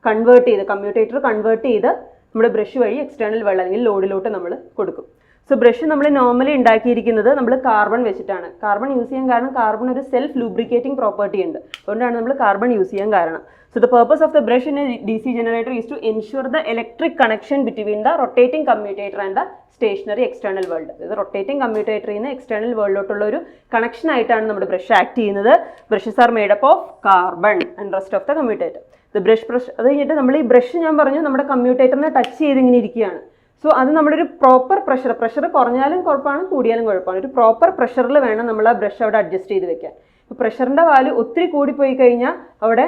കൺവേർട്ട് ചെയ്ത് കമ്മ്യൂട്ടേറ്റർ കൺവേർട്ട് ചെയ്ത് നമ്മുടെ ബ്രഷ് വഴി എക്സ്റ്റേണൽ വെള്ളം അല്ലെങ്കിൽ ലോഡിലോട്ട് നമ്മൾ കൊടുക്കും. സോ ബ്രഷ് നമ്മൾ നോർമലി ഉണ്ടാക്കിയിരിക്കുന്നത് നമ്മൾ കാർബൺ വെച്ചിട്ടാണ്. കാർബൺ യൂസ് ചെയ്യാൻ കാരണം കാർബൺ ഒരു സെൽഫ് ലൂബ്രിക്കേറ്റിംഗ് പ്രോപ്പർട്ടി ഉണ്ട്. അതുകൊണ്ടാണ് നമ്മൾ കാർബൺ യൂസ് ചെയ്യാൻ കാരണം. So the purpose of the brush in a DC generator is to ensure the electric connection between the rotating commutator and the stationary external world. അതായത് rotating കമ്മ്യൂട്ടേറ്ററിൽ നിന്ന് external വേൾഡിലോട്ടുള്ള ഒരു connection ആയിട്ടാണ് നമ്മുടെ ബ്രഷ് ആക്ട് ചെയ്യുന്നത്. Brushes R made up of carbon and rest of the commutator. The brush അത് കഴിഞ്ഞിട്ട് നമ്മൾ ഈ ബ്രഷ് ഞാൻ പറഞ്ഞു നമ്മുടെ കമ്മ്യൂട്ടേറ്ററിനെ ടച്ച് ചെയ്ത് ഇങ്ങനെ ഇരിക്കുകയാണ്. സോ അത് നമ്മളൊരു പ്രോപ്പർ പ്രഷർ കുറഞ്ഞാലും കുഴപ്പമാണ്, കൂടിയാലും കുഴപ്പമാണ്. ഒരു പ്രോപ്പർ പ്രഷറിൽ വേണം നമ്മൾ ആ ബ്രഷ് അവിടെ അഡ്ജസ്റ്റ് ചെയ്ത് വെക്കാൻ. ഇപ്പോൾ പ്രഷറിൻ്റെ വാല്യൂ ഒത്തിരി കൂടിപ്പോയി കഴിഞ്ഞാൽ അവിടെ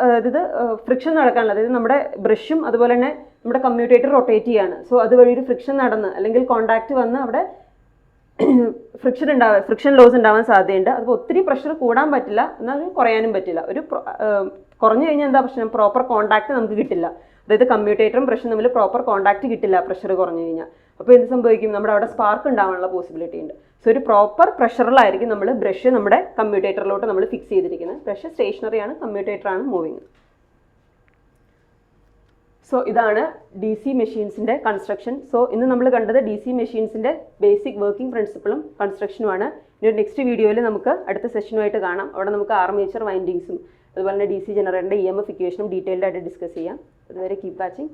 അതായത് ഫ്രിക്ഷൻ നടക്കാനുള്ള, അതായത് നമ്മുടെ ബ്രഷും അതുപോലെ തന്നെ നമ്മുടെ കമ്മ്യൂട്ടേറ്റർ റൊട്ടേറ്റ് ചെയ്യാണ്. സോ അതുവഴി ഒരു ഫ്രിക്ഷൻ നടന്ന് അല്ലെങ്കിൽ കോണ്ടാക്ട് വന്ന് അവിടെ ഫ്രിക്ഷൻ ലോസ് ഉണ്ടാവാൻ സാധ്യതയുണ്ട്. അപ്പോൾ ഒത്തിരി പ്രഷർ കൂടാൻ പറ്റില്ല, എന്നാൽ കുറയാനും പറ്റില്ല. ഒരു കുറഞ്ഞു കഴിഞ്ഞാൽ എന്താ പ്രശ്നം? പ്രോപ്പർ കോണ്ടാക്ട് നമുക്ക് കിട്ടില്ല. അതായത് കമ്മ്യൂട്ടേറ്ററും ബ്രഷും തമ്മിൽ പ്രോപ്പർ കോണ്ടാക്ട് കിട്ടില്ല പ്രഷർ കുറഞ്ഞു കഴിഞ്ഞാൽ. അപ്പോൾ എന്ത് സംഭവിക്കും? നമ്മുടെ അവിടെ സ്പാർക്ക് ഉണ്ടാവാനുള്ള പോസിബിലിറ്റി ഉണ്ട്. സോ ഒരു പ്രോപ്പർ പ്രഷറിലായിരിക്കും നമ്മൾ ബ്രഷ് നമ്മുടെ കമ്മ്യൂട്ടേറ്ററിലോട്ട് നമ്മൾ ഫിക്സ് ചെയ്തിരിക്കുന്നത്. ബ്രഷ് സ്റ്റേഷനറിയാണ്, കമ്മ്യൂട്ടേറ്ററാണ് മൂവിങ്. സോ ഇതാണ് ഡി സി മെഷീൻസിൻ്റെ കൺസ്ട്രക്ഷൻ. സോ ഇന്ന് നമ്മൾ കണ്ടത് ഡി സി മെഷീൻസിൻ്റെ ബേസിക് വർക്കിംഗ് പ്രിൻസിപ്പിളും കൺസ്ട്രക്ഷനുമാണ്. ഇനി ഒരു നെക്സ്റ്റ് വീഡിയോയിൽ നമുക്ക് അടുത്ത സെഷനുമായിട്ട് കാണാം. അവിടെ നമുക്ക് ആർമേച്ചർ വൈൻഡിങ്സും അതുപോലെ തന്നെ ഡി സി ജനറേറ്ററിൻ്റെ EMF ഇക്വേഷനും ഡീറ്റെയിൽഡ് ആയിട്ട് ഡിസ്കസ് ചെയ്യാം. അതുവരെ കീപ് വാച്ചിങ്.